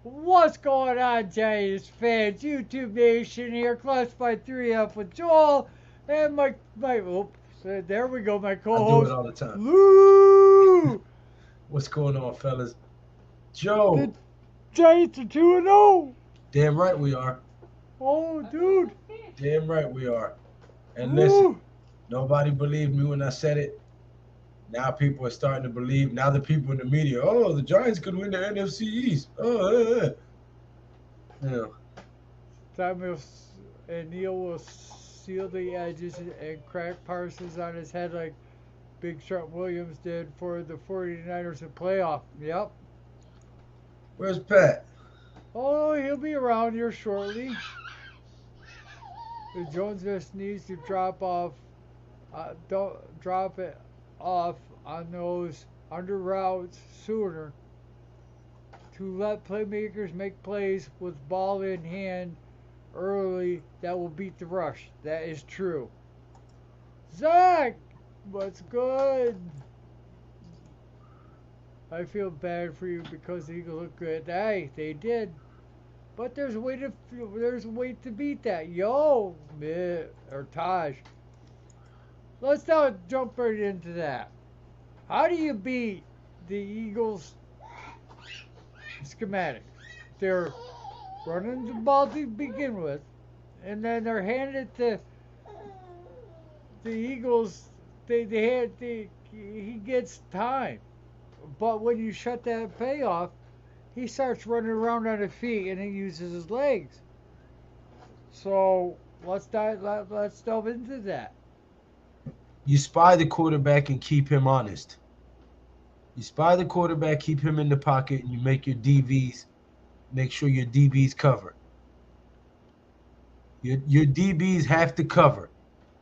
What's going on, Giants fans? YouTube Nation here, Classified 3F with Joel and oops, there we go, my I do it co-host, all the time. Lou! What's going on, fellas? The Joe, Giants are 2-0. damn right we are. Oh, dude. Damn right we are. And listen, Woo. nobody believed me when I said it. Now people are starting to believe. Now the people in the media, oh, the Giants could win the NFC East. Yeah. Samuel and Neil will seal the edges and crack Parsons on his head like Big Shot Williams did for the 49ers in playoff. Yep. Where's Pat? Oh, he'll be around here shortly. The Jones just needs to don't drop it off on those under routes sooner to let playmakers make plays with ball in hand early that will beat the rush. That is true. Zach, what's good? I feel bad for you because the Eagles look good. Hey, they did. But there's a way to beat that. Yo, or Taj. Let's now jump right into that. How do you beat the Eagles schematic? They're running the ball to begin with, and then they're handed to the Eagles. He gets time, but when you shut that play off, he starts running around on his feet and he uses his legs. So let's delve into that. You spy the quarterback and keep him honest. You spy the quarterback, keep him in the pocket, and you make your DBs, make sure your DBs cover. Your DBs have to cover.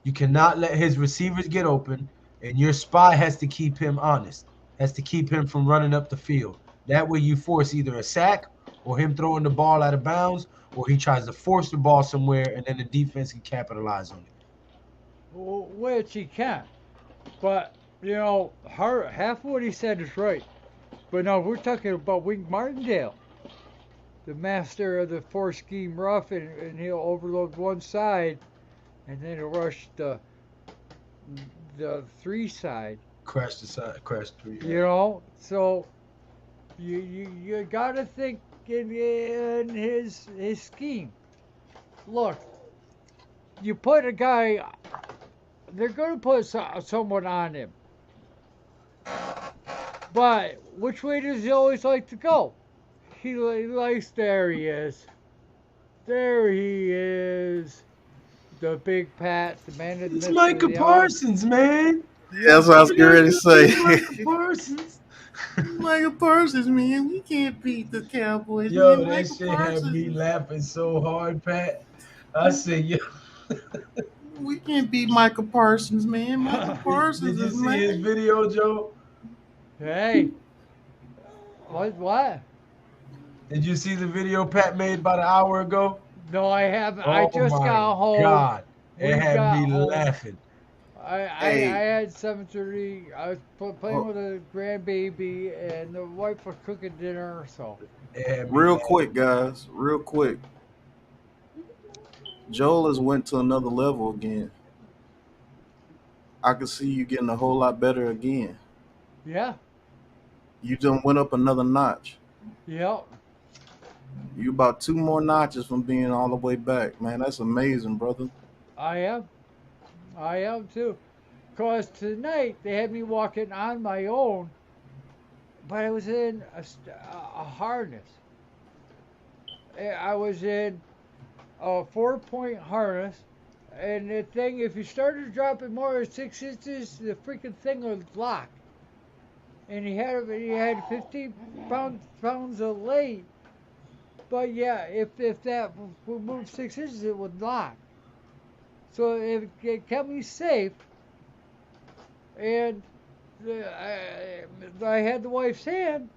You cannot let his receivers get open, and your spy has to keep him honest, has to keep him from running up the field. That way, you force either a sack or him throwing the ball out of bounds, or he tries to force the ball somewhere, and then the defense can capitalize on it. Which he can. But, half of what he said is right. But now we're talking about Wink Martindale, the master of the four scheme rough, and he'll overload one side and then he'll rush the three side. Crash the side, crash through. Yeah. So you gotta think in his scheme. Look, you put a guy, they're gonna put someone on him. But which way does he always like to go? He likes, there he is. There he is. The big Pat, the man that It's missed with Micah the arm. Parsons, man. Yeah, That's what I was We're getting not ready to gonna beat say. Micah Parsons. Michael Parsons, man, we can't beat the Cowboys, Yo, man. that Michael shit had me Parsons, laughing so hard, Pat. I said, yo, we can't beat Michael Parsons, man. Michael did Parsons you is see his man. video, Joe? hey, what? Did you see the video Pat made about an hour ago? No, I haven't. I Oh just my got home. God. It We had got me home. laughing. I Hey, had 7:30. I was playing oh, with a grandbaby, and the wife was cooking dinner. So It had me real laughing. quick, guys, real quick. Joel has went to another level again. I can see you getting a whole lot better again. yeah, You done went up another notch. yeah, You about two more notches from being all the way back, man. That's amazing, brother. I am. I am too. Cause tonight they had me walking on my own, but I was in a harness. I was in a 4-point harness, and the thing, if you started dropping more than 6 inches, the freaking thing would lock. And he had 50 pounds of weight, but yeah, if that would move 6 inches, it would lock. So it kept me safe, and I had the wife's hand,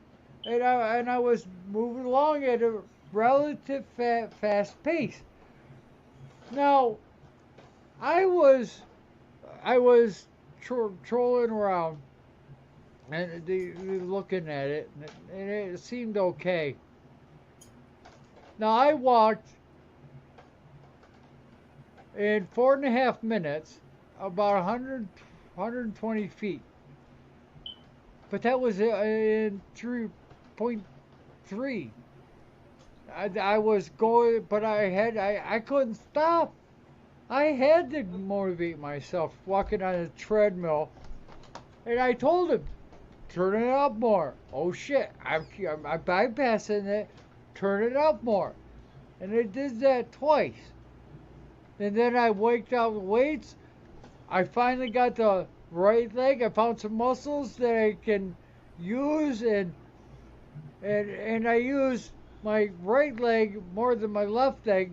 and I was moving along at a relative fast pace. Now I was trolling around and looking at it, and it seemed okay. Now I walked in 4.5 minutes about 120 feet, but that was in 3.3. I was going, but I couldn't stop. I had to motivate myself walking on a treadmill, and I told him, turn it up more. Oh shit, I'm bypassing it. Turn it up more, and I did that twice. And then I waked out the weights. I finally got the right leg. I found some muscles that I can use, and I use my right leg more than my left leg,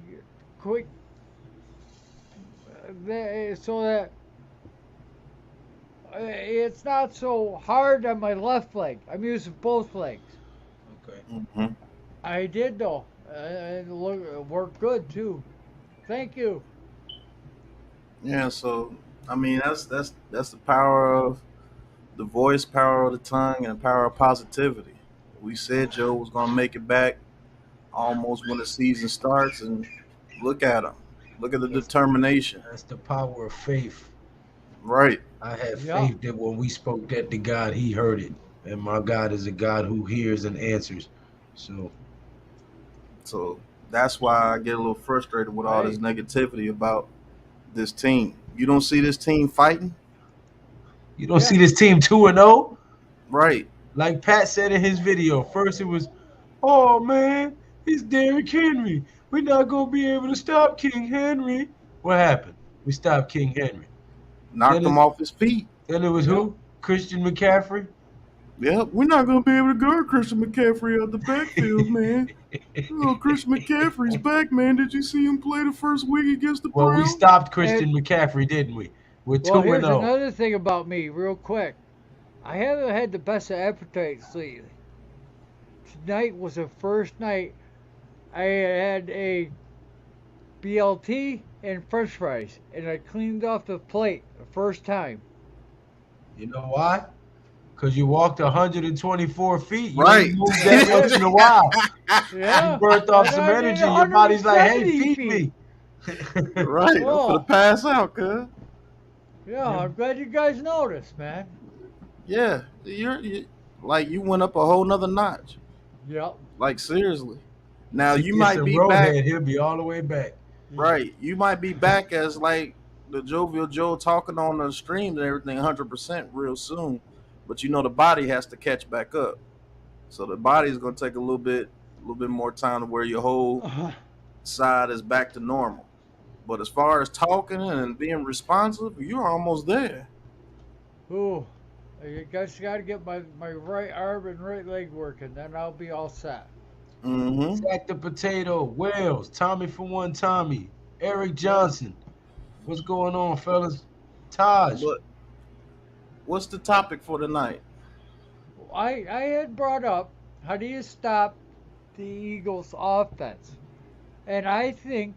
quick, so that it's not so hard on my left leg. I'm using both legs. Okay. Mm-hmm. I did though, and it worked good too. Thank you. Yeah. So I mean, that's the power of the voice, power of the tongue, and the power of positivity. We said Joe was gonna make it back almost when the season starts, and look at him. Look at the That's, determination. that's the power of faith. Right. I have Yeah. faith that when we spoke that to God, He heard it. And my God is a God who hears and answers. So So that's why I get a little frustrated with all this Hey, negativity about this team. You don't see this team fighting? you don't yeah. see this team 2-0? Right. Like Pat said in his video. First it was, oh man, it's Derrick Henry. We're not gonna be able to stop King Henry. What happened? We stopped King Henry. Knocked Then him off his feet. it was Yep. who? Christian McCaffrey. Yep, we're not going to be able to guard Christian McCaffrey out the backfield, man. Oh, Christian McCaffrey's back, man. Did you see him play the first week against the Well, we Browns? stopped And Christian McCaffrey, didn't we? We're 2 well, and here's 0. another thing about me, real quick. I haven't had the best of appetites lately. Tonight was the first night I had a BLT and French fries, and I cleaned off the plate the first time. You know why? Because you walked 124 feet. You Right. ain't moved I that much did. in a while. You Yeah, burnt off and some I did energy. Your body's like, hey, 170 feed feet. me. Right. I'm going Oh, to pass out, cuz. yeah, I'm glad you guys noticed, man. Yeah. Like, you went up a whole nother notch. Yep. Like, seriously. Now, He you gets might some be back. roadhead. He'll be all the way back. Right. You might be back as, like, the Jovial Joe talking on the stream and everything 100% real soon. But you know the body has to catch back up. So the body is going to take a little bit more time to where your whole side is back to normal. But as far as talking and being responsive, you're almost there. Ooh, you guys got to get my right arm and right leg working, then I'll be all set. Mm-hmm. Sack the potato. Wales. Tommy for one Tommy. Eric Johnson. What's going on, fellas? Taj. But what's the topic for tonight? I had brought up, how do you stop the Eagles' offense? And I think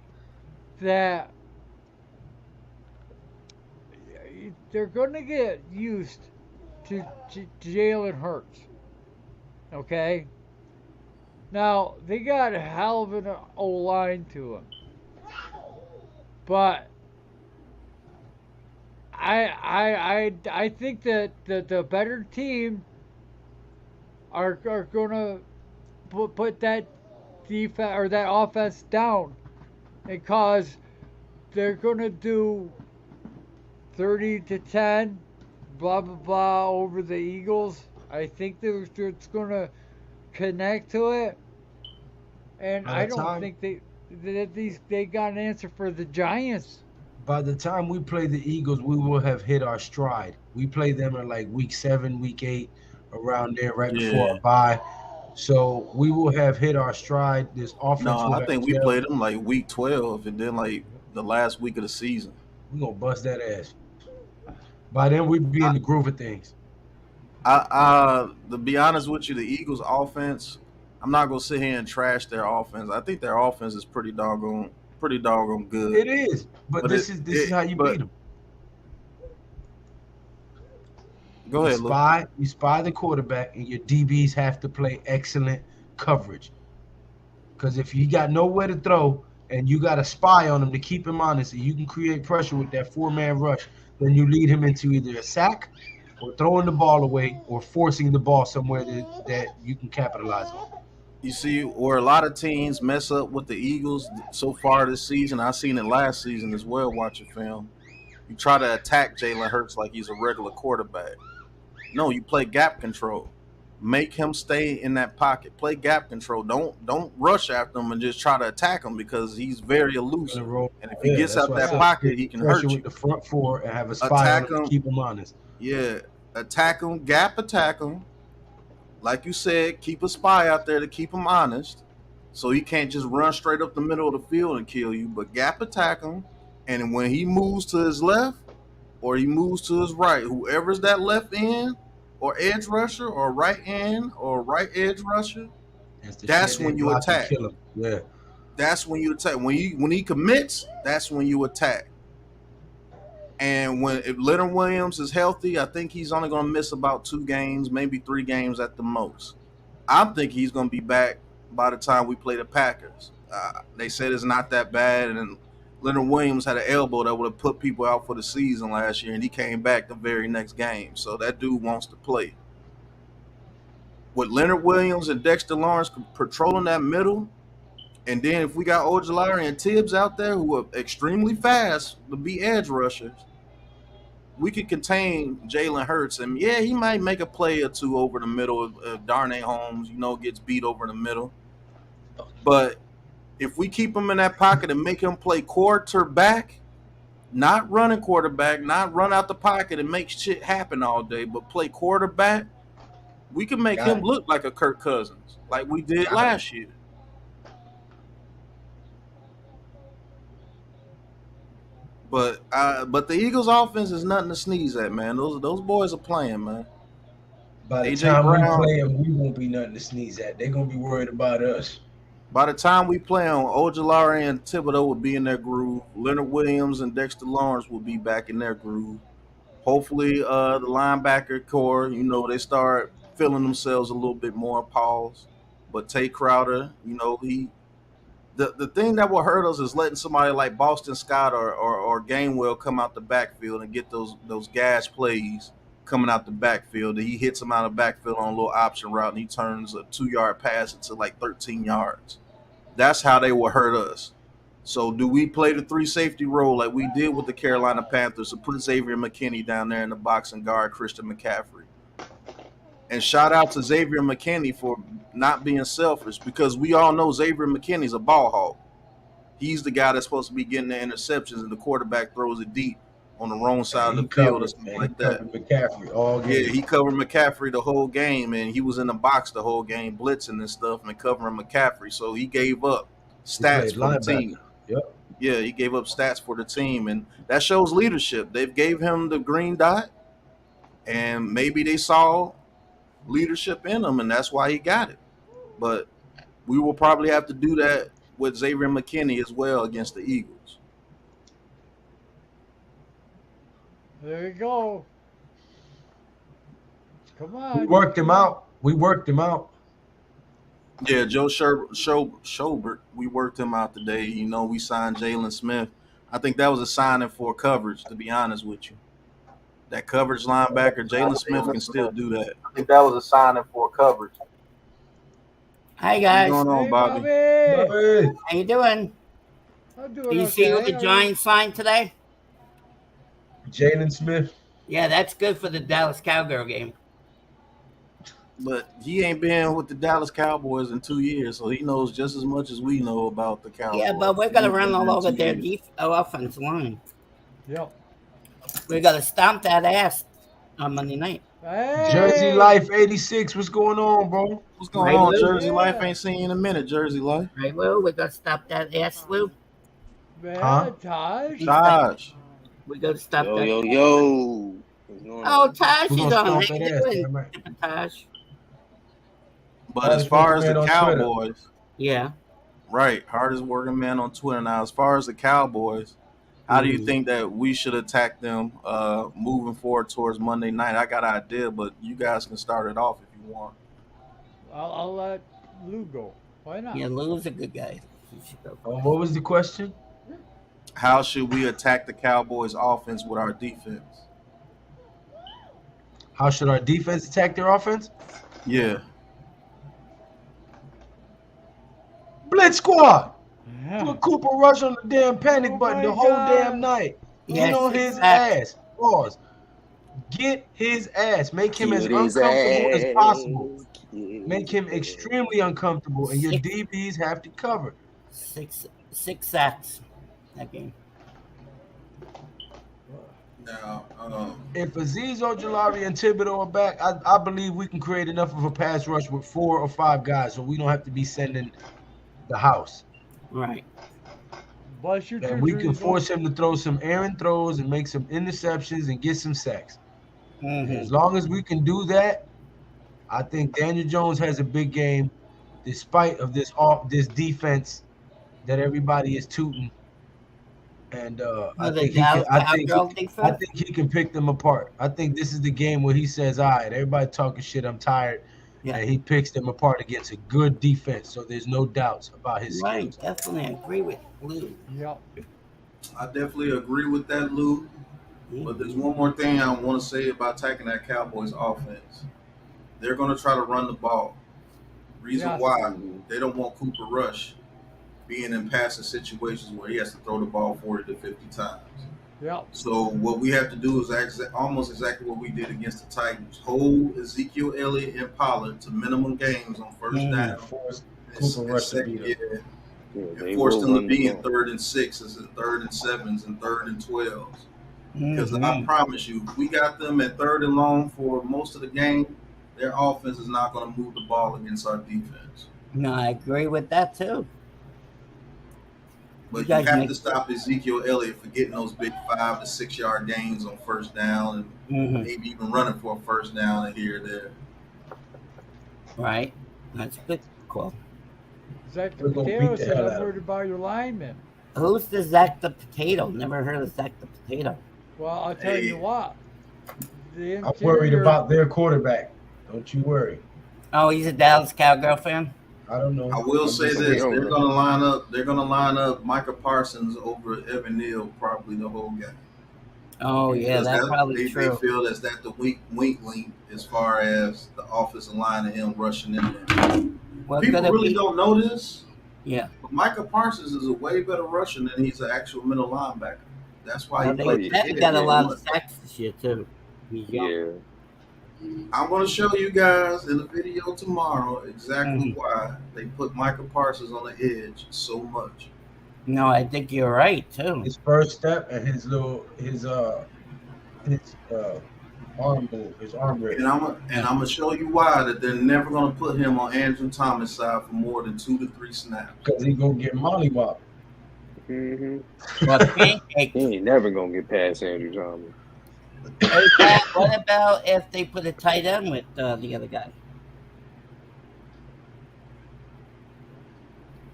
that they're going to get used to Jalen Hurts. Okay? Now, they got a hell of an O line to him. But I think that the better team are going to put that defense or that offense down, because they're going to do 30-10, blah blah blah over the Eagles. I think it's going to connect to it, and By I the don't time think they got an answer for the Giants. by the time we play the Eagles, we will have hit our stride. We play them in like week 7, week 8, around there, right before Yeah. our bye. So we will have hit our stride. This offense No, will I have think we gelled. played them like week 12 and then like the last week of the season. We're gonna bust that ass. By then we'd be in I, the groove of things. to be honest with you, the Eagles' offense, I'm not gonna sit here and trash their offense. I think their offense is pretty doggone good. It is, but But this is how you beat them. Go ahead, Lou. You spy the quarterback, and your DBs have to play excellent coverage. Because if you got nowhere to throw and you got a spy on him to keep him honest, and you can create pressure with that 4-man rush, then you lead him into either a sack or throwing the ball away or forcing the ball somewhere that you can capitalize on. You see, where a lot of teams mess up with the Eagles so far this season, I seen it last season as well watching film. You try to attack Jalen Hurts like he's a regular quarterback. No, you play gap control. Make him stay in that pocket. Play gap control. Don't rush after him and just try to attack him because he's very elusive. And if he gets out that pocket, he can hurt you. With the front four and have a spy on him to keep him honest. Yeah, attack him, gap attack him. Like you said, keep a spy out there to keep him honest, so he can't just run straight up the middle of the field and kill you. But gap attack him, and when he moves to his left or he moves to his right, whoever's that left end or edge rusher or right end or right edge rusher, that's when you attack. Yeah, that's when you attack. When he commits, that's when you attack. And if Leonard Williams is healthy, I think he's only going to miss about 2 games, maybe 3 games at the most. I think he's going to be back by the time we play the Packers. They said it's not that bad, and Leonard Williams had an elbow that would have put people out for the season last year, and he came back the very next game. So that dude wants to play. With Leonard Williams and Dexter Lawrence patrolling that middle, and then if we got Ojulari and Tibbs out there who are extremely fast to be edge rushers, we could contain Jalen Hurts. And, yeah, he might make a play or 2 over the middle if Darnay Holmes, gets beat over the middle. But if we keep him in that pocket and make him play quarterback, not running quarterback, not run out the pocket and make shit happen all day, but play quarterback, we can make him look like a Kirk Cousins like we did last year. But the Eagles' offense is nothing to sneeze at, man. Those boys are playing, man. By the time we play them, we won't be nothing to sneeze at. They're gonna be worried about us. By the time we play them, Ojulari and Thibodeau will be in their groove. Leonard Williams and Dexter Lawrence will be back in their groove. Hopefully, the linebacker core, they start feeling themselves a little bit more. Pause. But Tay Crowder, The thing that will hurt us is letting somebody like Boston Scott or Gainwell come out the backfield and get those gas plays coming out the backfield. And he hits him out of the backfield on a little option route, and he turns a 2-yard pass into like 13 yards. That's how they will hurt us. So do we play the 3 safety role like we did with the Carolina Panthers to put Xavier McKinney down there in the box and guard Christian McCaffrey? And shout out to Xavier McKinney for not being selfish, because we all know Xavier McKinney's a ball hawk. He's the guy that's supposed to be getting the interceptions, and the quarterback throws it deep on the wrong side of the field or something like that. McCaffrey all game. Yeah, he covered McCaffrey the whole game, and he was in the box the whole game, blitzing and stuff, and covering McCaffrey. So he gave up stats for the team. Yep. Yeah, he gave up stats for the team, and that shows leadership. They gave him the green dot, and maybe they saw leadership in him, and that's why he got it. But we will probably have to do that with Xavier McKinney as well against the Eagles. There you go. Come on. We worked him out. Yeah, Joe Schobert, we worked him out today. We signed Jalen Smith. I think that was a signing for coverage, to be honest with you. That coverage linebacker, Jalen Smith, can still do that. I think that was a signing for coverage. Hi, guys. What's going on, Bobby? Bobby. How you doing? I'm doing Did you okay. see what the Giants signed today? Jalen Smith. Yeah, that's good for the Dallas Cowgirl game. But he ain't been with the Dallas Cowboys in 2 years, so he knows just as much as we know about the Cowboys. Yeah, but we're going to run all over their offense line. Yep. We're going to stomp that ass on Monday night. Hey. Jersey Life 86. What's going on, bro? What's going on? Jersey Life ain't seen you in a minute, Jersey Life. Right, Lou? We're going to stop that ass, Lou. Man, Taj. Taj. We're going to stop that. Yo. Oh, Taj is We're gonna on. stomp How that you ass, doing, damn right. Taj? But as far as the Cowboys, Yeah. right, hardest working man on Twitter. Now, as far as the Cowboys, how do you think that we should attack them moving forward towards Monday night? I got an idea, but you guys can start it off if you want. I'll let Lou go. Why not? Yeah, Lou's a good guy. He should go. Oh, what was the question? How should we attack the Cowboys' offense with our defense? How should our defense attack their offense? Yeah. Blitz squad. Yeah. Put Cooper Rush on the damn panic Oh button the my whole God. damn night. Yeah, Get on his exactly. ass. Pause. Get his ass. Make him as Get his uncomfortable as ass. possible. Get Make him his extremely uncomfortable, and your DBs have to cover. Six sacks that game. Now, If Azeez Ojulari and Thibodeau are back, I believe we can create enough of a pass rush with 4 or 5 guys, so we don't have to be sending the house. Right. Bless your And we can Drew. force him to throw some errant throws and make some interceptions and get some sacks. Mhm. As long as we can do that, I think Daniel Jones has a big game, despite of this defense that everybody is tooting. And I think he can pick them apart. I think this is the game where he says, "All right, everybody talking shit. I'm tired," Yeah. and he picks them apart against a good defense. So there's no doubts about his Right, skills. definitely agree with Lou. Yep. I definitely agree with that, Lou. But there's one more thing I want to say about attacking that Cowboys offense. They're going to try to run the ball. Reason Yes. why they don't want Cooper Rush being in passing situations where he has to throw the ball 40 to 50 times. Yep. So what we have to do is almost exactly what we did against the Titans. Hold Ezekiel Elliott and Pollard to minimum games on first down. Force And Cooper Rush to second, beat him. Yeah, and they force will them to run be the in ball. 3rd and 6s and 3rd and 7s and 3rd and 12s. Because I Mhm. promise you, if we got them at 3rd and long for most of the game, their offense is not going to move the ball against our defense. No, I agree with that too. But you guys have make- to stop Ezekiel Elliott for getting those big 5 to 6 yard gains on first down and Mhm. maybe even running for a first down and here or there. Right. That's a good call. Zach the We're gonna Potato beat the said, hell I'm out of worried about your linemen. Who's the Zach the Potato? Never heard of Zach the Potato. Well, I'll tell you Hey. what. The I'm worried interior- about their quarterback. Don't you worry. Oh, he's a Dallas Cowgirl fan? I don't know. I will I'm say just this: saying. they're going to line up. They're going to line up Micah Parsons over Evan Neal probably the whole game. Oh, yeah, Because that's probably they true. feel that's the weak link as far as the offensive line and him rushing in there. Well, People could it really be? don't know this, Yeah. but Micah Parsons is a way better rusher than he's an actual middle linebacker. That's why Well, he they played. that got a lot of sacks this year, too. He's young. Yeah. I'm going to show you guys in the video tomorrow exactly Mhm. why they put Micah Parsons on the edge so much. No, I think you're right, too. His first step and his arm move, his arm raise. And I'm gonna show you why that they're never gonna put him on Andrew Thomas' side for more than 2 to 3 snaps. Because he gonna get mollywopped. Mm-hmm. But Pancake, He ain't never gonna get past Andrew Thomas. hey, Pat, what about if they put a tight end with the other guy?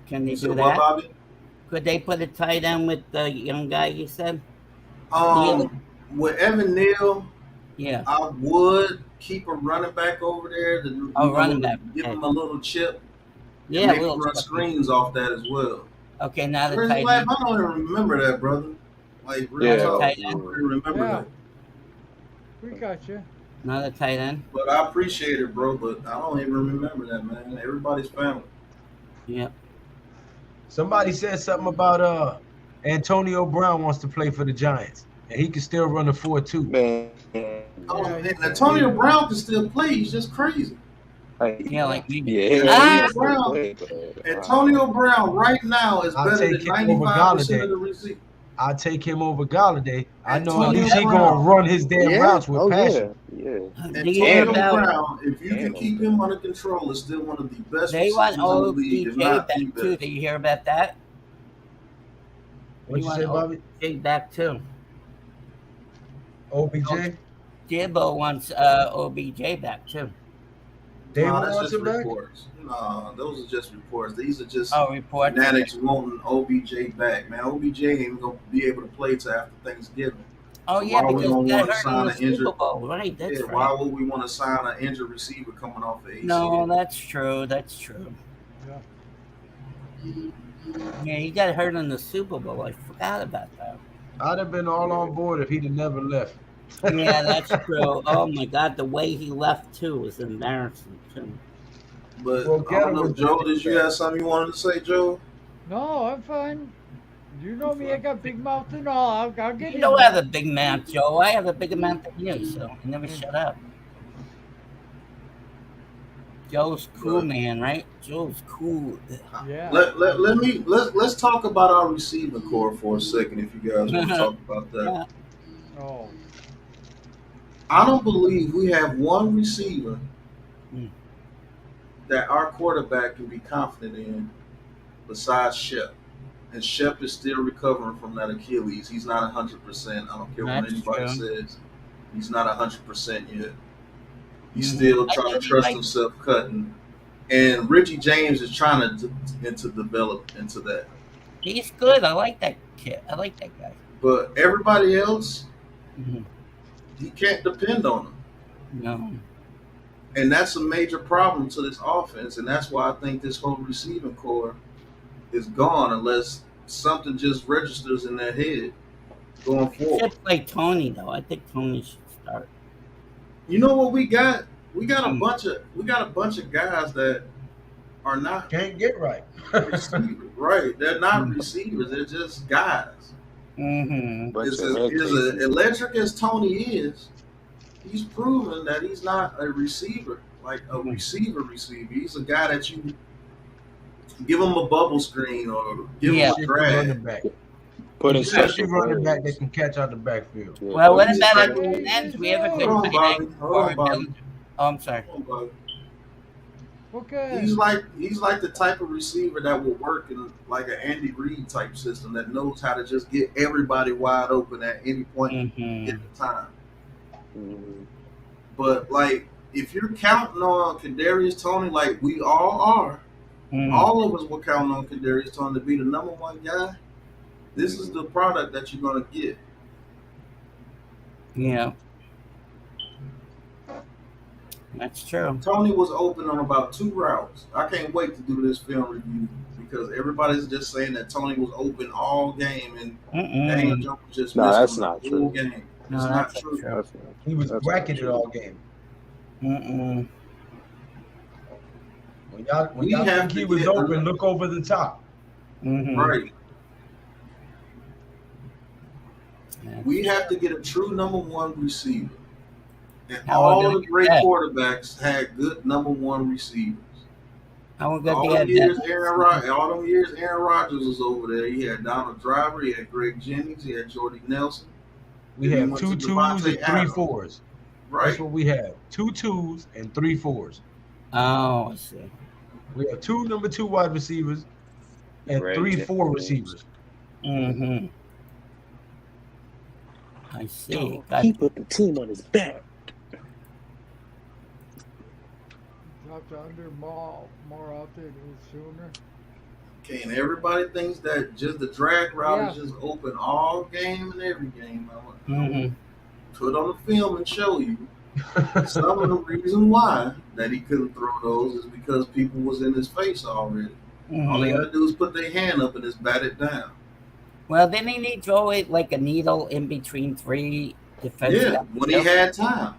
Can they So do what, that? Bobby? Could they put a tight end with the young guy you said? With Evan Neal, Yeah. I would keep a running back over there to Running back, give okay. him a little chip. Yeah, and maybe we'll run screens off that as well. Okay, now the Where's tight like, end. I don't even remember that, brother. Like, real Yeah. talk, I Tight don't end. even remember Yeah. that. We got you. Not a tight end. But I appreciate it, bro. But I don't even remember that, man. Everybody's family. Yep. Somebody said something about Antonio Brown wants to play for the Giants, and he can still run a 4.2. Man. Oh, Yeah, and Antonio Brown can still play. He's just crazy. Yeah, like maybe. Yeah. Antonio Brown right now is I'll better take than him over 95% Galladay. of the receivers. I'll take him over Galladay. I know at Antonio least he Brown. gonna run his damn routes with passion. Yeah. Do you hear Antonio about? Brown, if you can keep him under control, is still one of the best They receivers want in the league, if OBJ not back the too. best. Did you hear about that? What'd you He say, want Bobby? OBJ back too. OBJ? Dibbo wants OBJ back too. David No, that's wants just him back? reports. No, those are just reports. These are just Oh, reports. fanatics wanting OBJ back. Man, OBJ ain't even gonna be able to play till after Thanksgiving. Oh yeah, Why we because don't he got want to hurt sign in the an injured- Super Bowl, right? That's Yeah, right. why would we want to sign an injured receiver coming off the ACL? No, that's true. That's true. Yeah, he got hurt in the Super Bowl. I forgot about that. I'd have been all on board if he'd have never left. Yeah, that's true. Oh my God, the way he left too was embarrassing too. But Well, I don't Ghetto know, was Joe. the Did you have something you wanted to say, Joe? No, I'm fine. You know me, I got big mouth and all. I'll get You in don't there. have a big mouth, Joe. I have a bigger mouth than you, so you never shut up. Joe's cool, man, right? Joe's cool. Yeah. Let's talk about our receiving core for a second, if you guys want to talk about that. Oh, I don't believe we have one receiver Hmm. that our quarterback can be confident in besides Shep. And Shep is still recovering from that Achilles. He's not 100%. I don't care what That's anybody true. says. He's not 100% yet. He's Mhm. still I trying to think he trust might- himself cutting. And Richie James is trying to develop into that. He's good. I like that kid. I like that guy. But everybody else, Mhm. he can't depend on them. No. And that's a major problem to this offense. And that's why I think this whole receiving core is gone unless something just registers in their head going He forward. should play Tony though. I think Tony should start. You know what we got? We got a Hmm. bunch of guys that are not Can't get right. receivers, right? They're not Hmm. receivers. They're just guys. Mm-hmm. Bunch As of head cases. electric as Tony is, he's proven that he's not a receiver, like a receiver. He's a guy that you give him a bubble screen or give Yeah. him a Shifty drag. running back. Put in Shifty special running back that plays. can catch out the backfield. Yeah. Well, what he's about like- at the ends? We have a good Hold on, tight Bobby. end. Hold on, Bobby. Oh, I'm sorry. Hold on, Bobby. okay. He's like the type of receiver that will work in like an Andy Reid type system that knows how to just get everybody wide open at any point Mm-hmm. in time. Mhm. But like if you're counting on Kadarius Toney, like we all are, Mm-hmm. all of us were counting on Kadarius Toney to be the number one guy. This is the product that you're gonna get. Yeah. That's true. Tony was open on about 2 routes. I can't wait to do this film review because everybody's just saying that Tony was open all game and Daniel Mm-mm. Jones just No, missed that's him not the whole true. game. No, It's not that's true. true. That's not- He was that's not bracketed true. all game. Mm-mm. When y'all We have think to he was get- open, look over the top. Mm-hmm. Right. Yeah. We have to get a true number one receiver. And How are we all gonna the get great that? quarterbacks had good number one receivers. How we gonna All get them years that? Aaron Rodgers was over there. He had Donald Driver, he had Greg Jennings, he had Jordy Nelson. We Then he have went 2 to 2s Devontae and 3 Adams. 4s. Right. That's what we have. 2 2s and 3 4s. Oh, I see. We have 2 number 2 wide receivers and Greg 3 4 Jennings. receivers. Mm-hmm. I see. He Got, put the team on his back. Dropped under more out there sooner. Okay, and everybody thinks that just the drag route is Yeah. just open all game and every game. I want mm-hmm. put on the film and show you. Some of the reason why that he couldn't throw those is because people was in his face already. All they Mm-hmm. gotta do is put their hand up and just bat it down. Well, didn't he throw it like a needle in between 3 defensive? Yeah, when he had time.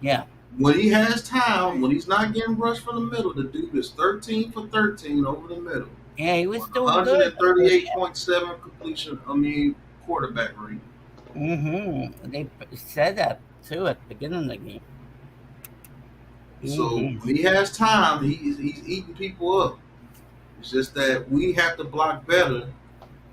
Yeah. When he has time, when he's not getting rushed from the middle, the dude is 13 for 13 over the middle. Yeah, he was doing good. 138.7 completion, quarterback rate. Mm-hmm. They said that too at the beginning of the game. So Mhm. when he has time, he's eating people up. It's just that we have to block better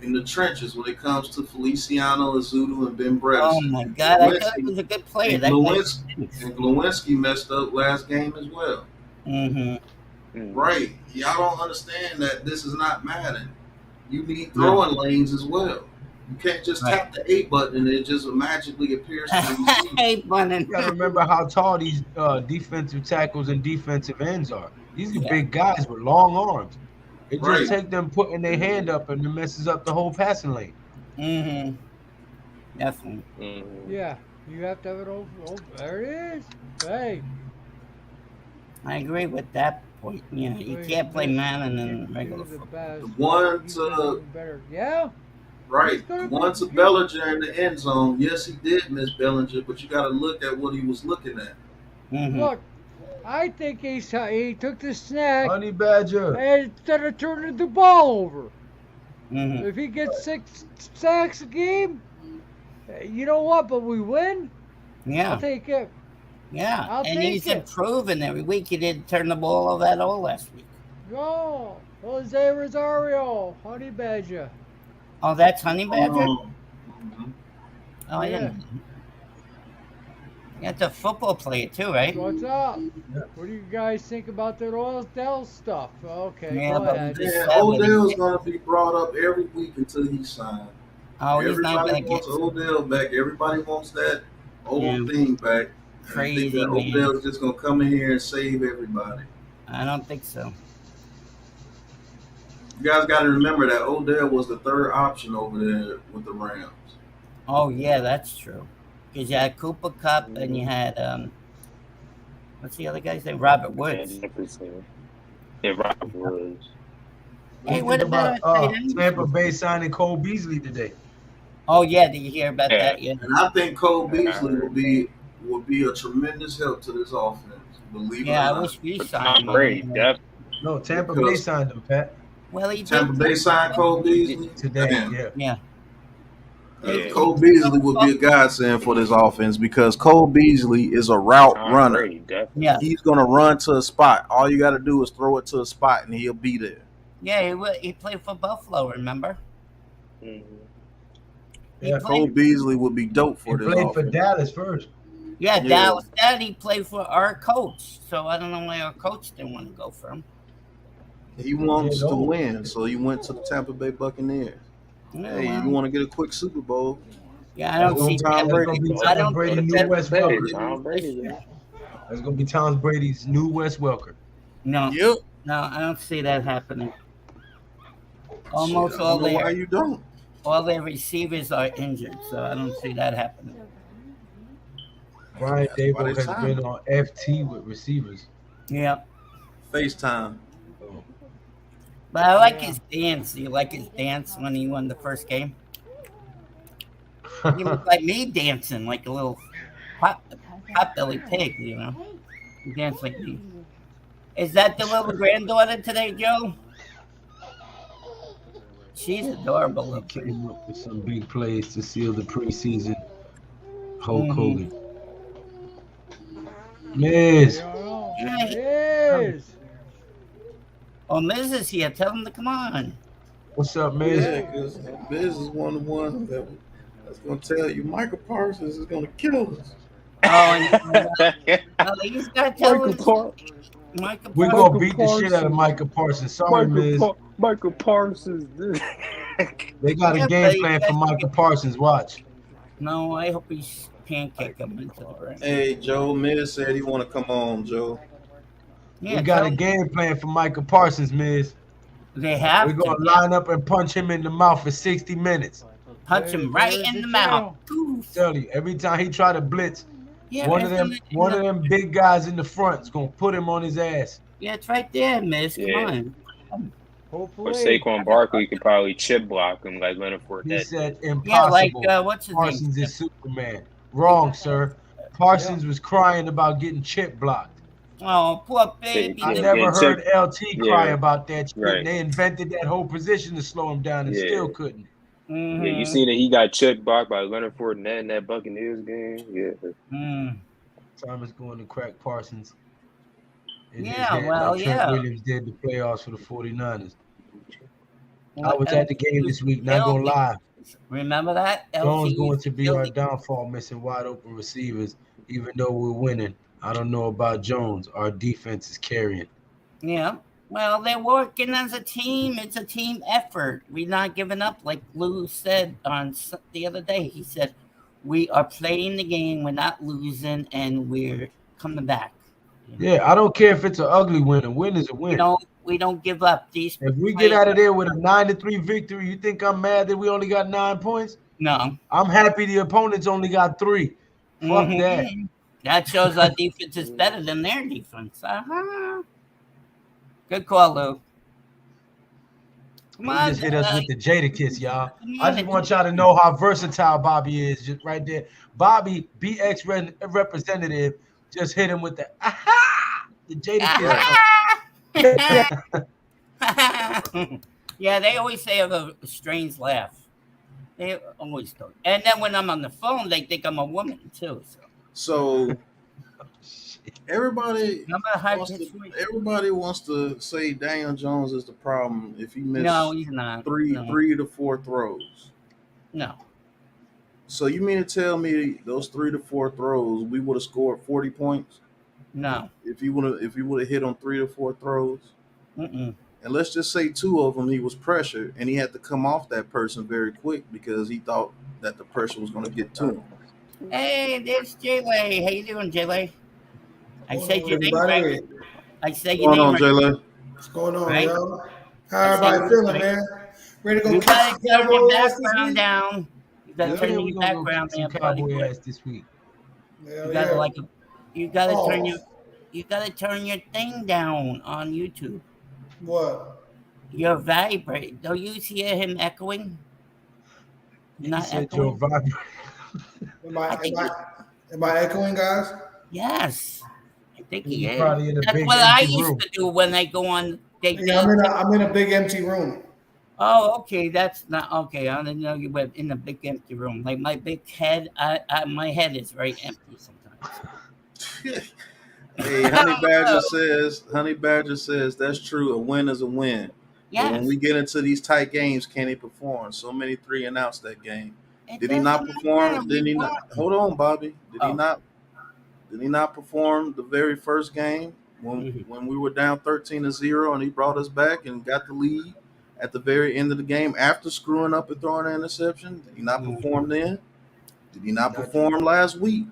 in the trenches when it comes to Feliciano, Azudu, and Ben Bredesen. Oh my God! I thought he was a good player. And That Glowinski messed up last game as well. Mm-hmm. Mm. Right. Y'all don't understand that this is not Madden. You need throwing lanes as well. You can't just Right. tap the A button and it just magically appears to the receiver. Hey, Bunnin. You gotta remember how tall these defensive tackles and defensive ends are. These are Yeah. big guys with long arms. It just Right. take them putting their hand up and it messes up the whole passing lane. Mm-hmm. Definitely. Mhm. Yeah, you have to have it over. Oh, there it is. Hey, I agree with that point. You know, you Wait, can't play wait. man and then He regular was the football. best. The one He's to- been even better. Yeah. Right. He's gonna The one to be- Bellinger in the end zone. Yes, he did miss Bellinger, but you got to look at what he was looking at. Mhm. Look, I think he took the snack Honey Badger. and instead of turning the ball over. Mhm. If he gets 6 sacks a game, you know what? But we win. Yeah. I'll take it. Yeah. I'll And take he's it. improving every week. He didn't turn the ball over at all last week. Go, Jose Rosario, Honey Badger. Oh, that's Honey Badger? Mhm. Oh, I didn't. That's a football player too, right? What's up? Yeah. What do you guys think about the Odell stuff? Okay, Yeah, go but ahead. we just- Yeah, Odell's going to be brought up every week until he's signed. Oh, he's not Everybody going to wants get Odell back. Everybody wants that old Yeah. thing back. And I Crazy, think that man. Odell's just going to come in here and save everybody. I don't think so. You guys got to remember that Odell was the third option over there with the Rams. Oh, yeah, that's true. Because you had Cooper Cup and you had, what's the other guy's name? Robert Woods. Yeah, Robert Woods. Hey, What what do you think about about tight ends? Tampa Bay signing Cole Beasley today? Oh, yeah, did you hear about Yeah. that? Yeah. And I think Cole Beasley will be a tremendous help to this offense. Believe Yeah, it I or not. wish we Tom signed Brady, him. definitely. No, Tampa Because- Bay signed him, Pat. Well, he Tampa did. Bay signed Cole Beasley Today, Man. yeah. Yeah. Yeah. Cole Beasley would be a godsend for this offense because Cole Beasley is a route Tom runner. Brady, definitely. Yeah. He's gonna run to a spot. All you got to do is throw it to a spot, and he'll be there. Yeah, he played for Buffalo, remember? Mhm. He Yeah, Cole played, Beasley would be dope He for this played for offense. Dallas first. yeah, Yeah. Dallas Dad, he played for our coach. So I don't know why our coach didn't want to go for him. He wants Yeah, to no. win, so he went to the Tampa Bay Buccaneers. Yeah, Hey, well, you want to get a quick Super Bowl? yeah, I don't see Tom that. Brady. That's gonna be I Tom don't Brady, think new that- Wes Hey, Welker. Tom Brady. Yeah. That's gonna be Tom Brady's new Wes Welker. No, Yep. no, I don't see that happening. Almost Shit, I all don't know why their you don't. receivers are injured, so I don't see that happening. Brian That's why Dable they has signed been him. on FT with receivers. Yeah, FaceTime. but I like Yeah. his dance. You like his dance when he won the first game? He was like me dancing, like a little pot-belly pig, you know. He danced like me. Is that the little granddaughter today, Joe? She's adorable. He Little thing. came up with some big plays to seal the preseason. Hulk Mhm. Hogan. Miz, Yeah. Yes. Oh, Miz is here. Tell him to come on. what's up, Miz? Yeah, because Biz is one of the ones that's going to tell you Michael Parsons is going to kill us. Oh, and he's got to tell Michael us. Parsons. Michael We're Parsons. gonna beat the shit out of Micah Parsons. Sorry, Miz. Michael Parsons. Dude. They got Yeah, a game but plan you for guys- Micah Parsons. Watch. No, I hope he's pancake him into the ring. Hey, Joe, Miz said he want to come on, Joe. Yeah, We got tell a him game plan for Micah Parsons, Miz. they have We're to gonna line up and punch him in the mouth for 60 minutes. punch him right in the mouth. Oof. Tell you, every time he try to blitz, Yeah, one of it's them, in the- one of them big guys in the front is gonna put him on his ass. Yeah, it's right there, Miz. Come Yeah. on. Or Hopefully. Saquon Barkley could probably chip block him like Leonard He Fournette. said Yeah, impossible. like what's his Parsons name? is Superman. Wrong, sir. Parsons was crying about getting chip blocked. Oh, poor baby. I Yeah, never yeah, heard chip- LT cry yeah. about that shit. Right. And they invented that whole position to slow him down and Yeah. still couldn't. Mhm. Yeah, you seen that he got chip blocked by Leonard Fournette in that Buccaneers game? Yeah. Mm. Thomas going to crack Parsons. in his Yeah, head well, like Trent yeah. Williams did the playoffs for the 49ers. I What was at the game this week, not gonna lie. Remember that? Jones LT going to be killed our it. downfall, missing wide open receivers, even though we're winning. I don't know about Jones. Our defense is carrying. Yeah. Well, they're working as a team. It's a team effort. We're not giving up, like Lou said the other day. He said, "We are playing the game. We're not losing, and we're coming back." Yeah, I don't care if it's an ugly win. A win is a win. We don't give up. These If we get out of there with a 9-3 victory, you think I'm mad that we only got 9 points? no. I'm happy the opponents only got 3. Fuck Mhm. that. That shows our defense is better than their defense. Uh-huh. Good call, Lou. Come He on, just hit us with the Jada kiss, y'all. come I on, just want y'all to know how versatile Bobby is, just right there. Bobby, BX representative, just hit him with the the Jada kiss. Yeah, they always say I have a strange laugh. They always do. And then when I'm on the phone, they think I'm a woman too. So everybody I'm a high wants pitched to, voice. everybody wants to say Daniel Jones is the problem if he missed No, he's not. three No. 3 to 4 throws. No. So you mean to tell me those 3 to 4 throws we would have scored 40 points No. if you would have hit on 3 to 4 throws? Mm-mm. And let's just say 2 of them he was pressured and he had to come off that person very quick because he thought that the pressure was going to get to him. Hey, there's J-Lay. How you doing, J-Lay? I What's said going your on, name everybody? right. I said What's your going name on, right. Jayla? What's going on, Right. yo? How I everybody said- feeling, man? Ready to go You kick gotta some turn your Cowboy ass this background week? down. You gotta Yeah, turn we your gonna go background kick some down, buddy. cowboy boy. ass this week. Hell You gotta yeah. you gotta Oh. turn your thing down on YouTube. What? You're vibrate. Don't you hear him echoing? He Not said echoing. your vibe. Am I echoing, guys? Yes, I think he He's is. probably in a That's big what I empty used room. to do when I go on. Yeah, I'm in a big empty room. Oh, okay. That's not okay. I didn't know you were in a big empty room. Like my big head, my head is very empty sometimes. Hey, Honey Badger says that's true. A win is a win. But when Yes. we get into these tight games, can he perform? So many 3 and outs that game. It Did he not doesn't perform? matter. Did We he won. not? Hold on, Bobby. Did Oh. he not perform the very first game Mhm. when we were down 13-0 and he brought us back and got the lead at the very end of the game after screwing up and throwing an interception? Did he not Mhm. perform then? Did he not Not perform last week?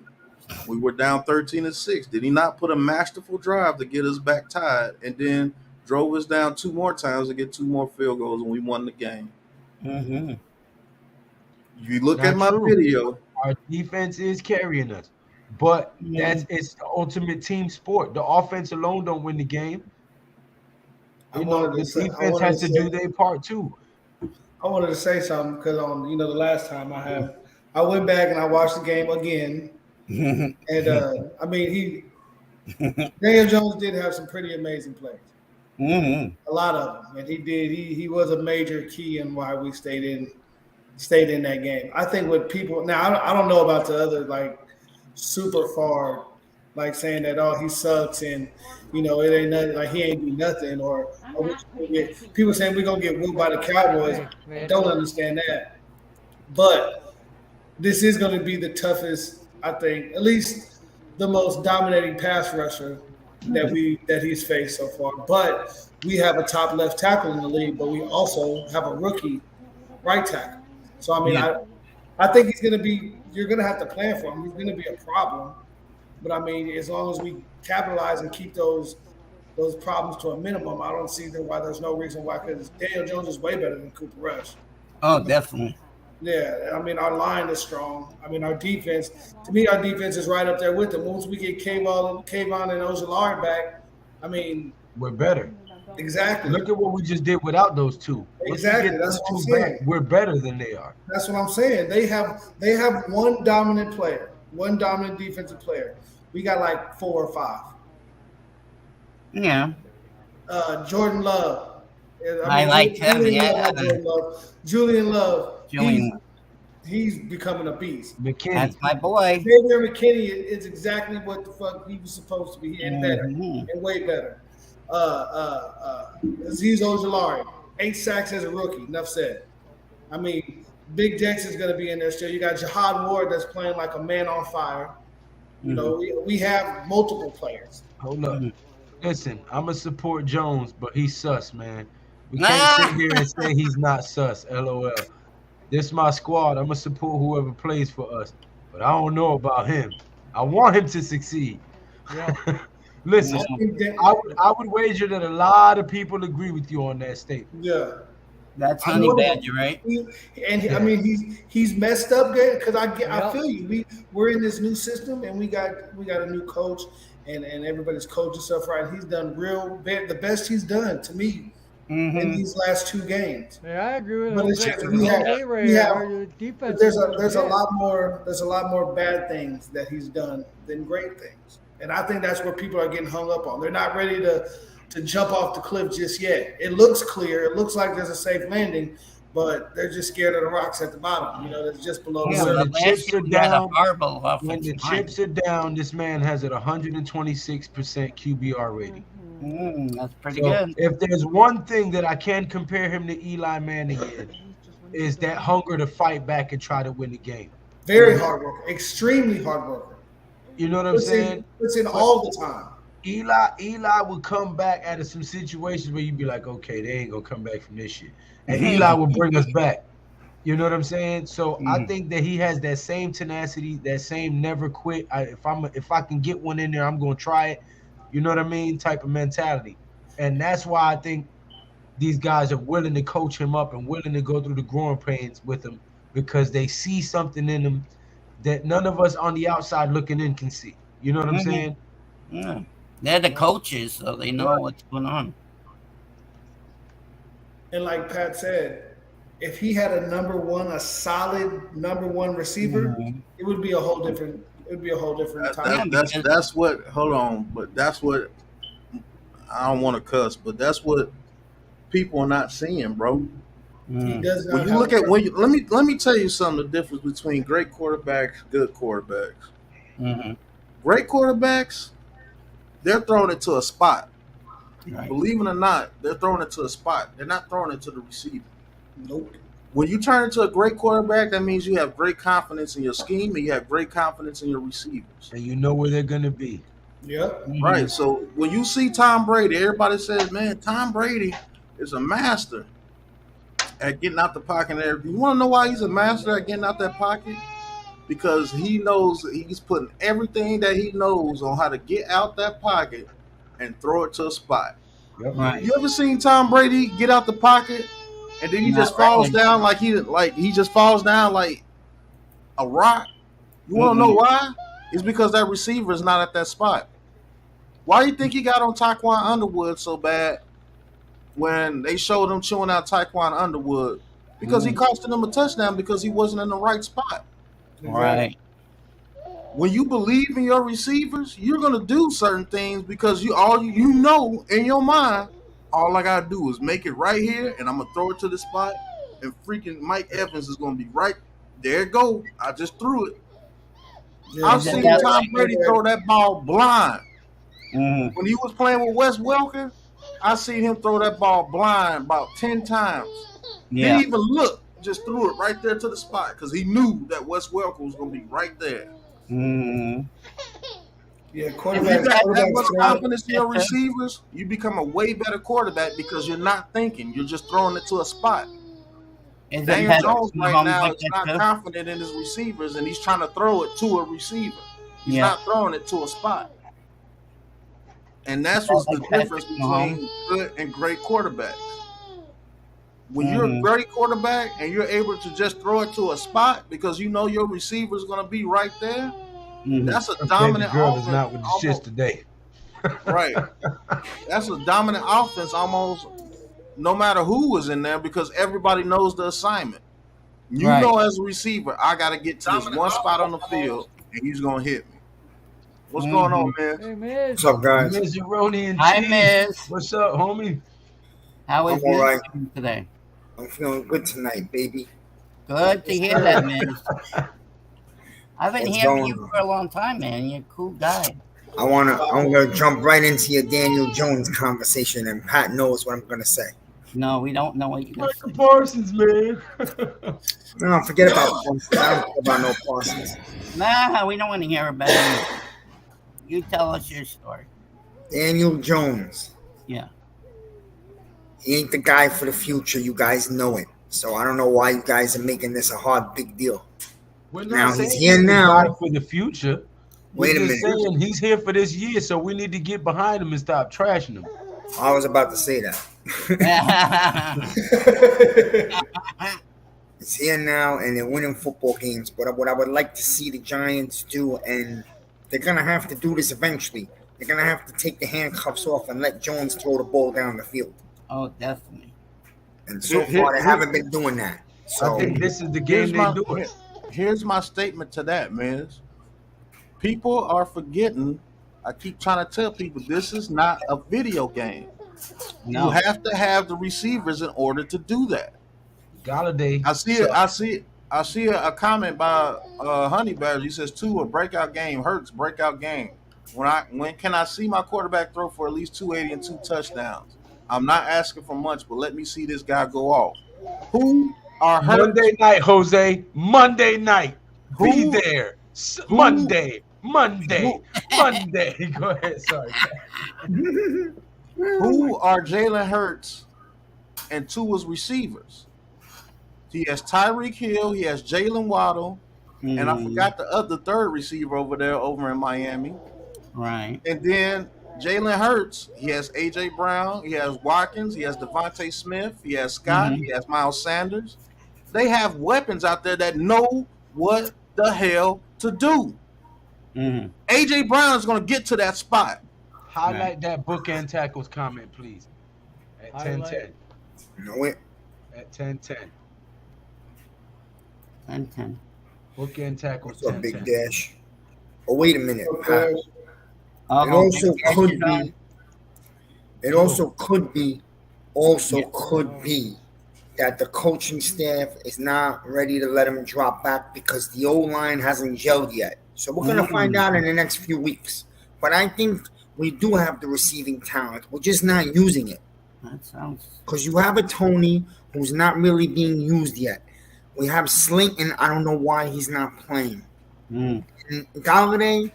We were down 13-6. Did he not put a masterful drive to get us back tied and then drove us down 2 more times to get 2 more field goals and we won the game? Mhm. If you look Not at my true. video, Our defense is carrying us, but it's the ultimate team sport. The offense alone don't win the game. I You know, wanted the to say- I defense wanted has to to say- do their part too. I wanted to say something because the last time I went back and I watched the game again, and I mean Daniel Jones did have some pretty amazing plays, Mhm. a lot of them, and he was a major key in why we stayed in that game. I think what people now I don't know about the other like super far like saying that he sucks and it ain't nothing like he ain't do nothing or people saying we're gonna get whooped by the Cowboys. I don't understand that, but this is going to be the toughest, I think, at least the most dominating pass rusher that he's faced so far. But we have a top left tackle in the league, but we also have a rookie right tackle. So I mean, Yeah. I think he's going to be. You're going to have to plan for him. He's going to be a problem. But I mean, as long as we capitalize and keep those problems to a minimum, I don't see why there's no reason why. Because Daniel Jones is way better than Cooper Rush. Oh, definitely. Yeah, I mean, our line is strong. I mean, our defense, to me, our defense is right up there with them. Once we get Kayvon and Ojulari back, I mean, We're better. exactly. Look at what we just did without those two. Once we Exactly, get that's those what I'm two saying. back, we're better than they are. That's what I'm saying. They have one dominant player, one dominant defensive player. We got like 4 or 5. Yeah. Jordan Love. I like him, yeah. Julian Love. Julian. He's becoming a beast. McKinney. That's my boy. Xavier McKinney is exactly what the fuck he was supposed to be, and better, Mhm. and way better. Azeez Ojulari, 8 sacks as a rookie. Enough said. I mean, Big Dex is going to be in there still. You got Jihad Ward that's playing like a man on fire. You know, we have multiple players. Hold up. Listen, I'm going to support Jones, but he's sus, man. We Ah! can't sit here and say he's not sus, LOL. This is my squad. I'm going to support whoever plays for us. But I don't know about him. I want him to succeed. Yeah. Listen, Yeah. I would wager that a lot of people agree with you on that statement. Yeah. That's I Honey know. Badger, right? I mean, he's messed up good because I Yeah. feel you. We're in this new system and we got a new coach and everybody's coaching stuff right. He's done the best he's done to me in these last 2 games. Yeah, I agree with But it's Jose. just we have The defense. there's a lot more bad things that he's done than great things, and I think that's where people are getting hung up on. They're not ready to jump off the cliff just yet. It looks clear. It looks like there's a safe landing, but they're just scared of the rocks at the bottom. That's just below the When surface. the chips are down, this man has a 126% QBR rating. That's pretty So good. if there's one thing that I can compare him to Eli Manning is that hunger to fight back and try to win the game. Very hard worker, extremely hard worker. You know what I'm saying? Puts in all the time. Eli would come back out of some situations where you'd be like, okay, they ain't gonna come back from this shit, and Eli will bring us back. You know what I'm saying? So I think that he has that same tenacity, that same never quit. If I can get one in there, I'm gonna try it. You know what I mean? Type of mentality, and that's why I think these guys are willing to coach him up and willing to go through the growing pains with him because they see something in him that none of us on the outside looking in can see. You know what I'm saying? Yeah. They're the coaches, so they know what's going on. And like Pat said, if he had a solid number one receiver, it would be a whole different. It would be a whole different time. That's what. Hold on, but that's what. I don't want to cuss, but that's what people are not seeing, bro. He does not When you look at let me tell you something. The difference between great quarterbacks, good quarterbacks. Great quarterbacks, they're throwing it to a spot. Right. Believe it or not, they're throwing it to a spot. They're not throwing it to the receiver. Nope. When you turn into a great quarterback, that means you have great confidence in your scheme and you have great confidence in your receivers. And you know where they're gonna be. Yep. Right. So when you see Tom Brady, everybody says, man, Tom Brady is a master at getting out the pocket and everything. You want to know why he's a master at getting out that pocket? Because he knows he's putting everything that he knows on how to get out that pocket and throw it to a spot. Yep. Right. You ever seen Tom Brady get out the pocket and then he just falls down like he just falls down like a rock? You want to know why? It's because that receiver is not at that spot. Why do you think he got on Taquan Underwood so bad when they showed him chewing out Taquan Underwood? Because he costed him a touchdown because he wasn't in the right spot. Right. When you believe in your receivers, you're gonna do certain things because you know in your mind, all I gotta do is make it right here, and I'm gonna throw it to the spot, and freaking Mike Evans is gonna be right there. It go. I just threw it. Yeah, I've seen Tom Brady throw that ball blind. When he was playing with Wes Welker, I seen him throw that ball blind about 10 times. Didn't even look, just threw it right there to the spot because he knew that Wes Welker was gonna be right there. Yeah, If you quarterbacks. got that much confidence in your receivers, you become a way better quarterback because you're not thinking. You're just throwing it to a spot. Daniel Jones right now is not confident in his receivers, and he's trying to throw it to a receiver. He's not throwing it to a spot. And that's what's the difference between good and great quarterbacks. When you're a great quarterback and you're able to just throw it to a spot because you know your receiver is going to be right there, that's a dominant girl offense. is not with the shits today. Right. That's a dominant offense almost no matter who was in there because everybody knows the assignment. You know as a receiver, I got to get to this one spot on the field and he's going to hit me. What's going on, man? Hey, Miz. What's up, guys? Miz Aroni and Hi, Cheese. Miz. What's up, homie? How is I'm all right. Miz today? I'm feeling good tonight, baby. Good to hear that, Miz. I've been What's hearing going you on? for a long time, man. You're a cool guy. I'm gonna jump right into your Daniel Jones conversation, and Pat knows what I'm gonna say. No, we don't know what you're going to say. Michael Parsons, man. No, forget about Parsons. I don't care about no Parsons. Nah, we don't want to hear about it. You tell us your story. Daniel Jones. Yeah. He ain't the guy for the future. You guys know it. So I don't know why you guys are making this a hard, big deal. We're Now not he's saying here he's now. not for the future. Wait a We're just minute. saying he's here for this year, so we need to get behind him and stop trashing him. I was about to say that. It's here now, and they're winning football games. But what I would like to see the Giants do, and they're going to have to do this eventually, they're gonna have to take the handcuffs off and let Jones throw the ball down the field. Oh, definitely. And so far, they haven't been doing that. So I think this is the game they do it. Here's my statement to that, Miz. People are forgetting. I keep trying to tell people this is not a video game. No. You have to have the receivers in order to do that. Galladay. I see a comment by Honey Badger. He says, a breakout game hurts. Breakout game. When can I see my quarterback throw for at least 280 and 2 touchdowns? I'm not asking for much, but let me see this guy go off. Who are hurt? Monday night, Jose. Monday night. Be there. Monday. Go ahead. Sorry. Who are Jalen Hurts and Tua's receivers? He has Tyreek Hill. He has Jalen Waddle. And I forgot the third receiver over in Miami. Right. And then Jalen Hurts, he has A.J. Brown, he has Watkins, he has Devontae Smith, he has Scott, he has Miles Sanders. They have weapons out there that know what the hell to do. A.J. Brown is going to get to that spot. Highlight that bookend tackles comment, please. At 10-10. Know it. At 10-10. 10-10. Bookend tackles. What's up, Big Dash? Oh, wait a minute. Okay. It also could be. It also could be. Could be that the coaching staff is not ready to let him drop back because the O-line hasn't gelled yet. So we're going to find out in the next few weeks. But I think we do have the receiving talent. We're just not using it. That sounds. Because you have a Tony who's not really being used yet. We have Slayton. I don't know why he's not playing. And Galladay,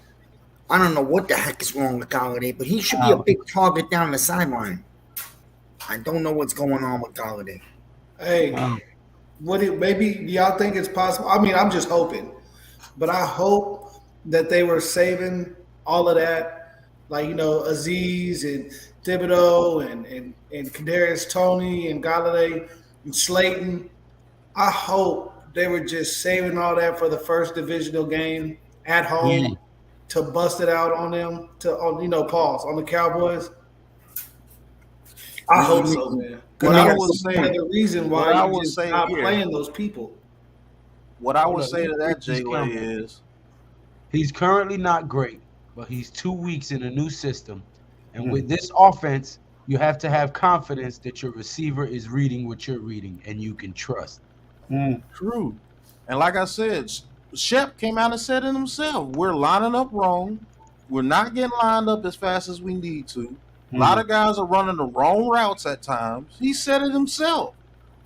I don't know what the heck is wrong with Galladay, but he should be a big target down the sideline. I don't know what's going on with Galladay. Hey, maybe y'all think it's possible? I mean, I'm just hoping, but I hope that they were saving all of that, like Aziz and Thibodeau and Kadarius Toney and Galladay and Slayton. I hope they were just saving all that for the first divisional game at home to bust it out on them on the Cowboys. I hope so, man. What I would say, the reason why you just not playing those people. What I would say to that, Jay, is he's currently not great, but he's 2 weeks in a new system, and with this offense, you have to have confidence that your receiver is reading what you're reading, and you can trust. True. And like I said, Shep came out and said it himself. We're lining up wrong. We're not getting lined up as fast as we need to. A lot of guys are running the wrong routes at times. He said it himself.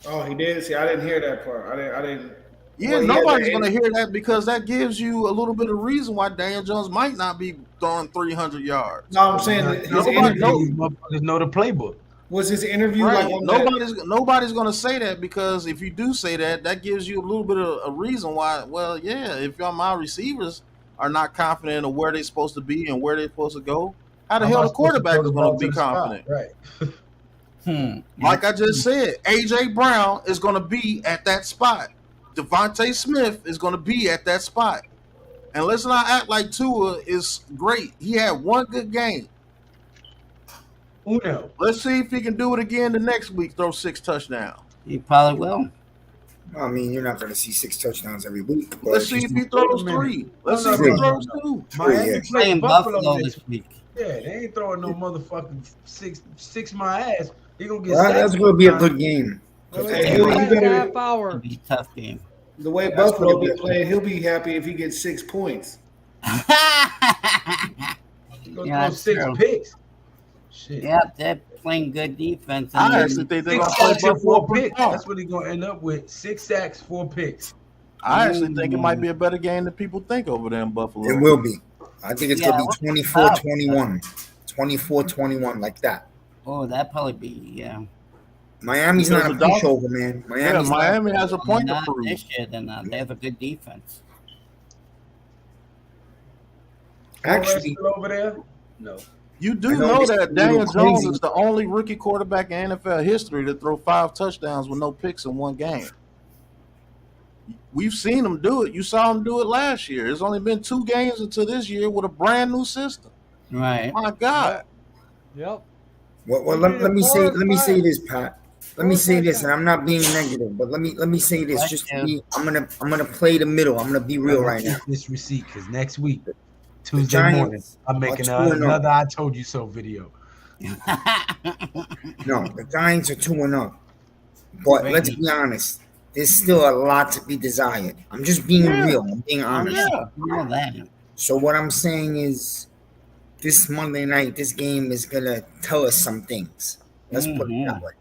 Oh, he did? See, I didn't hear that part. I didn't. Yeah, nobody's going to hear that because that gives you a little bit of reason why Daniel Jones might not be throwing 300 yards. No, I'm saying nobody know the playbook. Was his interview right. like nobody's going to say that because if you do say that, that gives you a little bit of a reason why. Well, yeah, if my receivers are not confident of where they're supposed to be and where they're supposed to go, how the hell the quarterback is going to be confident? Right. Like I just said, A.J. Brown is going to be at that spot. Devontae Smith is going to be at that spot. And let's not act like Tua is great. He had one good game. Uno. Let's see if he can do it again the next week, throw 6 touchdowns. He probably will. I mean, you're not going to see 6 touchdowns every week. Let's see if he throws 3. Let's see if he throws 2. Miami playing Buffalo this week. Yeah, they ain't throwing no motherfucking six my ass. He gonna get that's going to be a good game. Half hour. It'll be a tough game. The way Buffalo be playing, he'll be happy if he gets 6 points. He gonna throw 6 picks. Shit. Yeah, they're playing good defense. I actually think they're 6 going to play sacks and 4 Buffalo. picks. That's what he's gonna end up with. 6 sacks, 4 picks. I actually think it might be a better game than people think over there in Buffalo. It will be. I think it's going to be 24-21. 24-21, like that. Oh, that'd probably be, Miami's not a pushover, man. Miami has a point to not prove. this year, then they have a good defense. Actually, Still over there? No. You do know that Daniel Jones is the only rookie quarterback in NFL history to throw 5 touchdowns with no picks in one game. We've seen him do it. You saw him do it last year. It's only been 2 games until this year with a brand new system. Right. My God. Yep. Well, He let, needed let me four say or let me say five. this, Pat. Let Four me say this, and touchdowns. I'm not being negative, but let me say this. Bless Just to you. be, I'm gonna play the middle. I'm gonna be real Let me right now. keep this receipt because next week, The Tuesday morning, Giants I'm are making 2-0. another "I told you so" video. No, the Giants are 2-0. But let's Great. be honest. There's still a lot to be desired. I'm just being Yeah. real. I'm being Oh, honest. yeah. You know that. So what I'm saying is, this Monday night, this game is gonna tell us some things. Let's put it that way.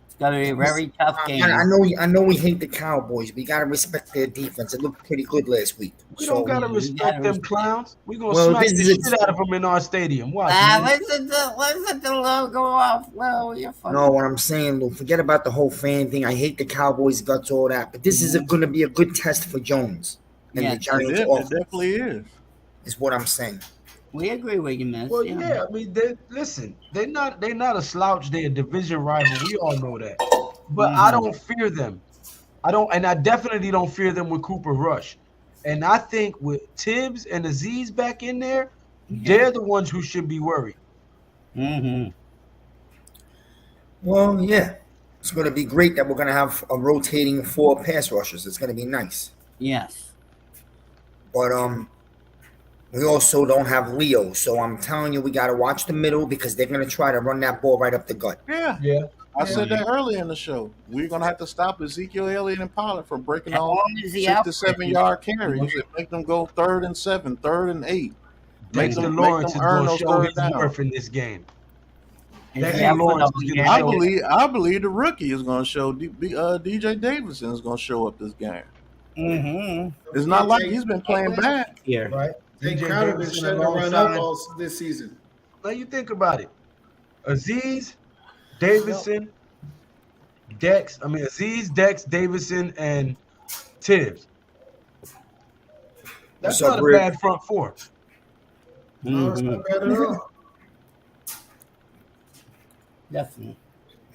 It's going to be a very tough I game. know we hate the Cowboys, but you gotta respect their defense. It looked pretty good last week. We don't So, gotta we respect gotta them respect- clowns. We gonna well, smack this the is shit out of them in our stadium. Watch, man. Listen to the logo off. Well, you're funny. no, what I'm saying, Lou, forget about the whole fan thing. I hate the Cowboys guts, all that. But this is gonna be a good test for Jones and the Yeah, Giants It offense. definitely is. Is what I'm saying. we agree with you, Miss. Well, yeah. I mean, they're not a slouch. They're a division rival. We all know that. But I don't fear them. I definitely don't fear them with Cooper Rush. And I think with Tibbs and Aziz back in there, they're the ones who should be worried. Mm-hmm. Well, yeah. It's gonna be great that we're gonna have a rotating 4 pass rushers. It's gonna be nice. Yes. But we also don't have Leo, so I'm telling you, we gotta watch the middle because they're gonna try to run that ball right up the gut. Yeah. Yeah. I said that earlier in the show. We're gonna have to stop Ezekiel Elliott and Pollard from breaking As on long as he 6 out to 7 yard carries and make them go 3rd and 7, 3rd and 8. Dexter them Lawrence is earn going to those show third his downs. worth in this game. Is Dexter he out for Lawrence the is whole going to game? show. I believe the rookie is going to show. DJ Davidson is going to show up this game. Mm-hmm. It's not like he's been playing bad. Here. Right? They DJ kind of been Davidson shutting the run up alongside. all this season. Now you think about it. Aziz, Davidson, Aziz, Dex, Davidson, and Tibbs. That's What's up, not a Rick? bad front four. No, it's not bad at all. Definitely.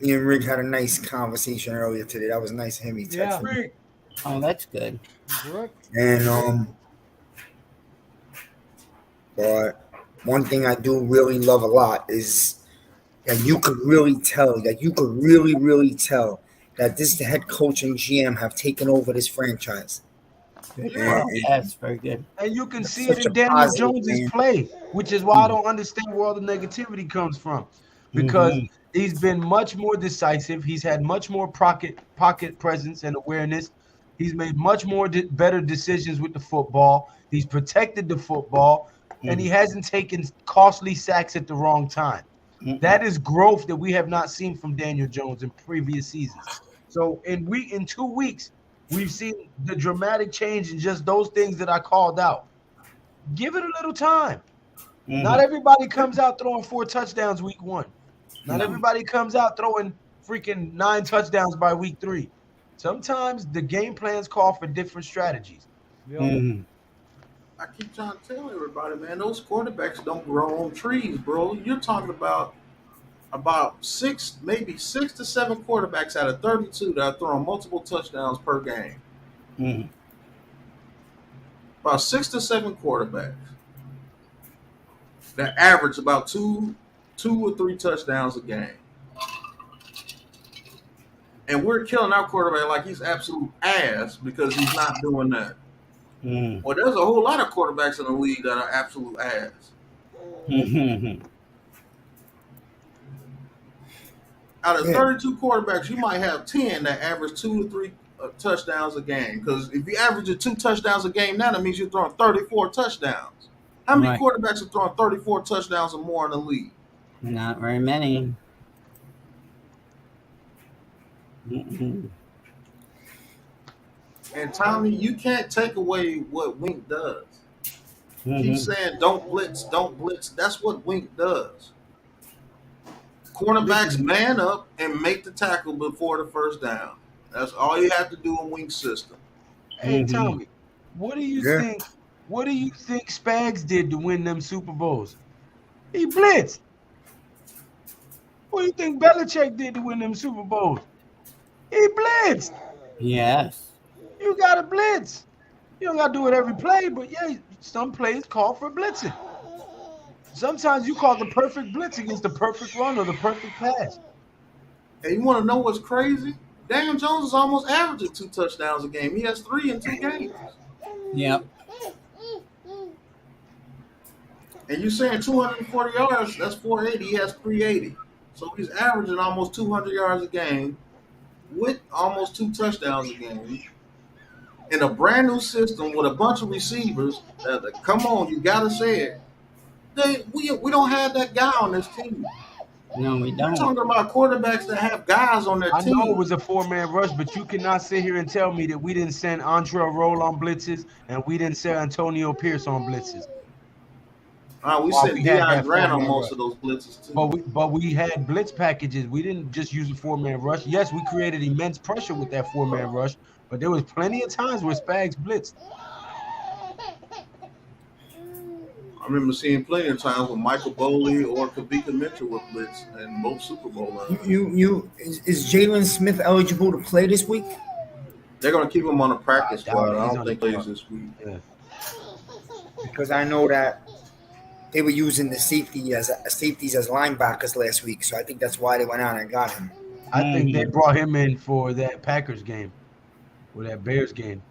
Me and Rick had a nice conversation earlier today. That was nice of him. He texted me. Rick, Oh, that's good. Brooke. And but one thing I do really love a lot is that you could really tell that the head coach and GM have taken over this franchise. Well, yes, very good. and you can see Such it in a Daniel positive, Jones's man. play, which is why I don't understand where all the negativity comes from. Because he's been much more decisive. He's had much more pocket presence and awareness. He's made much more better decisions with the football. He's protected the football, and he hasn't taken costly sacks at the wrong time. That is growth that we have not seen from Daniel Jones in previous seasons. So in 2 weeks, we've seen the dramatic change in just those things that I called out. Give it a little time. Not everybody comes out throwing 4 touchdowns week 1. Not everybody comes out throwing freaking 9 touchdowns by week 3. Sometimes the game plans call for different strategies. Yep. I keep trying to tell everybody, man, those quarterbacks don't grow on trees, bro. You're talking about 6 to 7 quarterbacks out of 32 that are throwing multiple touchdowns per game. About 6 to 7 quarterbacks that average about 2 or 3 touchdowns a game. And we're killing our quarterback like he's absolute ass because he's not doing that. Well, there's a whole lot of quarterbacks in the league that are absolute ass. Out of 32 quarterbacks, you might have 10 that average 2 to 3 touchdowns a game. Because if you average 2 touchdowns a game now, that means you're throwing 34 touchdowns. How many quarterbacks are throwing 34 touchdowns or more in the league? Not very many. And Tommy, you can't take away what Wink does. Keep saying don't blitz. That's what Wink does. Cornerbacks man up and make the tackle before the first down. That's all you have to do in Wink's system. Hey, Tommy, what do you think? What do you think Spags did to win them Super Bowls? He blitzed. What do you think Belichick did to win them Super Bowls? He blitzed. Yes. You got to blitz. You don't got to do it every play, but yeah, some plays call for blitzing. Sometimes you call the perfect blitz against the perfect run or the perfect pass. Hey, you want to know what's crazy? Daniel Jones is almost averaging 2 touchdowns a game. He has 3 in 2 games. Yep. And you're saying 240 yards, that's 480. He has 380. So he's averaging almost 200 yards a game with almost 2 touchdowns a game in a brand new system with a bunch of receivers. Come on, you got to say it. We don't have that guy on this team. No, we We're don't. talking about quarterbacks that have guys on their I team. know it was a 4-man rush, but you cannot sit here and tell me that we didn't send Antrell Roll on blitzes and we didn't send Antonio Pierce on blitzes. We While sent we had Deion that Grant on 4-man most rush. of those blitzes too. But we had blitz packages. We didn't just use a 4-man rush. Yes, we created immense pressure with that 4-man rush, but there was plenty of times where Spags blitzed. I remember seeing plenty of times when Michael Boley or Kavika Mitchell were blitzed in both Super Bowl runs. Is Jalen Smith eligible to play this week? They're going to keep him on the practice I doubt squad. it. I He's don't on think the plays this week. Yeah. Because I know that they were using the safeties as linebackers last week, so I think that's why they went out and got him. I think they brought him in for that Packers game or that Bears game.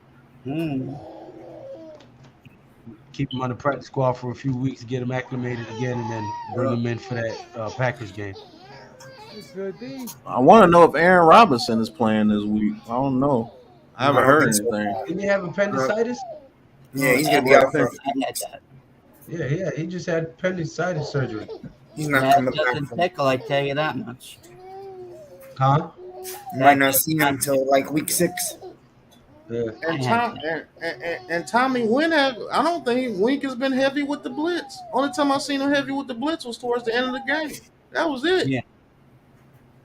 Keep him on the practice squad for a few weeks, get him acclimated again, and then bring him in for that Packers game. I want to know if Aaron Robinson is playing this week. I don't know. I haven't heard anything. Didn't he have appendicitis? Yeah, he's gonna be out for a few I had weeks. that. Yeah, he just had appendicitis surgery. He's not That coming back. doesn't tickle, I tell you that much. Huh? You might not see him until like week 6. Yeah. And Tommy Wynn I don't think Wink has been heavy with the blitz. Only time I seen him heavy with the blitz was towards the end of the game. That was it. Yeah.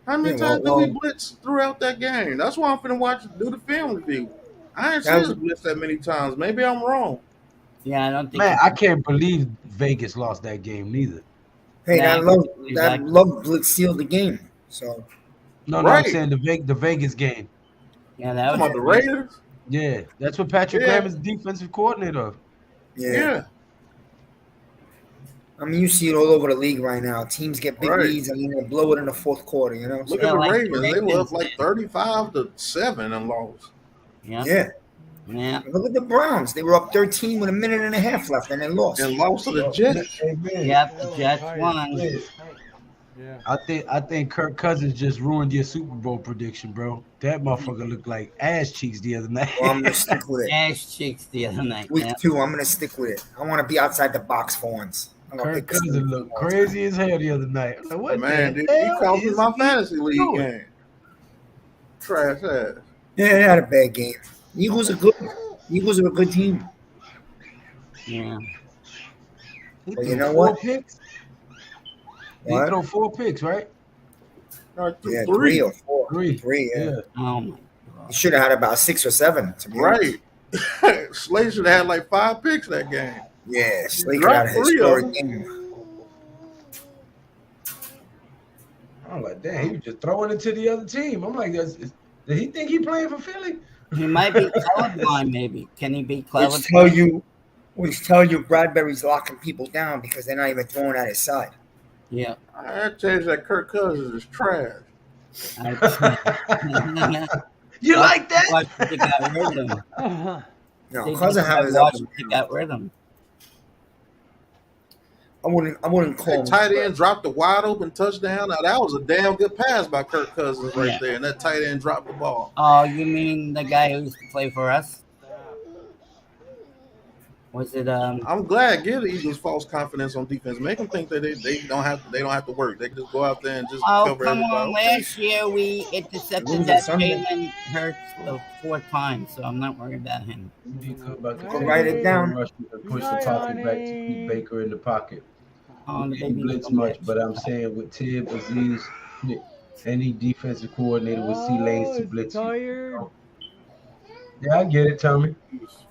How many times did we blitz throughout that game? That's why I'm finna do the film review. I ain't seen us blitz that many times. Maybe I'm wrong. Yeah, I don't think. Man, I can't believe Vegas lost that game neither. Hey, Yeah, that love blitz sealed the game. So No, Right. I'm saying the Vegas game. Yeah, that Come was on, the Raiders. Yeah, that's what Patrick Yeah. Graham is defensive coordinator of. Yeah. I mean, you see it all over the league right now. Teams get big Right. leads and then they blow it in the fourth quarter. You know. So, Look Yeah, at the like the Ravens. They were up Ravens like did. 35-7 and lost. Yeah. yeah. Yeah. Look at the Browns. They were up 13 with a minute and a half left, and they lost. And lost to the Jets. Yep, the Jets won. Yeah. I think Kirk Cousins just ruined your Super Bowl prediction, bro. That motherfucker looked like ass cheeks the other night. Well, I'm gonna stick with it. Ash cheeks the other night. Week Yeah. 2, I'm gonna stick with it. I want to be outside the box for once. I'm gonna Kirk pick the Cousins looked crazy as hell the other night. I'm like, what Man, the dude, he hell cost me is my he fantasy league doing? game. Trash ass. Yeah, they had a bad game. Eagles are good. Eagles are a good team. Yeah. He But threw you know 4 what? picks. He What? threw 4 picks, right? No, Yeah, 3. 3 or 4. 3. 3, yeah. Oh my You should have had about 6 or 7. To be honest. Right. Slay should have had like 5 picks that game. Yeah, Slade Dropped had a 3 of them. historic game. I'm like, damn, he was just throwing it to the other team. I'm like, did he think he playing for Philly? He might be colorblind, maybe. Can he be Which colorblind? tell you Bradbury's locking people down because they're not even throwing at his side. Yeah. I tell you that Kirk Cousins is trash. You like that? Washington got rid of him. No, They Cousin just have said his up. Washington got rid of him. I wouldn't call That him. tight end dropped a wide open touchdown. Now that was a damn good pass by Kirk Cousins right Yeah. there, and that tight end dropped the ball. Oh, you mean the guy who used to play for us? Was it I'm glad. Give the Eagles false confidence on defense. Make them think that they don't have to work. They can just go out there and just Oh, cover come on. everybody. Last year we intercepted Lose that it Sunday. Jalen Hurts 4 times, so I'm not worried about him. Write it down. Rush and push the pocket back to keep Baker in the pocket. Oh, the He baby blitz little much, bitch. but I'm saying with Tibb, Aziz, any defensive coordinator will see lanes to blitz you. Tired. Yeah, I get it, Tommy.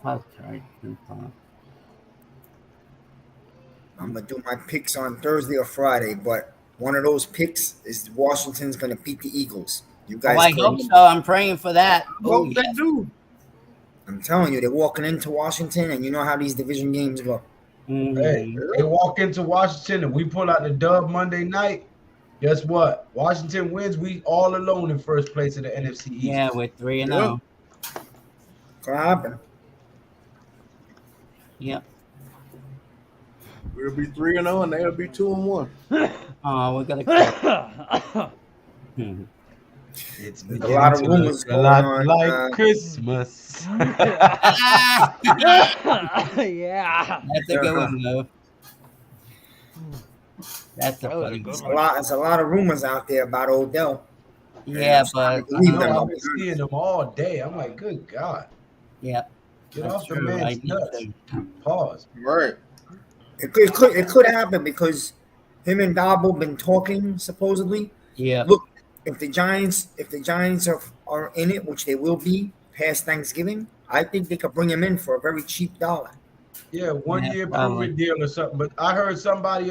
Fuck, right. I'm gonna do my picks on Thursday or Friday, but one of those picks is Washington's gonna beat the Eagles. You guys, Oh, I hope so. I'm praying for that. Oh, They do. I'm telling you, they're walking into Washington, and you know how these division games go. Hey, they walk into Washington and we pull out the dub Monday night. Guess what? Washington wins. We all alone in first place in the NFC East. Yeah, we're 3-0. Gonna happen. Yep. We'll be 3-0 and they'll be 2-1. Oh, we're gonna. It's a lot of rumors a lot going on, like Christmas. Yeah. That's a good one, though. That's a funny good one. It's a lot of rumors out there about Odell. Yeah, but Believe them. I've been seeing them all day. I'm like, good God. yeah. Get That's off the true. I man's need nuts. to- Pause. Right. It could happen because him and Dabo been talking supposedly. Yeah. Look, if the Giants are in it, which they will be past Thanksgiving, I think they could bring him in for a very cheap dollar. Yeah, 1 year probably. prove deal or something. But I heard somebody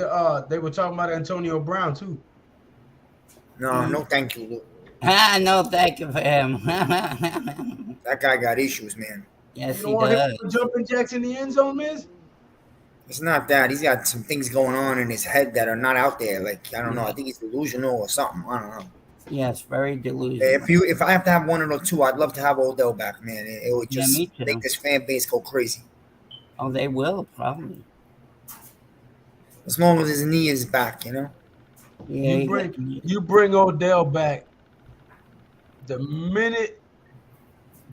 they were talking about Antonio Brown too. No, no, thank you. No, thank you for him. That guy got issues, man. Yes, You he don't want him does. to jumping jacks in the end zone, Miz? It's not that. He's got some things going on in his head that are not out there. Like, I don't know. I think he's delusional or something. I don't know. Yes, very delusional. If I have to have one of the two, I'd love to have Odell back, man. It would Yeah, just me too. make this fan base go crazy. Oh, they will probably. As long as his knee is back, you know. Yeah. You bring Odell back. The minute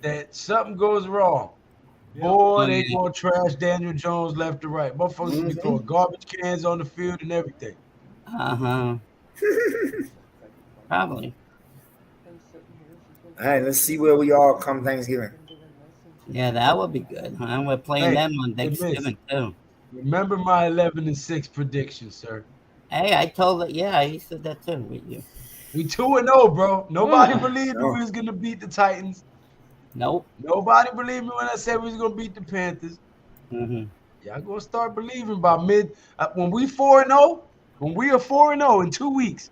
that something goes wrong, boy, they gonna trash Daniel Jones left to right. Motherfuckers be throwing garbage cans on the field and everything. Probably. All right, let's see where we are come Thanksgiving. Yeah, that would be good. Huh? We're playing them on Thanksgiving too. Remember my 11-6 prediction, sir. Hey, I told it. Yeah, he said that too with you. We 2-0, bro. Nobody believed me we was gonna beat the Titans. Nope. Nobody believed me when I said we was gonna beat the Panthers. Y'all gonna start believing by when we 4-0. When we are 4-0 in 2 weeks,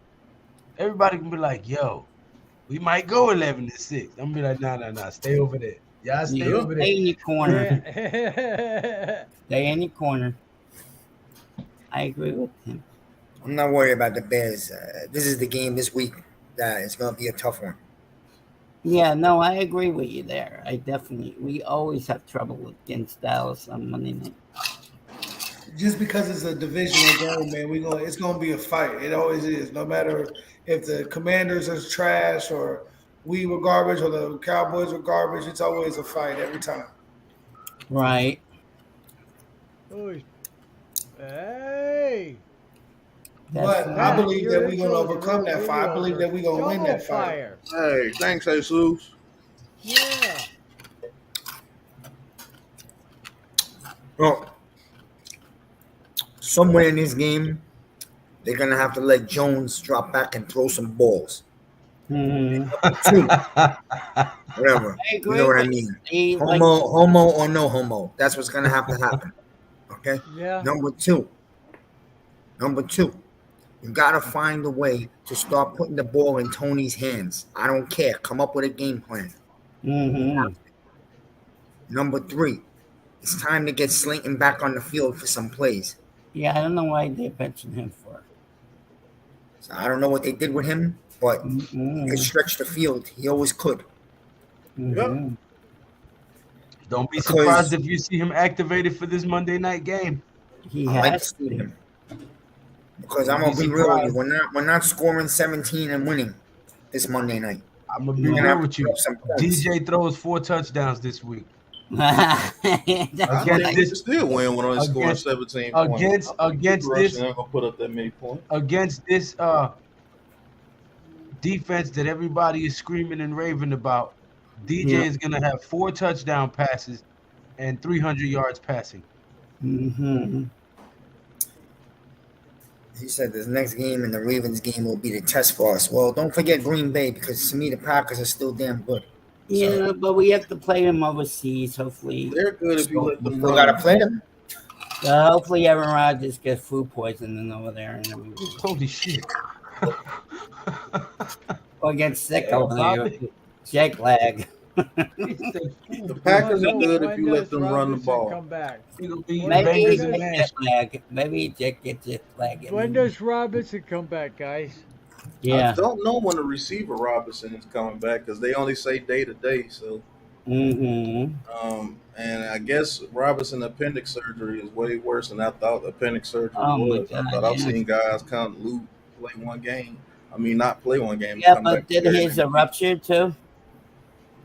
everybody can be like, "Yo, we might go 11-6." I'm gonna be like, "Nah, stay over there. Y'all stay over there. Stay in your corner. Stay in your corner." I agree with him. I'm not worried about the Bears. This is the game this week that is going to be a tough one. Yeah, no, I agree with you there. We always have trouble against Dallas on Monday night. Just because it's a divisional game, man, it's gonna be a fight. It always is. No matter if the Commanders are trash or we were garbage or the Cowboys were garbage, it's always a fight every time. Right. Hey. But I believe that we're gonna overcome that fight. I believe that we're gonna win that fight. Hey, thanks, Jesus. Yeah. Well, somewhere in this game, they're going to have to let Jones drop back and throw some balls. Whatever. You know what I mean? Homo or no homo. That's what's going to have to happen. Okay? Yeah. Number two, you got to find a way to start putting the ball in Tony's hands. I don't care. Come up with a game plan. Number three, it's time to get Slayton back on the field for some plays. Yeah, I don't know why they mentioned him for. So I don't know what they did with him, but he could stretch the field. He always could. Yep. Don't be surprised if you see him activated for this Monday night game. He I like to has see him. Because I'm gonna be real with you. We're not scoring 17 and winning this Monday night. I'm gonna be real with you. DJ throws 4 touchdowns this week. Against this, still win when only scoring 17 points. Against this, I'm gonna put up that many points. Against this defense that everybody is screaming and raving about, DJ is gonna have 4 touchdown passes and 300 yards passing. He said this next game and the Ravens game will be the test for us. Well, don't forget Green Bay, because to me the Packers are still damn good. Yeah, but we have to play them overseas. Hopefully, they're good if you let them. We gotta play them. Hopefully, Aaron Rodgers gets food poisoning over there. Holy shit! Or gets sick over there. Jet lag. The Packers are good if you let them run the ball. Come back. It'll be When Maybe Bengals it's and a Nash. jet lag. Maybe he just gets jet lag. When does Robinson come back, guys? I Yeah. don't know when the receiver Robinson is coming back because they only say day to day. So, Mm-hmm. and I guess Robinson appendix surgery is way worse than I thought appendix surgery Oh, my was. I God, thought I've yeah. seen guys play one game. I mean, not play one game. Yeah, come but back did carry his them. rupture too?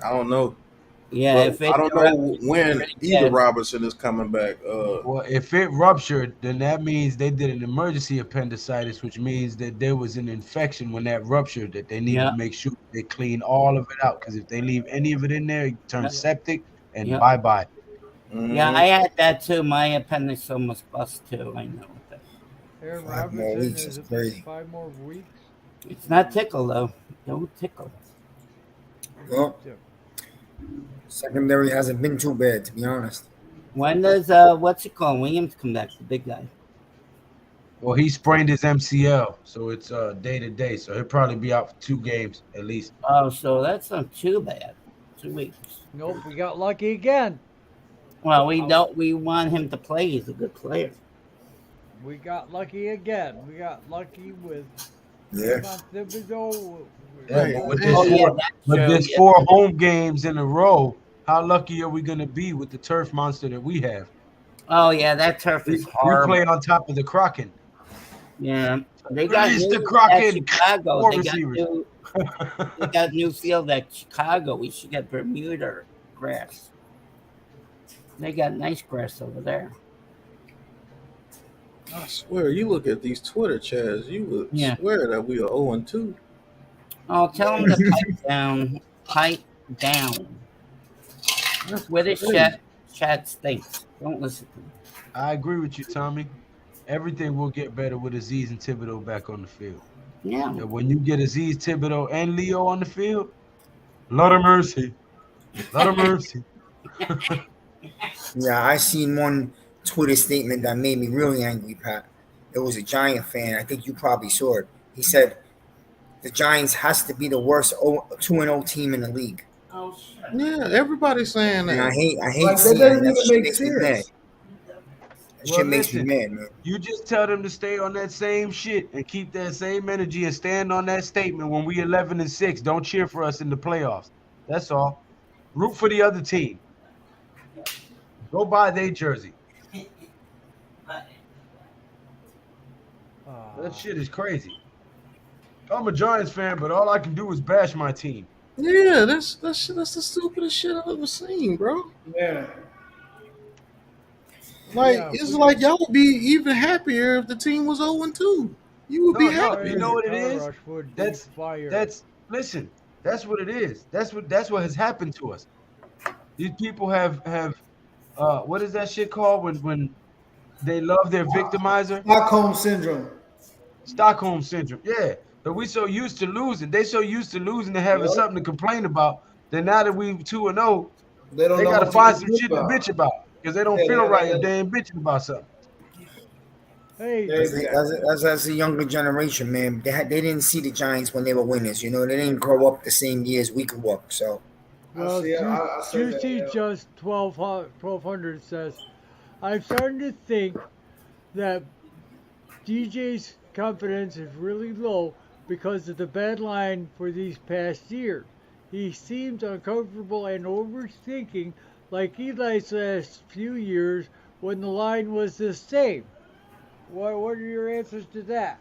I don't know. Yeah, But if it I don't know when pretty either bad. Robinson is coming back. Well, if it ruptured, then that means they did an emergency appendicitis, which means that there was an infection when that ruptured, that they need Yeah. to make sure they clean all of it out. Because if they leave any of it in there, it turns septic and Yeah. bye-bye. Yeah, I had that too. My appendix almost bust too. I know that. Aaron 5 more Robinson weeks is is crazy. 5 more weeks. It's not tickle though. Don't tickle. Well, secondary hasn't been too bad, to be honest. When does what's it called? Williams come back, the big guy. Well, he sprained his MCL, so it's day to day. So he'll probably be out for 2 games at least. Oh, so that's not too bad. 2 weeks. Nope, we got lucky again. Well, we don't. We want him to play. He's a good player. We got lucky again. We got lucky with Yeah. Thibodeau. Yeah, but with this, Oh, yeah, four, that's with true, this yeah. 4 home games in a row, how lucky are we going to be with the turf monster that we have? Oh yeah, that turf We is horrible. play on top of the Kraken. Yeah, they got Release new the Kraken. at Chicago. 4 They got receivers. new. They got new field at Chicago. We should get Bermuda grass. They got nice grass over there. I swear, you look at these Twitter chats, you would Yeah. swear that we are 0-2. Oh, tell them to pipe down. Pipe down. That's where this chat stinks. Don't listen to them. I agree with you, Tommy. Everything will get better with Aziz and Thibodeau back on the field. Yeah. And when you get Aziz, Thibodeau, and Leo on the field, lot of mercy. Lot of mercy. Yeah, I seen one Twitter statement that made me really angry, Pat. It was a Giant fan. I think you probably saw it. He said, the Giants has to be the worst 2-0 team in the league. Oh shit. Yeah, everybody's saying And I that. hate Like, seeing that that. doesn't That even shit make makes me mad. sense. That shit makes me mad, man. You just tell them to stay on that same shit and keep that same energy and stand on that statement when we 11-6. Don't cheer for us in the playoffs. That's all. Root for the other team. Go buy their jersey. That shit is crazy. I'm a Giants fan, but all I can do is bash my team. Yeah, that's the stupidest shit I've ever seen, bro. Yeah. Like Yeah, it's we- like y'all would be even happier if the team was 0-2. You would be No, happy. you know what it is? Rush would be That's fired. listen. That's what it is. That's what has happened to us. These people have what is that shit called when they love their victimizer? Stockholm syndrome. Stockholm syndrome. Yeah. But we so used to losing. They so used to losing and having Yep. something to complain about. Then now that we 2-0, They don't they know gotta what find to some do shit to about. bitch about because they don't Yeah, feel yeah, right yeah. if they ain't bitching about something. Hey, As a younger generation, man, they didn't see the Giants when they were winners. You know, they didn't grow up the same years we grew up. So well, I said that, Juicy yeah. Just 1200 says, I'm starting to think that DJ's confidence is really low because of the bad line for these past years. He seems uncomfortable and overthinking like Eli's last few years when the line was the same. What are your answers to that?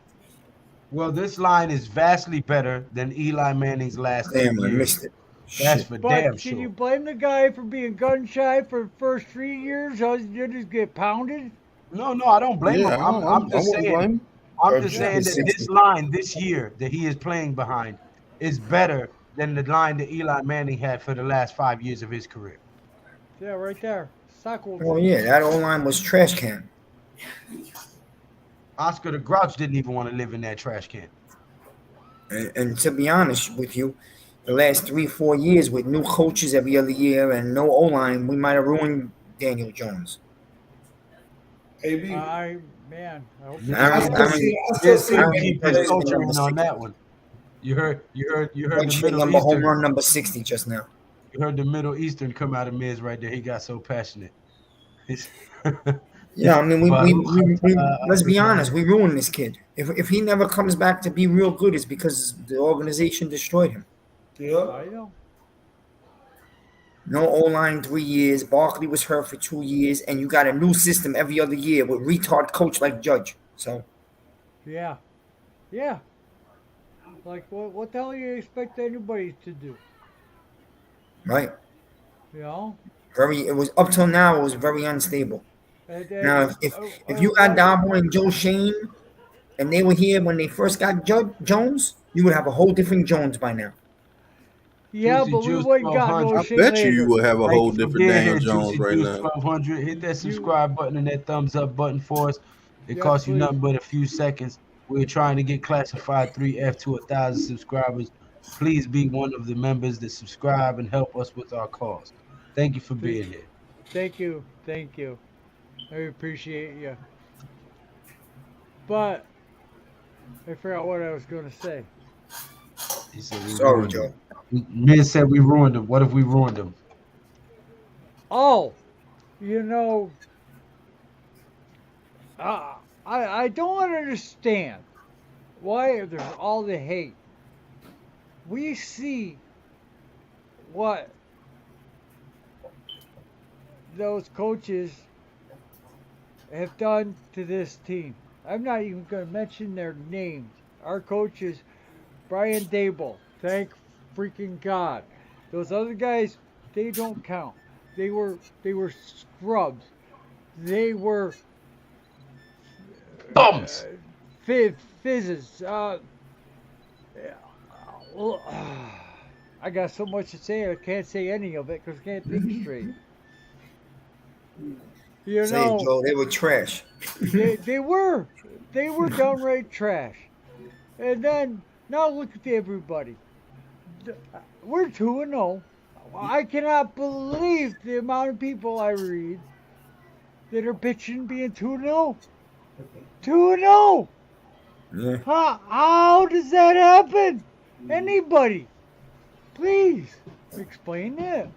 Well, this line is vastly better than Eli Manning's last 2 damn, I years. missed it. That's Shit. for But damn can sure. you blame the guy for being gun shy for the first 3 years? All he did is get pounded? No, I don't blame Yeah, him. I'm just wouldn't saying. blame. I'm just Yeah. saying that this line this year that he is playing behind is better than the line that Eli Manning had for the last 5 years of his career. Yeah, right there. Stockholm. Oh yeah, that O line was trash can. Oscar the Grouch didn't even want to live in that trash can. And to be honest with you, the last 3-4 years with new coaches every other year and no O line, we might have ruined Daniel Jones. AB. Man, I hope I still see He'll him keep play his culture number in on that one. You heard the Punch hit Middle number home Eastern. run number 60 just now. You heard the Middle Eastern come out of Miz right there. He got so passionate. Yeah, I mean, we let's be honest. We ruined this kid. If he never comes back to be real good, it's because the organization destroyed him. Yeah. I know. No O-line 3 years. Barkley was hurt for 2 years, and you got a new system every other year with retard coach like Judge. So Yeah. Yeah. Like, what the hell do you expect anybody to do? right, You know? it was up till now. It was very unstable. Now, if you got Dabo and Joe Shane, and they were here when they first got Jones, you would have a whole different Jones by now. Yeah, Juicy but we Juice wouldn't got no 1200. I shit bet later. you will have a whole different Being Daniel here, Jones Juicy right Juice now. 1200. Hit that subscribe button and that thumbs up button for us. It Yes, costs you please. nothing but a few seconds. We're trying to get Classified 3F to 1,000 subscribers. Please be one of the members that subscribe and help us with our cause. Thank you for being here. Thank you. Thank you. I appreciate you. But I forgot what I was going to say. He said we Sorry, ruined Joe. him. Miz said we ruined him. What if we ruined him? Oh, you know, I don't understand why there's all the hate. We see what those coaches have done to this team. I'm not even going to mention their names. Our coaches, Brian Dable, thank freaking God. Those other guys, they don't count. They were scrubs. They were Bums. fizzes. I got so much to say, I can't say any of it because I can't think straight. You Say know, it, Joe. They were trash. they were downright trash. And then now look at everybody. We're 2-0. I cannot believe the amount of people I read that are bitching being 2-0. 2-0. Yeah. How does that happen? Anybody, please explain it.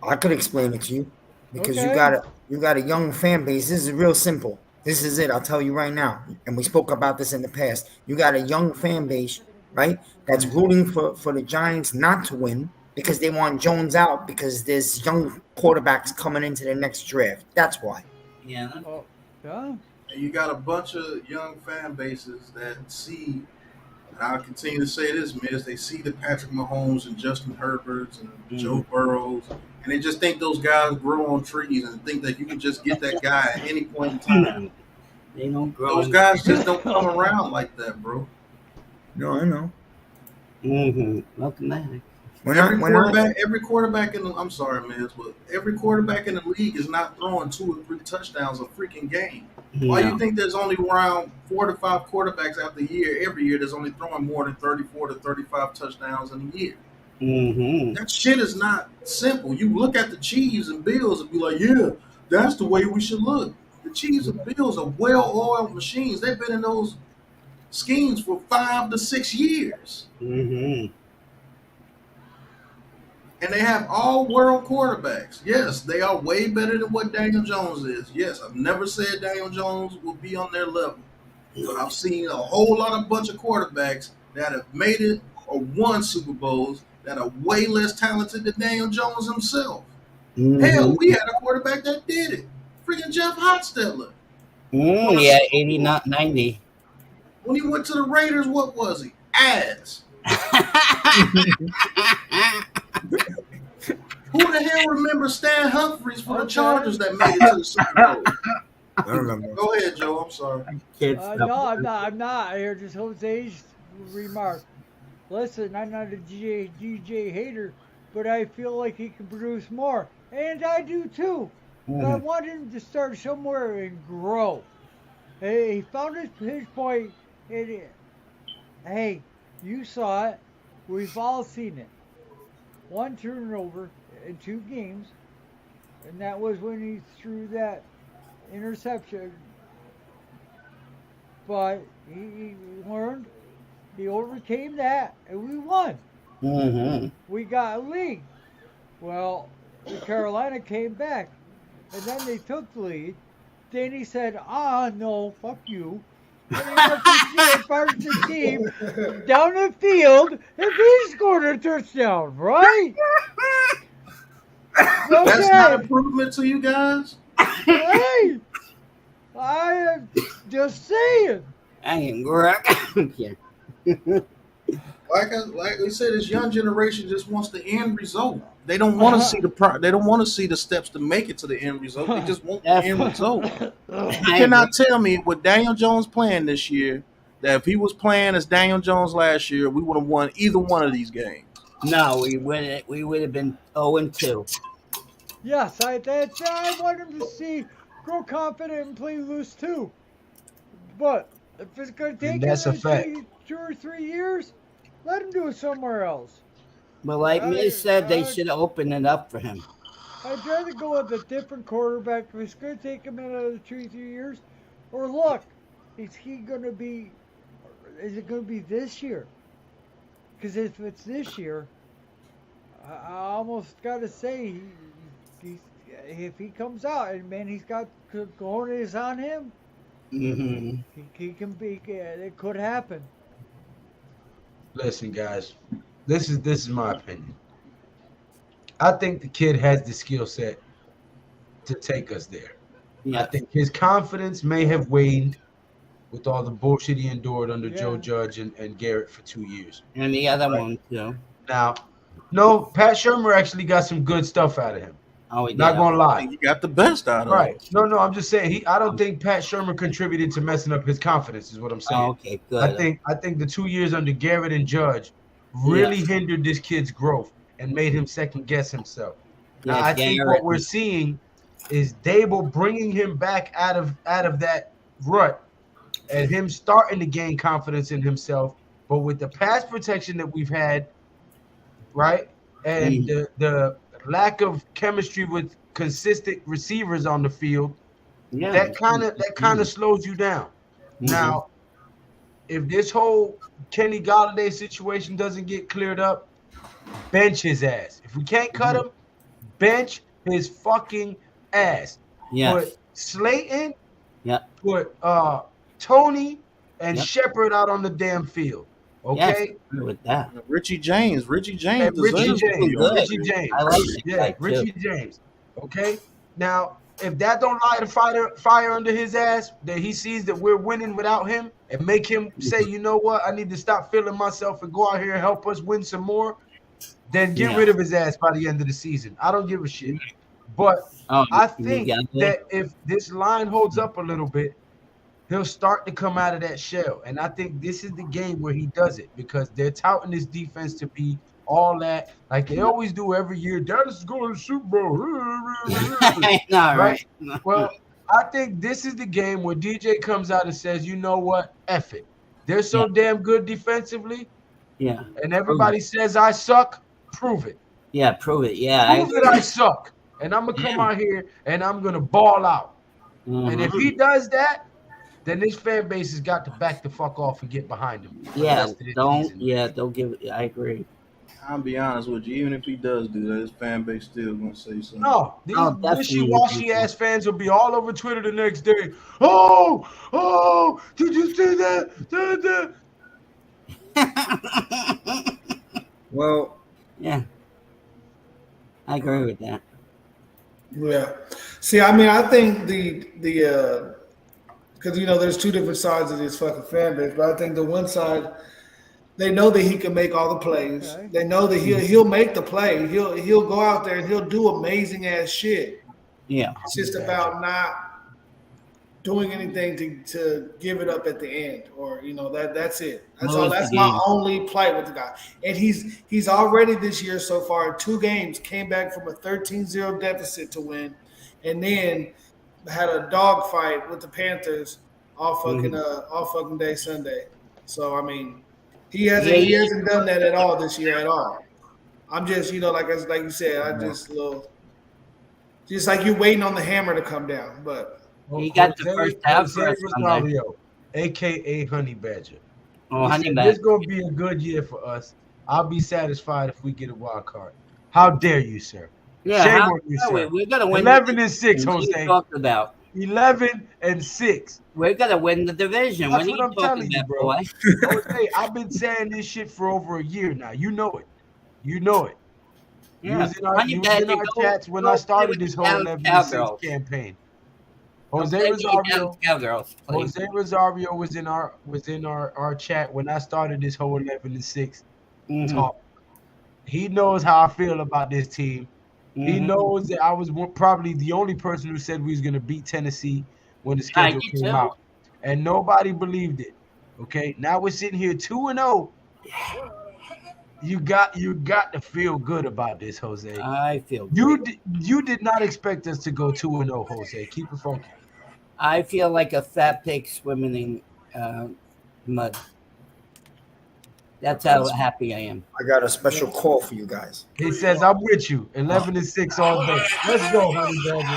I could explain it to you because Okay. you got a young fan base. This is real simple. This is it. I'll tell you right now. And we spoke about this in the past. You got a young fan base, right? That's rooting for the Giants not to win because they want Jones out because there's young quarterbacks coming into the next draft. That's why. Yeah. Oh, yeah. And you got a bunch of young fan bases that see, and I'll continue to say this, Miz, they see the Patrick Mahomes and Justin Herberts and Joe Burrows, and they just think those guys grow on trees and think that you can just get that guy at any point in time. They don't grow. Those guys just don't come around like that, bro. No, I know. Welcome back. Every quarterback in the, I'm sorry, Miz, but every quarterback in the league is not throwing 2 or 3 touchdowns a freaking game. Why you think there's only around 4 to 5 quarterbacks out the year every year that's only throwing more than 34 to 35 touchdowns in a year? That shit is not simple. You look at the Chiefs and Bills and be like, yeah, that's the way we should look. The Chiefs and Bills are well-oiled machines. They've been in those schemes for 5 to 6 years. And they have all world quarterbacks. Yes, they are way better than what Daniel Jones is. Yes, I've never said Daniel Jones will be on their level. But I've seen a whole bunch of quarterbacks that have made it or won Super Bowls that are way less talented than Daniel Jones himself. Hell, we had a quarterback that did it. Freaking Jeff Hostetler. Yeah, 89, 90. When he went to the Raiders, what was he? Ass. Who the hell remembers Stan Humphries for the Chargers that made it to the Super Bowl? I don't remember. Go ahead, Joe. I'm sorry. No, I'm not. I heard just Jose's remark. Listen, I'm not a DJ hater, but I feel like he can produce more. And I do too. But I want him to start somewhere and grow. Hey, he found his point. Hey, you saw it. We've all seen it. 1 turnover in 2 games, and that was when he threw that interception. But he learned, he overcame that, and we won. Mm-hmm. We got a lead. Well, Carolina came back, and then they took the lead. Then he said, no, fuck you. And he went to part the team down the field, and he scored a touchdown, right? That's not Okay. improvement to you guys. Hey, I am just saying. I am Greg. Yeah. Like we said, this young generation just wants the end result. They don't want to see they don't want to see the steps to make it to the end result. They just want the end result. You cannot tell me with Daniel Jones playing this year that if he was playing as Daniel Jones last year, we would have won either one of these games. No, we would have been 0-2. Yes, I want him to grow confident and play loose too. But if it's going to take that's a him fact. 2 or 3 years, let him do it somewhere else. But like Miz said, they should open it up for him. I'd rather go with a different quarterback if it's going to take him another 2 or 3 years. Or look, is it going to be this year? Because if it's this year, I almost got to say, if he comes out and man, he's got cojones on him, he can be. It could happen. Listen, guys, this is my opinion. I think the kid has the skill set to take us there. Yeah. I think his confidence may have waned with all the bullshit he endured under Joe Judge and Garrett for 2 years. And the other one too. Now, no, Pat Shurmur actually got some good stuff out of him. Oh, he Not did. gonna lie. You got the best out of Right. it. No, I'm just saying I don't think Pat Shurmur contributed to messing up his confidence, is what I'm saying. Oh, okay, good. I think the 2 years under Garrett and Judge really hindered this kid's growth and made him second guess himself. Now, Yeah, I think Garrett- what we're seeing is Dable bringing him back out of that rut and him starting to gain confidence in himself. But with the pass protection that we've had, right, and the lack of chemistry with consistent receivers on the field, that kind of slows you down. Now, if this whole Kenny Golladay situation doesn't get cleared up, bench his ass. If we can't cut him, bench his fucking ass. Yes. Put Slayton, Yep. put Tony and Shepard out on the damn field. Okay? Yes, I agree with that. Richie James. Richie deserves James. to be on Richie it. James. I like that guy, too. Richie James. Okay? Now, if that don't light a fire under his ass, that he sees that we're winning without him and make him say, you know what, I need to stop feeling myself and go out here and help us win some more, then get rid of his ass by the end of the season. I don't give a shit. But I think that if this line holds up a little bit, he'll start to come out of that shell. And I think this is the game where he does it because they're touting this defense to be all that, like they always do every year. Dallas is going to the Super Bowl. Right? Well, I think this is the game where DJ comes out and says, you know what? F it. They're so damn good defensively. Yeah. And everybody says I suck. Prove it. Yeah, prove it. Yeah. Prove that I suck. And I'm going to come out here and I'm going to ball out. And if he does that, then this fan base has got to back the fuck off and get behind him. Don't give it. I agree. I'll be honest with you. Even if he does do that, his fan base still gonna say something. No, these definitely. wishy-washy ass fans will be all over Twitter the next day. Oh, did you see that? Well, yeah, I agree with that. Yeah. See, I mean, I think the because there's two different sides of this fucking fan base, but I think the one side, they know that he can make all the plays. Okay. They know that he'll make the play. He'll go out there and he'll do amazing ass shit. Yeah. It's just about not doing anything to give it up at the end, or that's it. That's all. That's my only plight with the guy. And he's already this year so far 2 games came back from a 13-0 deficit to win, and then had a dog fight with the Panthers all fucking day Sunday. So I mean, he hasn't done that at all this year at all. I'm just like you said, I just like you waiting on the hammer to come down, but. He got the first half Jose Rosario, a.k.a. Honey Badger. Oh, Honey It's Badger. going to be a good year for us. I'll be satisfied if we get a wild card. How dare you, sir? Yeah, Shame how on you, are we? sir. We're gonna win. 11-6, What are you Jose. talking about? 11-6. We're gonna win the division. That's What are what you I'm telling talking you, about, bro. boy? Jose, I've been saying this shit for over a year now. You know it. You know it. You Yeah, was in our Honey Badger, chats when go I play started with this the whole Dallas 11-6 Cowgirls. campaign. Go Jose play with the Dallas Rosario. Cowgirls. Please. Jose Rosario was in our chat when I started this whole 11-6 talk. He knows how I feel about this team. He knows that I was probably the only person who said we was gonna beat Tennessee when the I schedule did came too. out, and nobody believed it. Okay, now we're sitting here 2-0. You got to feel good about this, Jose. I feel great. You did not expect us to go 2-0, Jose. Keep it funky. I feel like a fat pig swimming in mud. That's how happy I am. I got a special call for you guys. He says, "I'm with you. 11-6 all day. Let's go, Honey Badger."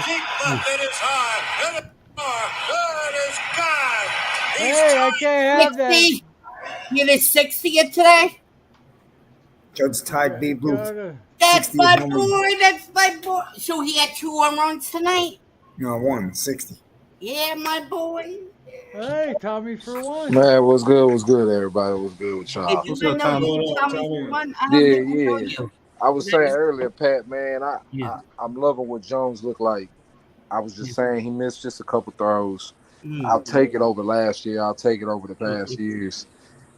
Hey, I can't have that. 60? You did 60 today? Judge tied Babe Ruth. Gotta- That's 60 my home boy. run. That's my boy. So he had 2 home runs tonight? No, 160. Yeah, my boy. Hey, Tommy for one. Man, what's good? What's good, everybody? What's good with y'all? Did you What's up, know Tommy? you Tommy Tommy? for one? I Yeah, don't know yeah. you. I was saying earlier, Pat, man, Yeah. I'm loving what Jones looked like. I was just saying he missed just a couple throws. Mm. I'll take it over last year. I'll take it over the past years.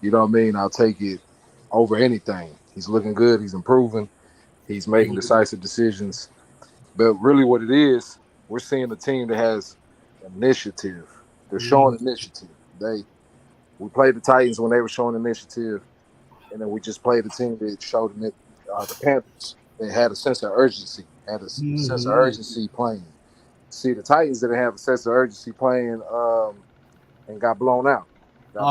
You know what I mean? I'll take it over anything. He's looking good. He's improving. He's making decisive decisions. But really what it is, we're seeing a team that has initiative. They're showing initiative. We played the Titans when they were showing initiative, and then we just played a team that showed the Panthers. They had a sense of urgency, sense of urgency playing. See, the Titans didn't have a sense of urgency playing and got blown out.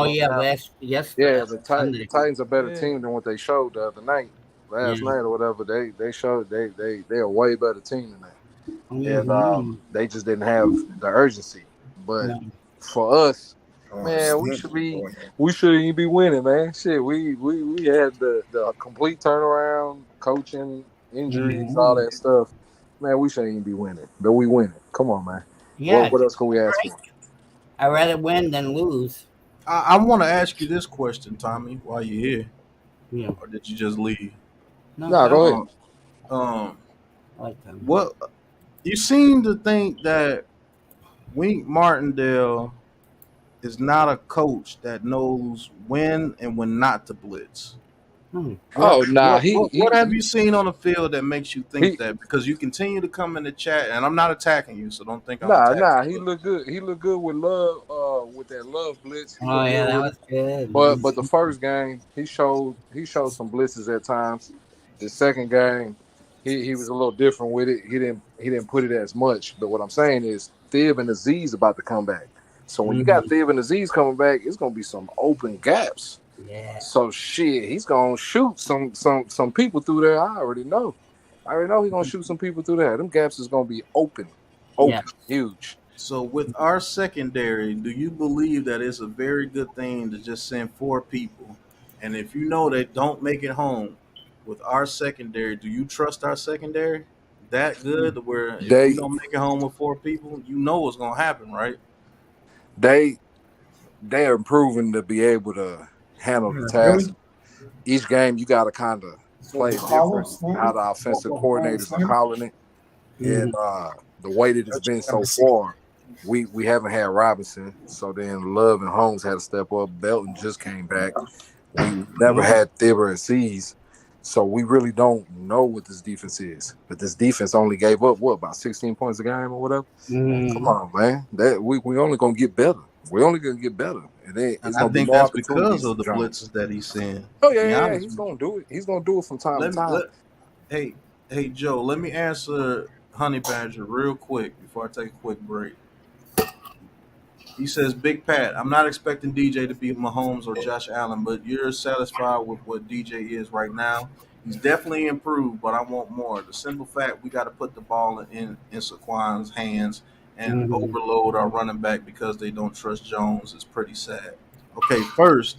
Yes. Yeah, the Titans are a better Yeah. team than what they showed the other night, last night or whatever. They showed they're a way better team than that, and they just didn't have the urgency. But for us, man, we shouldn't even be winning, man. Shit, we had the complete turnaround, coaching, injuries, all that stuff. Man, we shouldn't even be winning, but we winning. Come on, man. Yeah. What else can we ask for? I'd rather win than lose. I want to ask you this question, Tommy, while you're here. Yeah. Or did you just leave? No, go ahead. I like that. What you seem to think that Wink Martindale is not a coach that knows when and when not to blitz. Oh, nah. What have you seen on the field that makes you think that? Because you continue to come in the chat, and I'm not attacking you, so don't think I'm attacking you. He looked good. He looked good with Love, with that Love blitz. Oh yeah, that was good. But the first game, he showed some blitzes at times. The second game, he was a little different with it. He didn't put it as much. But what I'm saying is, Thib and Aziz about to come back. So when you got Thib and Aziz coming back, it's gonna be some open gaps. Yeah. So shit, he's gonna shoot some people through there. I already know he's gonna shoot some people through there. Them gaps is gonna be open, huge. So with our secondary, do you believe that it's a very good thing to just send 4 people? And if you know they don't make it home with our secondary, do you trust our secondary that good where if you don't make it home with 4 people, you know what's gonna happen, right? They are improving to be able to handle the task. Each game you got to kind of play different how the offensive coordinators are calling it, and the way that it's been so far, we haven't had Robinson, so then Love and Holmes had to step up. Belton just came back. We never had Thibber and C's, so we really don't know what this defense is. But this defense only gave up about 16 points a game or whatever. Come on, man, that we only gonna get better. We're only gonna get better. And I think that's because of the blitzes that he's seeing. Oh yeah, he's gonna do it. He's gonna do it from time to time. Hey, Joe, let me answer Honey Badger real quick before I take a quick break. He says, Big Pat, I'm not expecting DJ to be Mahomes or Josh Allen, but you're satisfied with what DJ is right now. He's definitely improved, but I want more. The simple fact we got to put the ball in Saquon's hands and overload our running back because they don't trust Jones is pretty sad. Okay, first,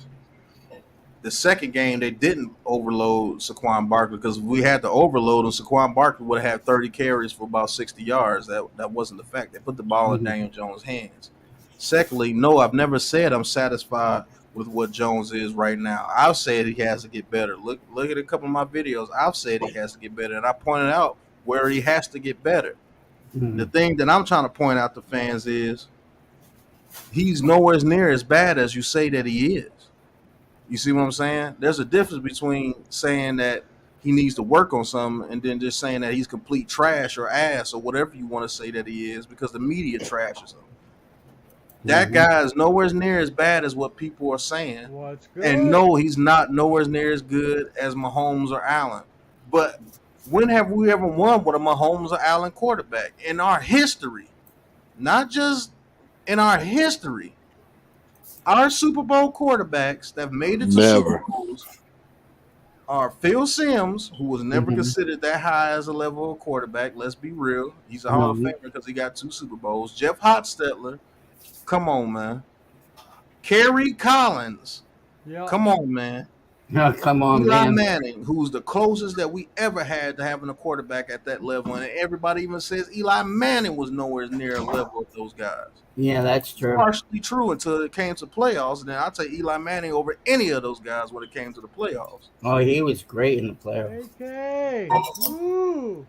The second game, they didn't overload Saquon Barkley because if we had to overload him, Saquon Barkley would have had 30 carries for about 60 yards. That wasn't the fact. They put the ball in Daniel Jones' hands. Secondly, no, I've never said I'm satisfied with what Jones is right now. I've said he has to get better. Look at a couple of my videos. I've said he has to get better, and I pointed out where he has to get better. The thing that I'm trying to point out to fans is he's nowhere near as bad as you say that he is. You see what I'm saying? There's a difference between saying that he needs to work on something and then just saying that he's complete trash or ass or whatever you want to say that he is because the media trashes him. That guy is nowhere near as bad as what people are saying. What's good? And no, he's not nowhere near as good as Mahomes or Allen. But when have we ever won with a Mahomes or Allen quarterback? In our history. Not just in our history. Our Super Bowl quarterbacks that have made it to Super Bowls are Phil Simms, who was never considered that high as a level of quarterback. Let's be real. He's a Hall of Famer because he got 2 Super Bowls. Jeff Hostetler. Come on, man. Kerry Collins. Yeah. Come on, man. No, come on, Eli man. Manning, who's the closest that we ever had to having a quarterback at that level. And everybody even says Eli Manning was nowhere near a level of those guys. Yeah, that's true. Partially true until it came to playoffs. And then I'll take Eli Manning over any of those guys when it came to the playoffs. Oh, he was great in the playoffs. Okay. Woo.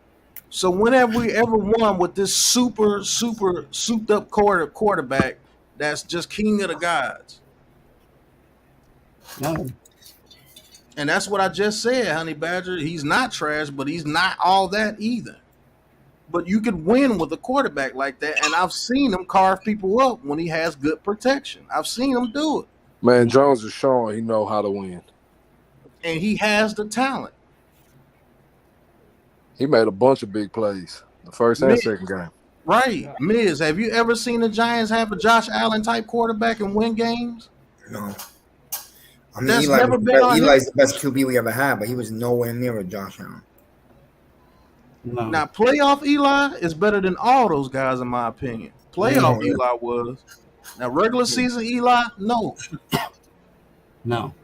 So when have we ever won with this super souped up quarterback that's just king of the gods? No. And that's what I just said, Honey Badger. He's not trash, but he's not all that either. But you can win with a quarterback like that, and I've seen him carve people up when he has good protection. I've seen him do it. Man, Jones is showing he know how to win. And he has the talent. He made a bunch of big plays the first and second game. Right. Miz, have you ever seen the Giants have a Josh Allen type quarterback and win games? No. I mean, Eli's the best QB we ever had, but he was nowhere near a Josh Allen. No. Now, playoff Eli is better than all those guys, in my opinion. Playoff Eli was. Now, regular season Eli, no. No.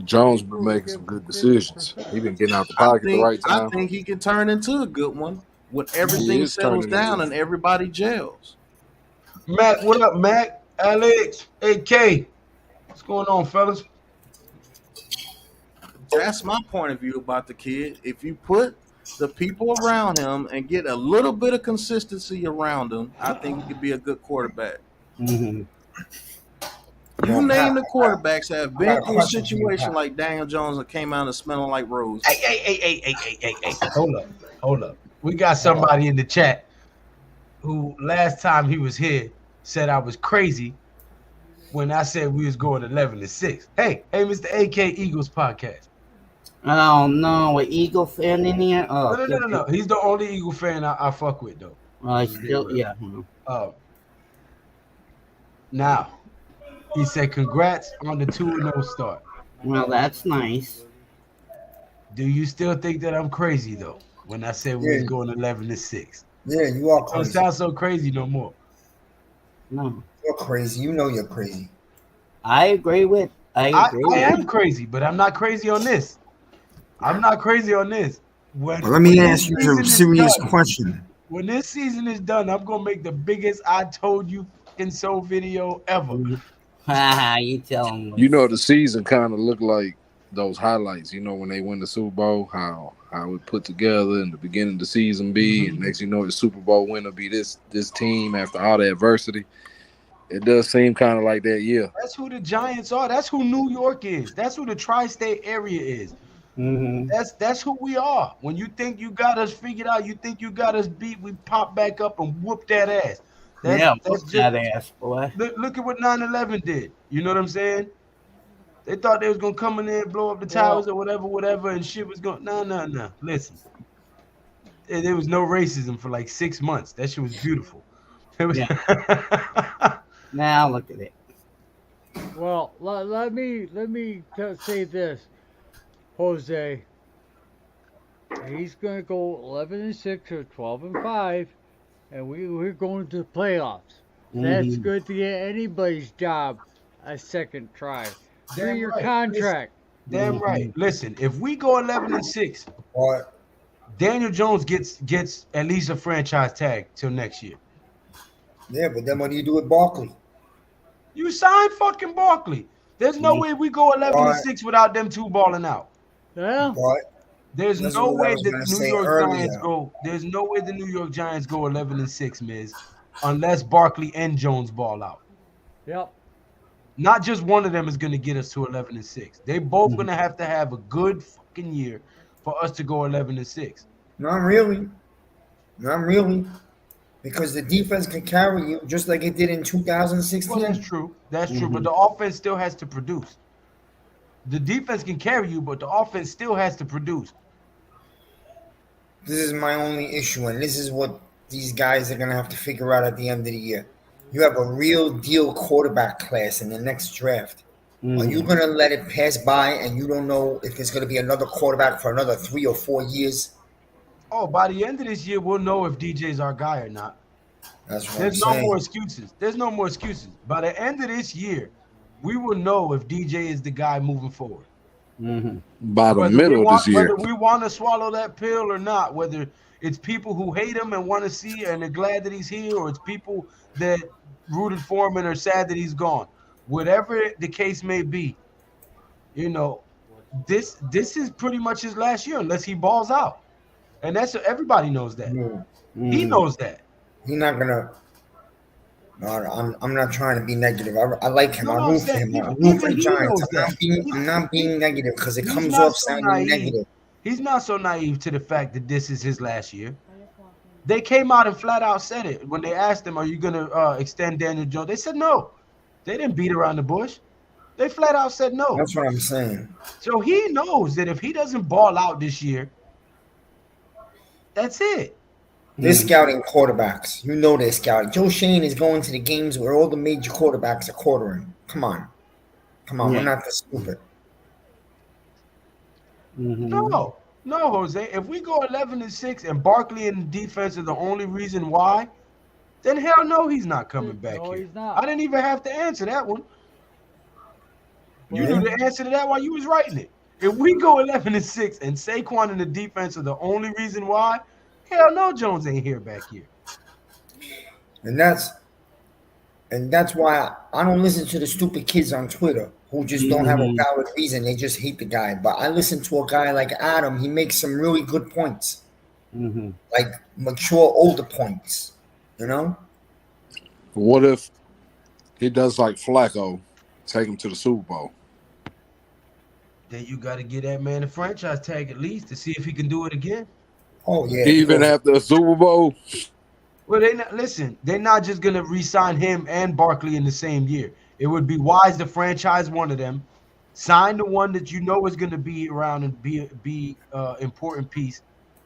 Jones been making some good decisions. He been getting out the pocket at the right time. I think he can turn into a good one when everything settles down and everybody gels. Mac, what up, Mac? Alex, AK. What's going on, fellas? That's my point of view about the kid. If you put the people around him and get a little bit of consistency around him, I think he could be a good quarterback. Mm-hmm. You name the quarterbacks that have been through a situation like Daniel Jones and came out and smelling like roses. Hey. Hold up. We got somebody in the chat who last time he was here said I was crazy when I said we was going 11-6. Hey, Mr. AK Eagles podcast. Oh no, an Eagle fan in here? Oh, No. He's the only Eagle fan I fuck with though. I still, yeah. Now, he said congrats on the 2-0 start. Well, that's nice. Do you still think that I'm crazy though when I said we was going 11-6? Yeah, you are crazy. Don't sound so crazy no more. No. You're crazy. You know you're crazy. I agree with. I am crazy, but I'm not crazy on this. I'm not crazy on this. Let me ask you a serious question. When this season is done, I'm gonna make the biggest I told you in so video ever. You tell them. You know, the season kind of looked like those highlights. You know, when they win the Super Bowl, how it put together in the beginning of the season be, and next you know the Super Bowl winner be this team after all the adversity. It does seem kind of like that, yeah. That's who the Giants are. That's who New York is. That's who the tri-state area is. Mm-hmm. That's who we are. When you think you got us figured out, you think you got us beat, we pop back up and whoop that ass. Whoop that ass, boy. Look at what 9/11 did. You know what I'm saying? They thought they was gonna come in there and blow up the towers or whatever, and shit was going. No. Listen, there was no racism for like 6 months. That shit was beautiful. It was. Now look at it. Well, let me say this, Jose. He's gonna go 11-6 or 12-5, and we're going to the playoffs. That's good to get anybody's job a second try. 3-year right. contract. Damn right. Listen, if we go 11-6, What? Daniel Jones gets at least a franchise tag till next year. Yeah, but then what do you do with Barkley? You sign fucking Barkley. There's no way we go 11-6 without them two balling out. Yeah. What? There's That's no what I way was that gonna the New say York earlier. Giants go. There's no way the New York Giants go 11-6, Miz, unless Barkley and Jones ball out. Yep. Not just one of them is going to get us to 11-6. They both going to have a good fucking year for us to go 11-6. Not really. Not really. Because the defense can carry you just like it did in 2016. Well, that's true. That's true. But the offense still has to produce. The defense can carry you, but the offense still has to produce. This is my only issue, and this is what these guys are going to have to figure out at the end of the year. You have a real deal quarterback class in the next draft. Are you going to let it pass by and you don't know if there's going to be another quarterback for another 3 or 4 years? Oh, by the end of this year, we'll know if DJ's our guy or not. That's what There's I'm no saying. more excuses. There's no more excuses. By the end of this year, we will know if DJ is the guy moving forward. By the middle of this year. Whether we want to swallow that pill or not, whether it's people who hate him and want to see and are glad that he's here, or it's people that rooted for him and are sad that he's gone. Whatever the case may be, you know, this is pretty much his last year unless he balls out. And that's everybody knows that. He knows that. He's not going to. No, I'm not trying to be negative. I like him. I root for him. I root for the Giants. I'm not being negative because it comes off sounding negative. He's not so naive to the fact that this is his last year. They came out and flat out said it when they asked him, "Are you going to extend Daniel Jones?" They said no. They didn't beat around the bush. They flat out said no. That's what I'm saying. So he knows that if he doesn't ball out this year, that's it. They're scouting quarterbacks. You know they're scouting. Joe Shane is going to the games where all the major quarterbacks are quartering. Come on. We're not that stupid. No, Jose. If we go 11-6 and Barkley and defense are the only reason why, then hell no, he's not coming back here. He's not. I didn't even have to answer that one. You knew the answer to that while you was writing it. If we go 11-6 and Saquon and the defense are the only reason why, hell no, Jones ain't here back here. And that's why I don't listen to the stupid kids on Twitter who just don't have a valid reason. They just hate the guy. But I listen to a guy like Adam. He makes some really good points, like mature, older points. You know. What if he does like Flacco, take him to the Super Bowl? Then you got to get that man a franchise tag at least to see if he can do it again. Oh yeah. Even after the Super Bowl. Well, they're not just gonna re-sign him and Barkley in the same year. It would be wise to franchise one of them, sign the one that you know is gonna be around and be important piece,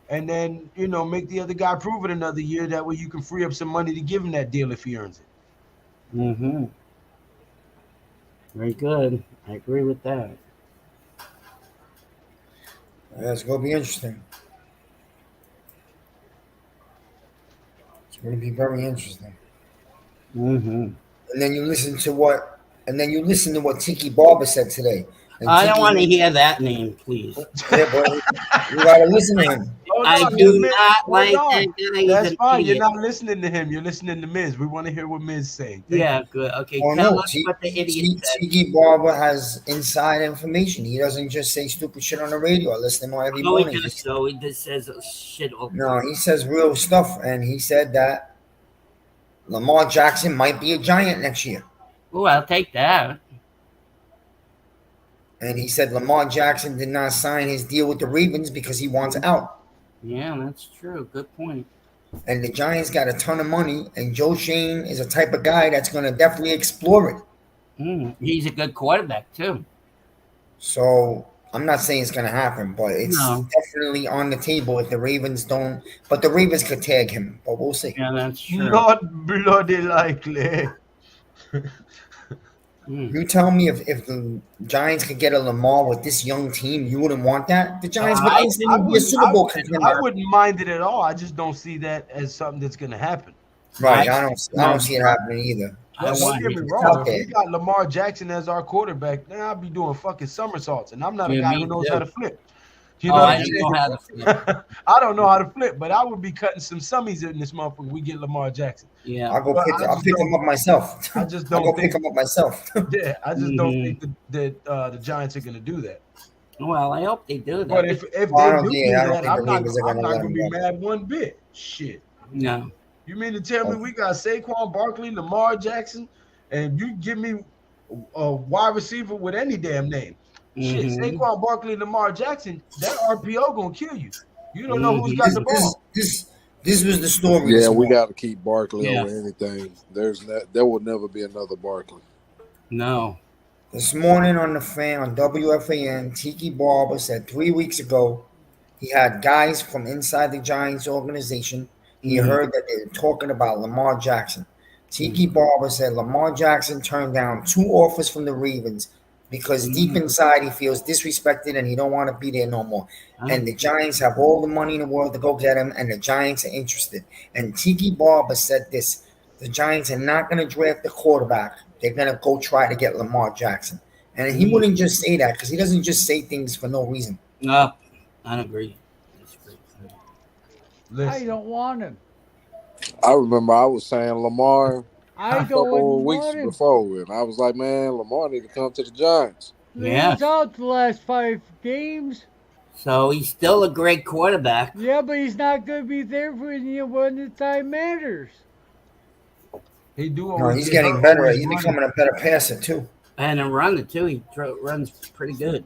and then make the other guy prove it another year. That way you can free up some money to give him that deal if he earns it. Very good. I agree with that. It's gonna be interesting. It's going to be very interesting. And then you listen to what Tiki Barber said today. And I don't want to hear that name, please. Yeah, but you got to listen to him. I do not like that guy. That's fine. You're not listening to him. You're listening to Miz. We want to hear what Miz is saying. Yeah, good. Okay, Oh, tell no. us what the idiot said. Tiki Barber has inside information. He doesn't just say stupid shit on the radio. I listen to him every No, morning. he just so he just says shit all the No, he says real stuff, and he said that Lamar Jackson might be a Giant next year. Oh, I'll take that. And he said Lamar Jackson did not sign his deal with the Ravens because he wants out. Yeah, that's true. Good point. And the Giants got a ton of money, and Joe Shane is a type of guy that's going to definitely explore it. He's a good quarterback, too. So I'm not saying it's going to happen, but it's definitely on the table if the Ravens don't. But the Ravens could tag him, but we'll see. Yeah, that's true. Not bloody likely. You tell me if the Giants could get a Lamar with this young team, you wouldn't want that? The Giants would instantly be a Super Bowl contender. I wouldn't mind it at all. I just don't see that as something that's going to happen. Right, I don't see it happening either. I Don't want get me him. wrong. If we got Lamar Jackson as our quarterback, then I'll be doing fucking somersaults. And I'm not a Yeah, guy me who knows too. how to flip. You Oh, know what I I'm don't saying? know how to flip. I don't know how to flip, but I would be cutting some summies in this motherfucker. We get Lamar Jackson. Yeah. I'll But I'll pick him up myself. I just I'll don't go think. pick him up myself. Yeah, I just don't think that the Giants are going to do that. Well, I hope they do that. But if I they don't do think- I don't that, think I'm the not Ravens are gonna let going to him be go. mad one bit. Shit. No. You mean to tell me we got Saquon Barkley, Lamar Jackson, and you give me a wide receiver with any damn name? Shit, Mhm. Saquon Barkley, Lamar Jackson, that RPO gonna kill you. You don't know who's got the ball. This was the story. Yeah, this we morning. got to keep Barkley Yeah. over anything. There will never be another Barkley. No. This morning on the fan on WFAN, Tiki Barber said 3 weeks ago he had guys from inside the Giants organization. He heard that they were talking about Lamar Jackson. Tiki Barber said Lamar Jackson turned down 2 offers from the Ravens because deep inside he feels disrespected and he don't want to be there no more. And the Giants have all the money in the world to go get him, and the Giants are interested. And Tiki Barber said this: the Giants are not going to draft the quarterback. They're going to go try to get Lamar Jackson. And he wouldn't just say that because he doesn't just say things for no reason. No, I don't agree. I don't want him. I remember I was saying Lamar I a couple don't of weeks want him. before, and I was like, man, Lamar need to come to the Giants. He was out the last 5 games. So he's still a great quarterback. Yeah, but he's not going to be there for you when the time matters. He do. No, he's getting better. He's becoming a better passer too. And a runner too. He runs pretty good.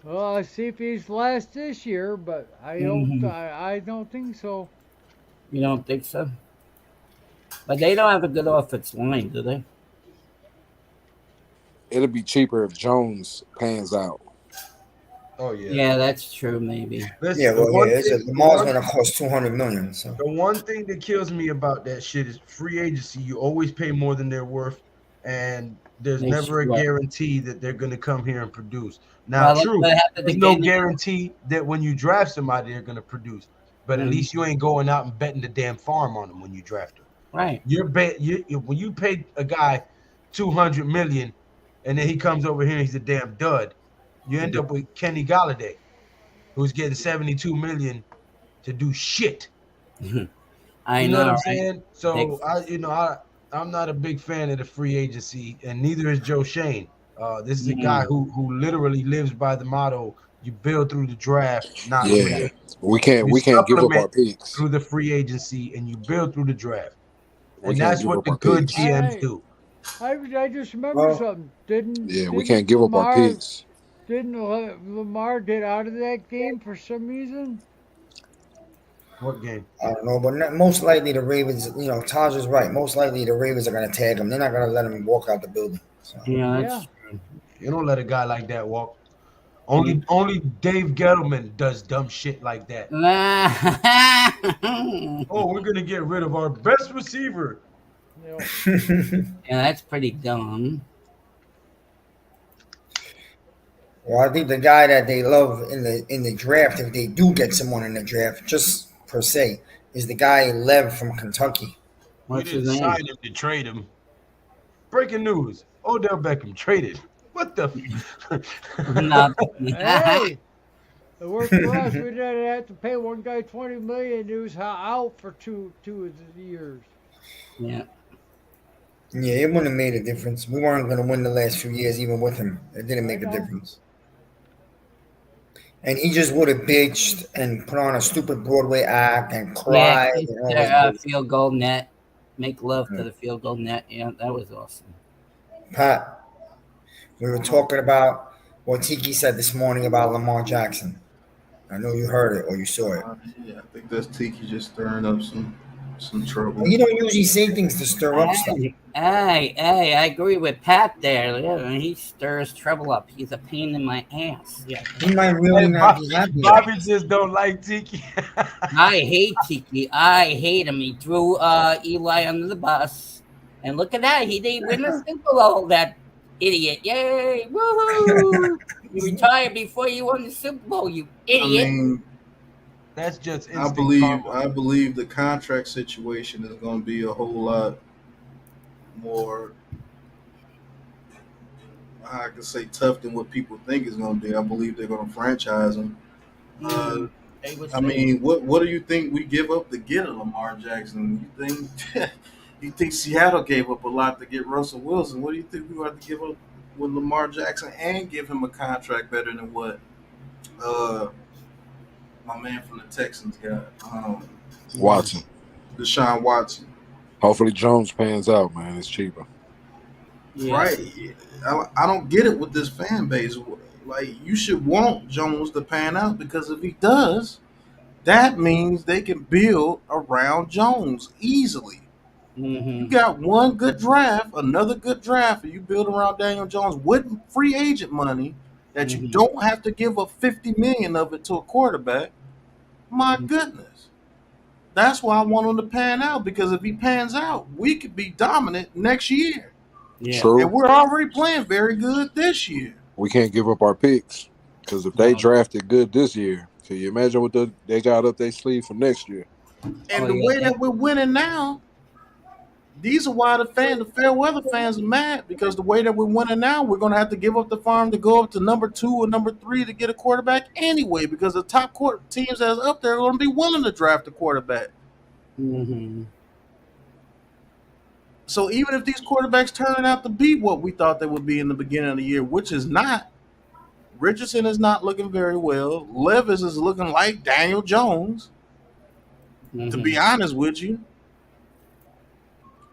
Well, I see if he's last this year, but I don't. I don't think so. You don't think so? But they don't have a good offensive line, do they? It'll be cheaper if Jones pans out. Oh yeah. Yeah, that's true. Maybe. Listen, Yeah, well, one yeah, thing- Lamar's going to cost $200 million. So The one thing that kills me about that shit is free agency. You always pay more than they're worth, and there's They never a should. guarantee that they're going to come here and produce. Now, Well, true, what happened there's to no Gainwell? guarantee that when you draft somebody, they're going to produce. But at least you ain't going out and betting the damn farm on them when you draft them. Right. When you pay a guy $200 million, and then he comes over here and he's a damn dud, you end up with Kenny Galladay, who's getting $72 million to do shit. I You know know, what I'm right? saying? So I'm not a big fan of the free agency, and neither is Joe Shane. This is a guy who literally lives by the motto: you build through the draft, not Yeah, we You can't give up our supplement picks. through the free agency, and you build through the draft. We And can't that's give what up the our good picks. GMs do. I just remember something. Yeah, we can't give up our picks. Didn't Lamar get out of that game for some reason? What game? I don't know, but most likely the Ravens, Taj is right. Most likely the Ravens are going to tag him. They're not going to let him walk out the building. So. Yeah. You don't let a guy like that walk. Only Dave Gettleman does dumb shit like that. Oh, we're gonna get rid of our best receiver. Yeah, that's pretty dumb. Well, I think the guy that they love in the draft, if they do get someone in the draft, just per se, is the guy Lev from Kentucky. We didn't sign him to trade him. Breaking news: Odell Beckham traded. What the? Hey, it worked for us. We didn't have to pay one guy $20 million. He was out for two years. Yeah. Yeah, it wouldn't have made a difference. We weren't going to win the last few years even with him. It didn't make a difference. And he just would have bitched and put on a stupid Broadway act and cried. Yeah, field goal net. Make love to the field goal net. Yeah, that was awesome. Pat, we were talking about what Tiki said this morning about Lamar Jackson. I know you heard it or you saw it. Yeah, I think that's Tiki just stirring up some trouble. Well, you don't usually say things to stir up stuff. Hey, I agree with Pat there. Yeah, he stirs trouble up. He's a pain in my ass. Yeah. He might really not be happy. Bobby just don't like Tiki. I hate Tiki. I hate him. He threw Eli under the bus. And look at that. He didn't win the Super Bowl, that idiot. Yay. Woohoo. You retired before you won the Super Bowl, you idiot. I mean, that's just I believe the contract situation is going to be a whole lot more, I can say, tough than what people think is going to be. I believe they're going to franchise him. I mean, what do you think we give up to get a Lamar Jackson? You think Seattle gave up a lot to get Russell Wilson? What do you think we have to give up with Lamar Jackson and give him a contract better than what my man from the Texans got? Watson. Deshaun Watson. Hopefully Jones pans out, man. It's cheaper. Yeah. Right. I don't get it with this fan base. Like, you should want Jones to pan out, because if he does, that means they can build around Jones easily. You got one good draft, another good draft, and you build around Daniel Jones with free agent money that you don't have to give up $50 million of it to a quarterback. My goodness. That's why I want him to pan out, because if he pans out, we could be dominant next year. Yeah. True. And we're already playing very good this year. We can't give up our picks, because if they drafted good this year, can you imagine what they got up their sleeve for next year? And the way that we're winning now, these are why the fair weather fans are mad, because the way that we're winning now, we're going to have to give up the farm to go up to number 2 or number 3 to get a quarterback anyway, because the top teams that's up there are going to be willing to draft a quarterback. So even if these quarterbacks turn out to be what we thought they would be in the beginning of the year, which is not, Richardson is not looking very well. Levis is looking like Daniel Jones, to be honest with you.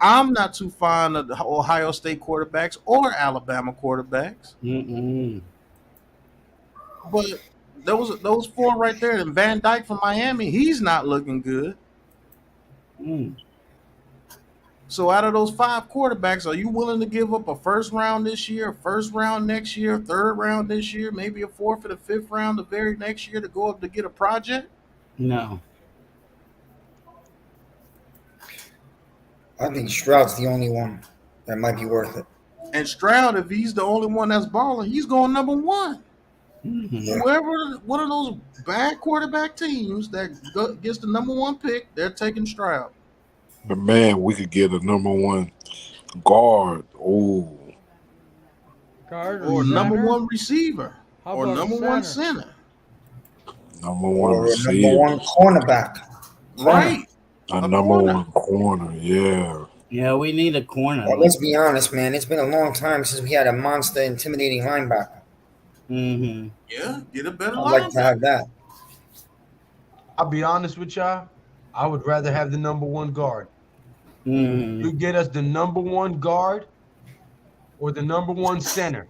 I'm not too fond of the Ohio State quarterbacks or Alabama quarterbacks. But those 4 right there, and Van Dyke from Miami, he's not looking good. So out of those 5 quarterbacks, are you willing to give up a first round this year, a first round next year, 3rd round this year, maybe a 4th and a 5th round the very next year to go up to get a project? No. I think Stroud's the only one that might be worth it. And Stroud, if he's the only one that's balling, he's going number 1. Whoever, one of those bad quarterback teams that gets the number 1 pick, they're taking Stroud. But man, we could get a number 1 guard. Oh. Guard or center? number 1 receiver. How Or about number center? 1 center. Number 1 Or receiver. number 1 cornerback. Right. A number 1 corner, yeah. Yeah, we need a corner. Well, let's be honest, man. It's been a long time since we had a monster, intimidating linebacker. Yeah, get a better I'd like to have that. I'll be honest with y'all. I would rather have the number 1 guard. You get us the number 1 guard or the number 1 center.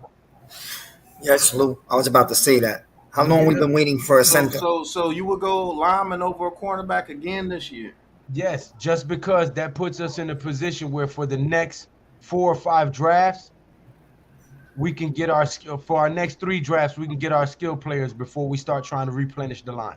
Yes, Lou. I was about to say that. How long we've been waiting for a center? So you would go lineman over a cornerback again this year? Yes, just because that puts us in a position where for the next 4 or 5 drafts, we can get our skill. For our next 3 drafts, we can get our skill players before we start trying to replenish the line.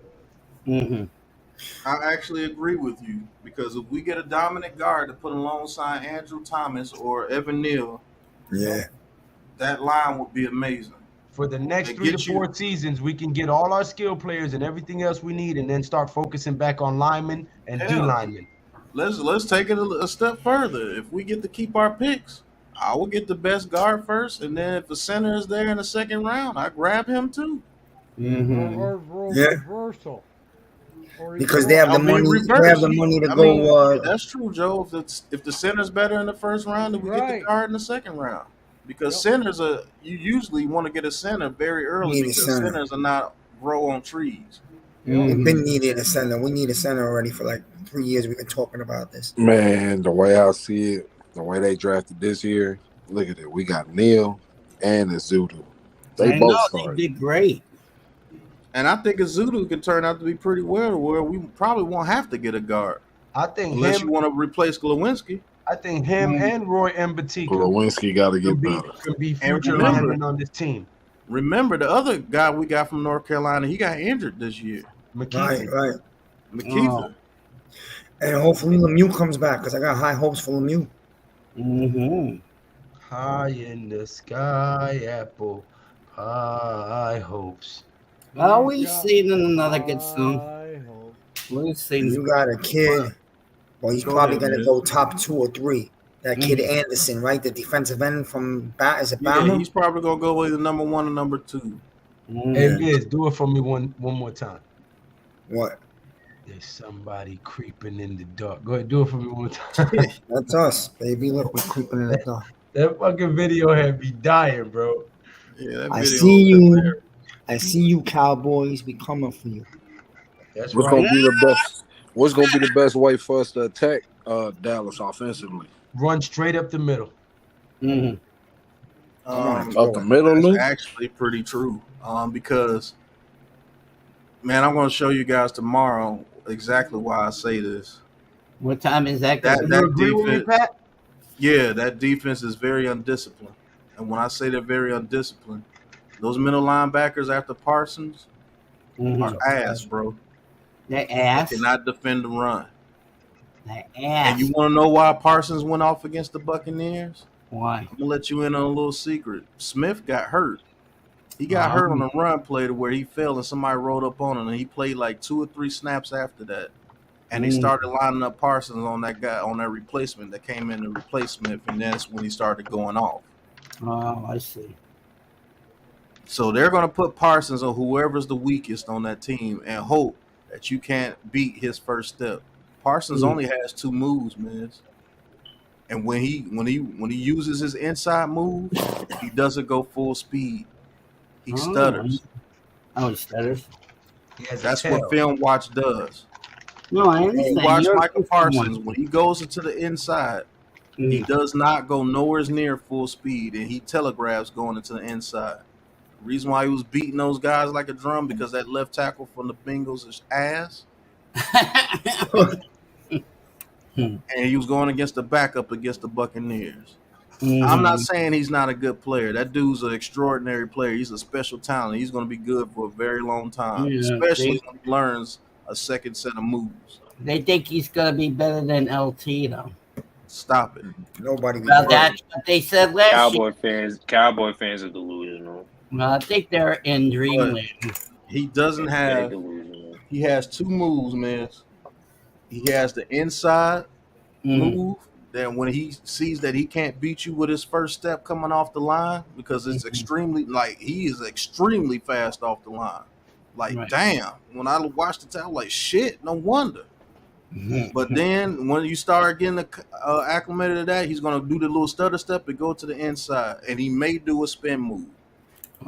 I actually agree with you, because if we get a dominant guard to put alongside Andrew Thomas or Evan Neal, that line would be amazing. For the next 3 to 4 seasons, we can get all our skill players and everything else we need, and then start focusing back on linemen and D linemen. Let's take it a step further. If we get to keep our picks, I will get the best guard first, and then if the center is there in the 2nd round, I grab him too. Or reversal. Because they have the money. They have the money to go. That's true, Joe. If the center's better in the 1st round, then we get the guard in the 2nd round. Because centers you usually want to get a center very early, because centers are not grow on trees. We've been needing a center. We need a center already for like 3 years. We've been talking about this. Man, the way I see it, the way they drafted this year, look at it. We got Neal and Azudu. They both started. They did great. And I think Azudu can turn out to be pretty well, where we probably won't have to get a guard. I think unless you want to replace Glowinski. I think him and Roy Mbatika. Glowinski got to get better. Can be future linemen on this team. Remember, the other guy we got from North Carolina, he got injured this year. Right. McKeither. And hopefully Lemieux comes back, because I got high hopes for Lemieux. High in the sky, apple pie hopes. Well, we've seen another good soon. We've seen. You got a kid. Well, he's probably going to go top 2 or 3. That kid Anderson, right? The defensive end from is it Yeah, Bama? he's probably gonna go either number 1 or number 2. Hey, Miz, do it for me one more time. What? There's somebody creeping in the dark. Go ahead, do it for me one more time. That's us, baby. Look, we're creeping in the dark. That fucking video had me dying, bro. Yeah, that I video see was you. hilarious. I see you, Cowboys. We coming for you. That's What's right. gonna be the best? What's gonna be the best way for us to attack Dallas offensively? Run straight up the middle. Up the middle, That's Lou? actually pretty true. Because, man, I'm gonna show you guys tomorrow exactly why I say this. What time is that? That You agree with me, defense, Pat? yeah, that defense is very undisciplined. And when I say they're very undisciplined, those middle linebackers after Parsons are ass, bro. They They ass. cannot defend the run. They And ass. you want to know why Parsons went off against the Buccaneers? Why? I'm gonna let you in on a little secret. Smith got hurt. He got hurt on a run play to where he fell and somebody rolled up on him, and he played like 2 or 3 snaps after that. And they started lining up Parsons on that guy, on that replacement that came in to replace Smith, and that's when he started going off. Oh, I see. So they're gonna put Parsons on whoever's the weakest on that team and hope that you can't beat his first step. Parsons only has 2 moves, man. And when he uses his inside move, he doesn't go full speed. He stutters. Oh, he stutters. He has a That's tail. what Film Watch does. No, I When you understand. watch You're Michael a Parsons, one. when he goes into the inside, he does not go nowhere near full speed, and he telegraphs going into the inside. The reason why he was beating those guys like a drum because that left tackle from the Bengals is ass, and he was going against the backup against the Buccaneers. I'm not saying he's not a good player. That dude's an extraordinary player. He's a special talent. He's going to be good for a very long time, especially when he learns a second set of moves. They think he's gonna be better than LT though. Stop it. Nobody. Well, that's what they said last year. Cowboy fans are delusional. Well, I think they're in dreamland. He doesn't They're have. delusional. He has 2 moves, man. He has the inside move. Then when he sees that he can't beat you with his first step coming off the line, because it's extremely he is extremely fast off the line. Like damn, when I watched the tail, like shit, no wonder. But then when you start getting acclimated to that, he's gonna do the little stutter step and go to the inside, and he may do a spin move.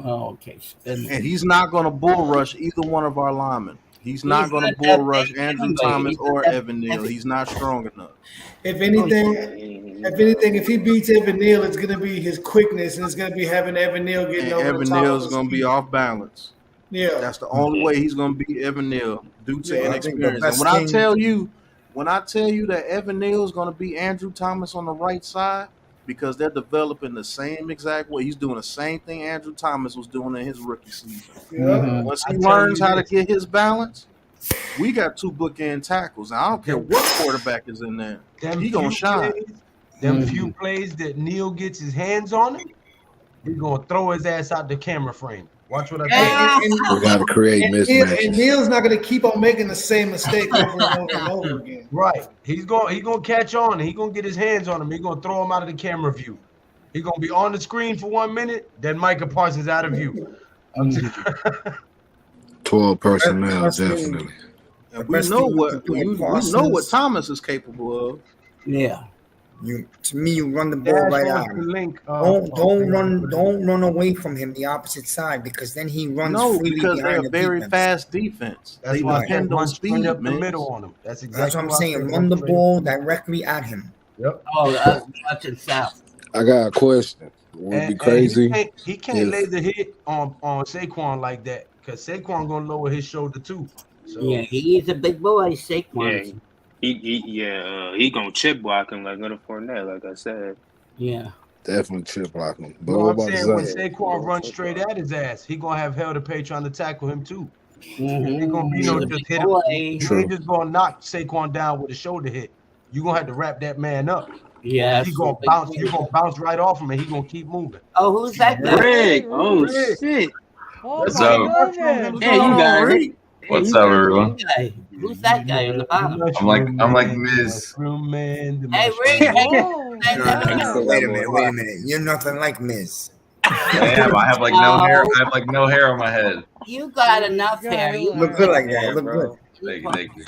Oh, okay. And he's not gonna bull rush either one of our linemen. He's not going to not bull that rush big Andrew anyway. Thomas He's or not that Evan Neal. heavy. He's not strong enough. If anything, if he beats Evan Neal, it's going to be his quickness, and it's going to be having Evan Neal getting And over the Evan top Neal's of going to be off balance. Yeah, That's the only way he's going to beat Evan Neal due to Yeah, I think inexperience. the And best when I tell you that Evan Neal is going to beat Andrew Thomas on the right side, because they're developing the same exact way. He's doing the same thing Andrew Thomas was doing in his rookie season. Once he learns how to get his balance, we got 2 bookend tackles. And I don't care what quarterback is in there. He going to shine. Few plays that Neal gets his hands on him, he's going to throw his ass out the camera frame. Watch what I We got to create mismatches. And Neal's not going to keep on making the same mistake over and over and over again. Right. He's going to catch on. He's going to get his hands on him. He's going to throw him out of the camera view. He's going to be on the screen for 1 minute, then Micah Parsons out of view. 12 personnel, definitely. And we know what Thomas is capable of. Yeah. To me, you run the ball right out. Don't run away from him the opposite side, because then he runs freely because behind they're a very fast defense. That's they why depend on speed, up the man. middle on him. That's what I'm saying. Run the ball directly at him. Yep. Oh, that's watching south. I got a question. Would it be crazy? He can't lay the hit on Saquon like that, because Saquon gonna lower his shoulder too. So. Yeah, he's a big boy, Saquon. Yeah, he gonna chip block him like Leonard Fournette, like I said. Yeah. Definitely chip block him. But No, what I'm about saying when Zach? Saquon runs straight at his ass, he gonna have hell to pay trying to tackle him too. He gonna be just hit him. He ain't just gonna knock Saquon down with a shoulder hit. You gonna have to wrap that man up. Yeah. He gonna bounce. You gonna bounce right off him, and he gonna keep moving. Oh, who's that guy? Rick. Oh shit. Oh What's my up? goodness. Hey, you got it. What's up, everyone? Who's that guy on the bottom? I'm like Miz. Hey, Rick. Wait a minute. You're nothing like Miz. Damn, I have like no hair. I have like no hair on my head. You got enough hair. You look good like that. Yeah, Look bro. good. Thank you.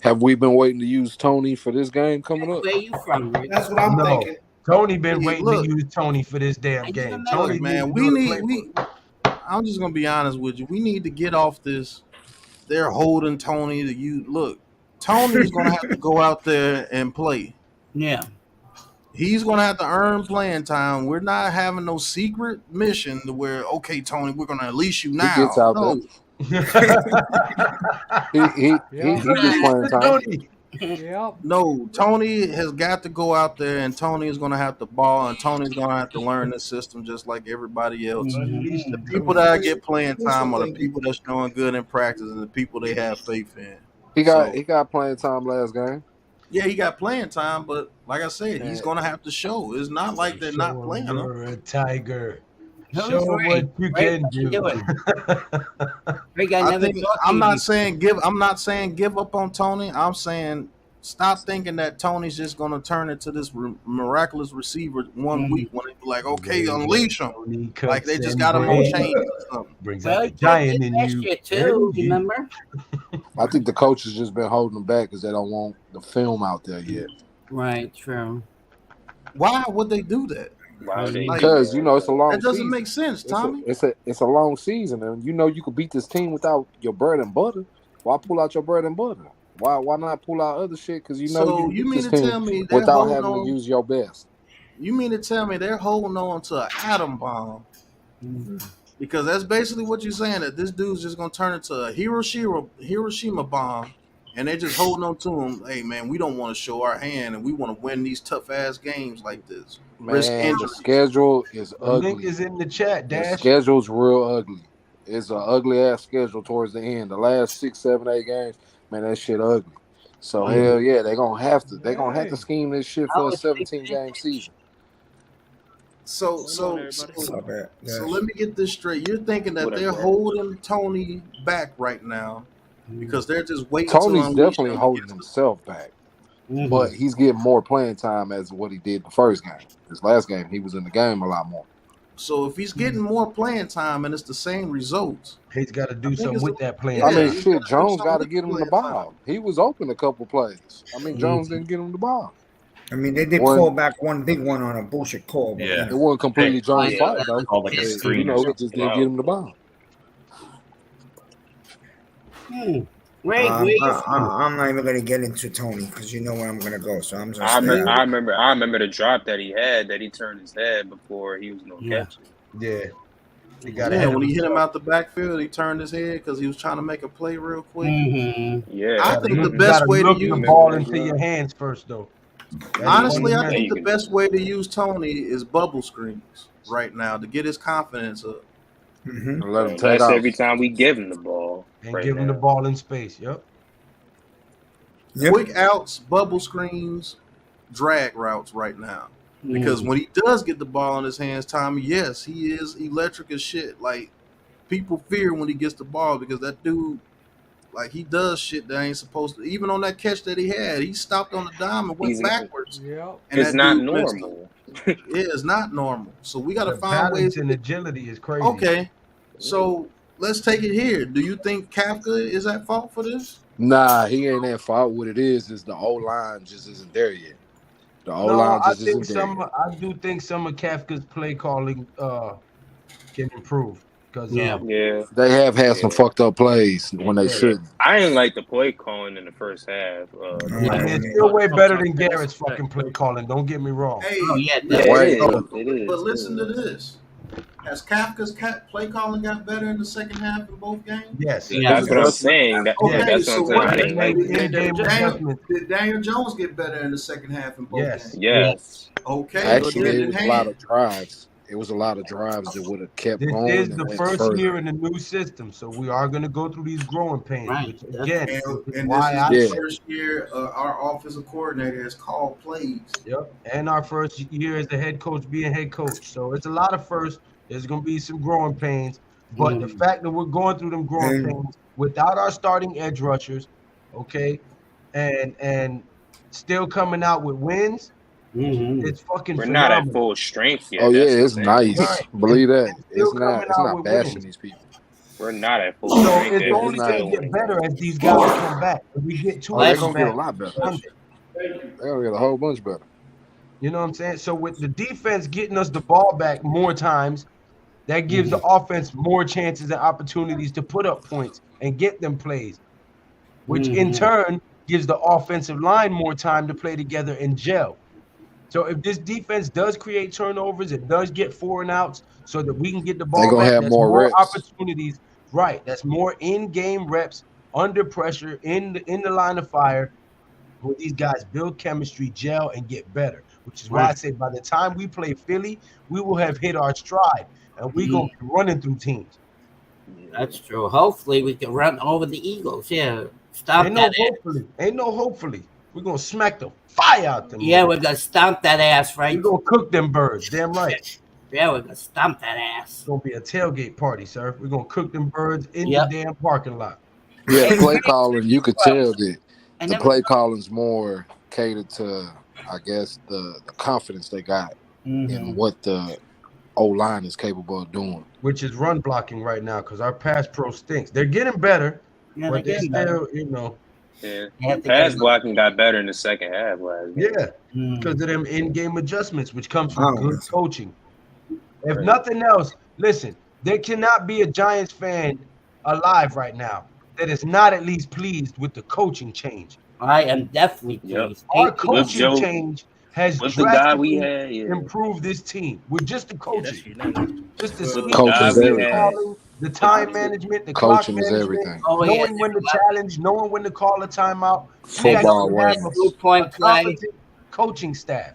Have we been waiting to use Tony for this game coming up? Where you from, Rick? That's what I'm thinking. Tony been waiting look. to use Tony for this damn game. Tony, Man, I'm just gonna be honest with you. We need to get off this. They're holding Tony to you. Look, Tony's gonna have to go out there and play. Yeah. He's gonna have to earn playing time. We're not having no secret mission to where, okay, Tony, we're gonna unleash you now. He gets out No. there. he gets playing time. Yep. No, Tony has got to go out there, and Tony is going to have to ball, and Tony's going to have to learn the system just like everybody else. The people that get playing time are the people that's showing good in practice and the people they have faith in. He got playing time last game. Yeah, he got playing time, but like I said, he's going to have to show. It's not like they're not playing him. You're a tiger. Who's Show Ray? what you Ray, can what you do. doing? Rick, I never talked to I'm you not before. saying give up on Tony. I'm saying stop thinking that Tony's just going to turn into this miraculous receiver one week when they be like, okay, unleash him. Like they just got him on chain or something. Brings Well, out he the giant did in last you. year too, remember? I think the coach has just been holding him back because they don't want the film out there yet. Right, true. Why would they do that? Because it's a long. That doesn't season. make sense, Tommy. It's a long season, and you could beat this team without your bread and butter. Why pull out your bread and butter? Why not pull out other shit? Because So you mean beat to this tell me team they're without holding having on? to use your best. You mean to tell me they're holding on to an atom bomb? Because that's basically what you're saying, that this dude's just gonna turn into a Hiroshima bomb, and they're just holding on to him. Hey man, we don't want to show our hand, and we want to win these tough ass games like this. Risk Man, the injury. schedule is The ugly. link is in the chat, The Dash. schedule's real ugly. It's an ugly ass schedule towards the end. The last 6, 7, 8 games, man, that shit ugly. So hell yeah, they're gonna have to scheme this shit for a 17 game season. So bad. let me get this straight. You're thinking that they're Whatever. holding Tony back right now because they're just waiting. to Tony's unleash definitely him holding against himself back, but he's getting more playing time as what he did the first game. This last game, he was in the game a lot more. So if he's getting more playing time and it's the same results, He's got to do think something it's with that playing I Yeah, mean, time. he's shit, gotta do Jones something got to with get him the playing ball. time. He was open a couple plays. I mean, Jones didn't get him the ball. I mean, they did Well- call back one big one on a bullshit call. But, Yeah. It wasn't completely Jones' yeah, fault though. called like a screen or He something. just didn't get him the ball. Rick, where you from? I'm not even gonna get into Tony because you know where I'm gonna go. So I'm just. I remember the drop that he had that he turned his head before he was no Yeah. catcher. Yeah. He got Yeah, when he hit him out the backfield, he turned his head because he was trying to make a play real quick. Yeah, I think the You best gotta way to look use the ball into your hands first, though. honestly, I Yeah, think you the can- best way to use Tony is bubble screens right now to get his confidence up. Mm-hmm. And let him take that's off. every time we give him the ball. And right give him the now. ball in space. Yep. Yep. Quick outs, bubble screens, drag routes right now. Because when he does get the ball in his hands, Tommy, yes, he is electric as shit. Like people fear when he gets the ball because that dude, like he does shit that ain't supposed to. Even on that catch that he had, he stopped on the dime and went He's- backwards. Yep. And It's that not dude missed him. normal. Yeah, it's not normal. So we got to The find ways. balance and agility is crazy. Okay, so let's take it here. Do you think Kafka is at fault for this? Nah, he ain't at fault. What it is the O line just isn't there yet. The O No, line I just think isn't there. some. I do think some of Kafka's play calling can improve because Yeah. Yeah, They have had some fucked up plays when they shouldn't. I didn't like the play calling in the first half. it's still way better than Garrett's fucking play calling. Don't get me wrong. Hey, Oh, yeah, Yeah, that- Wait, it is. but listen to this. Has Kafka's play calling got better in the second half in both games? Yes. Yeah. That's what I'm saying. Okay, That's so what I'm what saying. I didn't like Did it. in-game adjustments. Did Daniel Jones get better in the second half in both Yes. games? Yes. Okay, but Actually, then it in was a lot hand, of drives. It was a lot of drives that would have kept This going. is and the went first further. year in the new system, so we are going to go through these growing pains. Right. Which, again, and is this why I is the Yeah. first year our offensive coordinator has called plays. Yep. And our first year as the head coach being head coach. So it's a lot of firsts. There's going to be some growing pains. But the fact that we're going through them growing pains without our starting edge rushers, okay, and still coming out with wins, It's fucking We're not at phenomenal. full strength yet. Oh yeah, That's the it's thing. nice. Right. Believe that. Still It's coming not out with bashing wins. these people. We're not at full So strength it's yet. We're only not. going still to get better as these guys come back. If we get two Oh, they're of them gonna get a back lot better. Sunday. They're gonna get a whole bunch better. You know what I'm saying? So with the defense getting us the ball back more times, that gives the offense more chances and opportunities to put up points and get them plays, which in turn gives the offensive line more time to play together and gel. So if this defense does create turnovers, it does get 4 and outs so that we can get the They're ball gonna back. have That's more more reps. opportunities. Right. That's more in-game reps under pressure in the line of fire where these guys build chemistry, gel, and get better, which is why I say by the time we play Philly, we will have hit our stride and we're going to be running through teams. That's true. Hopefully, we can run over the Eagles. Yeah. Stomp Ain't that no ass. hopefully. Ain't no hopefully. We're going to smack the fire out them. Yeah, we're going to stomp that ass, right? We're going to cook them birds. Damn right. Yeah, we're going to stomp that ass. It's going to be a tailgate party, sir. We're going to cook them birds in Yep. the damn parking lot. Yeah, play calling, you could tell that I the never play calling's more catered to, I guess, the confidence they got in what the O-line is capable of doing. Which is run blocking right now because our pass pro stinks. They're getting better, Yeah, but they're they're getting better. still, you know. Yeah. You have to Pass get- blocking got better in the second half last game. Yeah, because of them in-game adjustments, which comes from Oh, good yes. coaching. If Right. nothing else, listen, there cannot be a Giants fan alive right now that is not at least pleased with the coaching change. I am definitely Yep. pleased. Our Thank you. coaching Joe- change has With the guy we drastically had, yeah. improved this team with just the coaching. Just the With the scheme, Coaching guy is we the everything. had. calling, the time management, the clock Coaching is management, everything. Oh, yeah. knowing when to challenge, knowing when to call a timeout. We Football actually have wins. a 2-point play. competent coaching staff.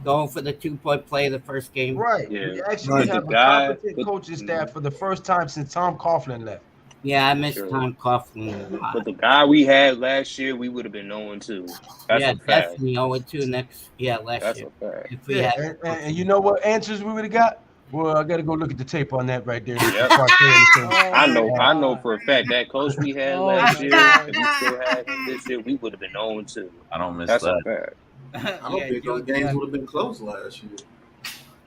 Going for the 2-point play the first game. Right. Yeah. We actually Right. have The a guy- competent the- coaching staff for the first time since Tom Coughlin left. Yeah, I missed Sure. Tom Coughlin a lot. But the guy we had last year, we would have been 0-2. That's Yeah, a fact. definitely 0-2 next. Yeah, last That's year. a fact. If we Yeah, had, and you know what answers we would have got? Well, I got to go look at the tape on that right there. Yep. before I say anything. I know for a fact that coach we had Oh, last my year, God. if we still had him this year, we would have been 0-2. I don't miss That's that. a fact. I don't think those games would have been close last year.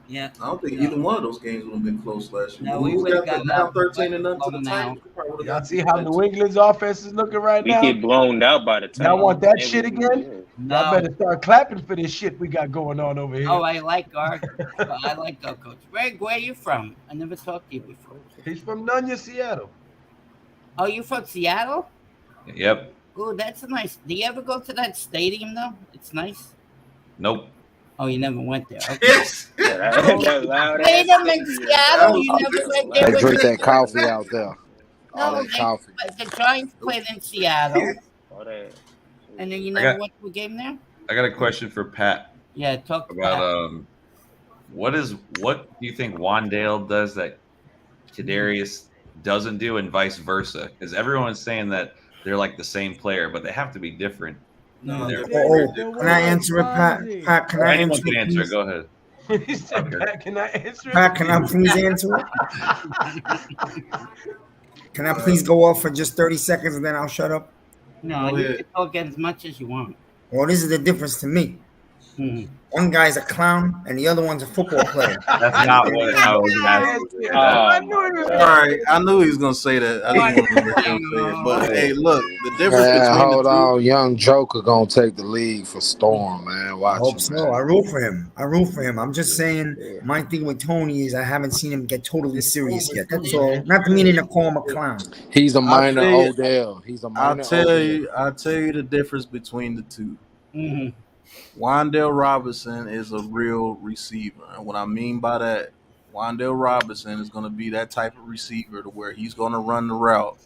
yeah. I don't think either one of those games would have been close last year. No, we Who would've got gotten down out 13 and nothing to the blown Titans? out. We probably would've Y'all got see how beat New England's offense is looking right We now? get blown out by the time. Y'all want that shit again? Y'all No. better start clapping for this shit we got going on over here. Oh, I like our coach. Greg, where are you from? I never talked to you before. He's from Nunya, Seattle. Oh, you from Seattle? Yep. Oh, that's a nice. Do you ever go to that stadium though? It's nice. Nope. Oh, you never went there. Okay. Yes. That loud Stadium ass in stadium. Seattle. You never went there. They with drink me? that coffee out there. All No, that coffee. the Giants played in Seattle, All that. and then you I never got- went to a game there. I got a question for Pat Yeah, talk about about. what do you think Wandale does that Kadarius doesn't do, and vice versa? Because everyone's saying that they're like the same player, but they have to be different. No, They're- Oh, can I answer it, Pat? Pat, can I Anyone answer can it? answer. Please? Go ahead. He said, Okay. Pat, can I answer it? Pat, can I please answer it? Can I please go off for just 30 seconds and then I'll shut up? No, Go you ahead. can talk as much as you want. Well, this is the difference to me. Mhm. One guy's a clown and the other one's a football player. That's not what I was asking. I knew it was All right, I knew he was gonna say that. I didn't want to say it, but hey, look, the difference Man, between hold the two. on. Young Joker gonna take the league for Storm, man. I Watch hope him, so. man. I root for him. I'm just saying, my thing with Tony is I haven't seen him get totally serious yet. That's all. Not to meaning to call him a clown. He's a minor tell you- Odell. He's a I'll minor tell Odell. you the difference between the two. Mhm. Wandale Robinson is a real receiver, and what I mean by that, Wandale Robinson is going to be that type of receiver to where he's going to run the route.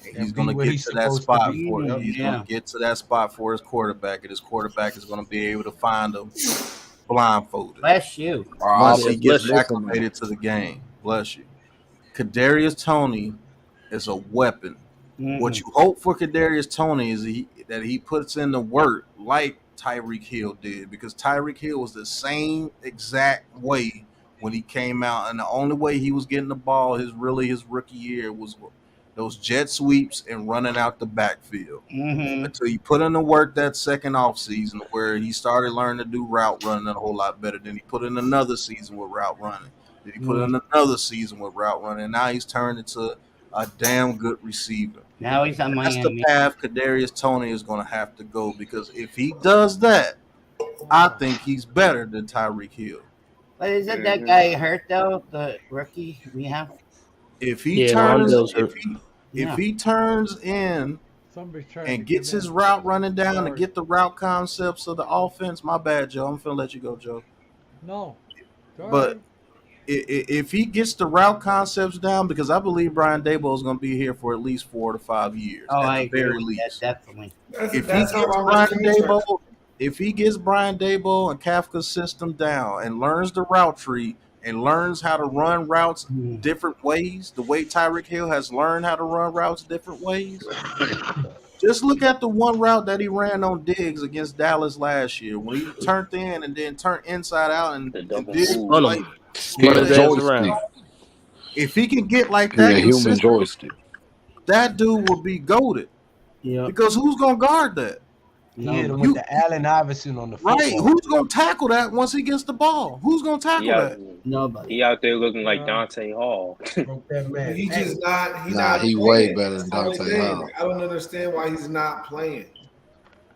And he's And going be to where get he's to that supposed to spot be. for Yep. He's Yeah. going to get to that spot for his quarterback, and his quarterback is going to be able to find him blindfolded Bless you. once he gets Listen, acclimated to the game. Bless you. Kadarius Toney is a weapon. Mhm. What you hope for Kadarius Toney is that he puts in the work like Tyreek Hill did, because Tyreek Hill was the same exact way when he came out, and the only way he was getting the ball his rookie year was those jet sweeps and running out the backfield Mm-hmm. until you put in the work that second off season where he started learning to do route running a whole lot better. Then he put in another season with route running. Then he put in another season with route running. And now he's turned into a damn good receiver. Now he's on That's Miami. the path Kadarius Toney is going to have to go, because if he does that, I think he's better than Tyreek Hill. But isn't that guy hurt though? The rookie we have. If he turns in Somebody's trying and to gets get his in. route running down and Sorry. get the route concepts of the offense, my bad, Joe. I'm finna let you go, Joe. No. It's all But right. if he gets the route concepts down, because I believe Brian Daboll is going to be here for at least 4 to 5 years, Oh, at I the agree very with least. that, definitely. If he gets Brian Daboll and Kafka's system down and learns the route tree and learns how to run routes different ways, the way Tyreek Hill has learned how to run routes different ways. Just look at the one route that he ran on Diggs against Dallas last year when he turned in and then turned inside out and did like Human joystick. if he can get like Yeah, that, human consistent, joystick. that dude will be goated. Yeah. Because who's gonna guard that? He hit him with the Allen Iverson on the Right. football. Who's gonna tackle that once he gets the ball? Who's gonna tackle that? Nobody. He out there looking like Dante Hall. He just not. He's Nah, not. he playing. way better than That's the only Dante thing. Hall. I don't understand why he's not playing.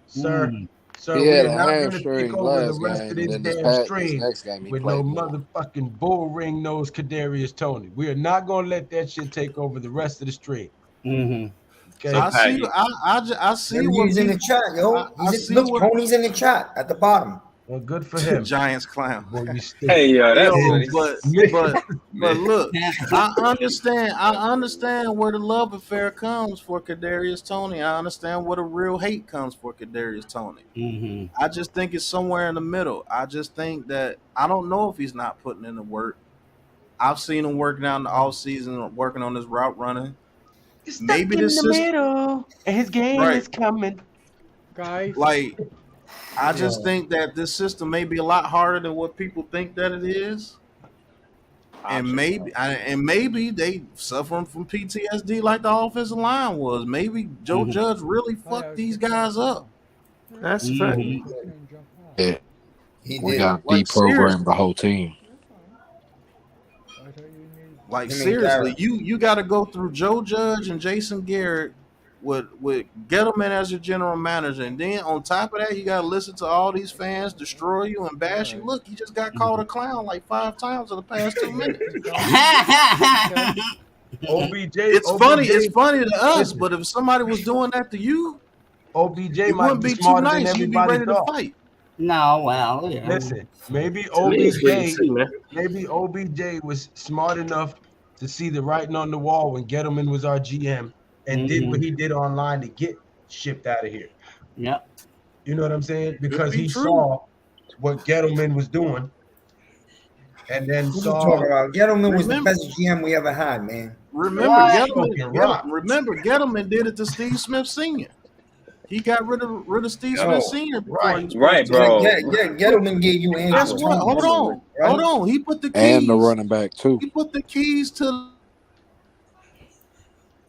Sir, sir, He we had are a not going to hamstring take over the last rest game, of and this then this damn stream next game he with no played more. motherfucking bull ring nose Kadarius Toney. We are not going to let that shit take over the rest of the stream. Mm-hmm. Okay. I see what He's in the chat, yo. Look, Tony's in the chat at the bottom. Well, good for him. Giants clown. Boy, you stink. Hey, yo, that's funny. But look, I understand where the love affair comes for Kadarius Toney. I understand where the real hate comes for Kadarius Toney. Mm-hmm. I just think it's somewhere in the middle. I just think that I don't know if he's not putting in the work. I've seen him working out in the off season, working on his route running. Maybe this in the system, middle, and his game Right. is coming. Guys. like, I just think that this system may be a lot harder than what people think that it is. And maybe they suffering from PTSD like the offensive line was. Maybe Joe Judge really fucked these guys up. That's a fact. Yeah. He We did. got Like, deprogrammed the whole team. Like, Him and seriously, Garrett. you got to go through Joe Judge and Jason Garrett with Gettleman as your general manager, and then on top of that, you got to listen to all these fans destroy you and bash you. Look, he just got called a clown like 5 times in the past 2 minutes. OBJ. It's funny to us, but if somebody was doing that to you, OBJ it might wouldn't be be too smarter than nice. You'd be everybody ready to thought. fight. No, well, yeah. Listen, maybe To me, it's wait and see, man. OBJ was smart enough to see the writing on the wall when Gettleman was our GM and did what he did online to get shipped out of here. Yep. You know what I'm saying? Because be he true. saw what Gettleman was doing, and then What you saw. talking about? Gettleman was the Remember- best GM we ever had, man. Remember, Right. Gettleman did it to Steve Smith Sr. He got rid of Steve Yo, Smith Sr. before right. he was Right, put- bro. Gettleman gave you Guess answers. what? Hold on. He put the keys. And the running back, too. He put the keys to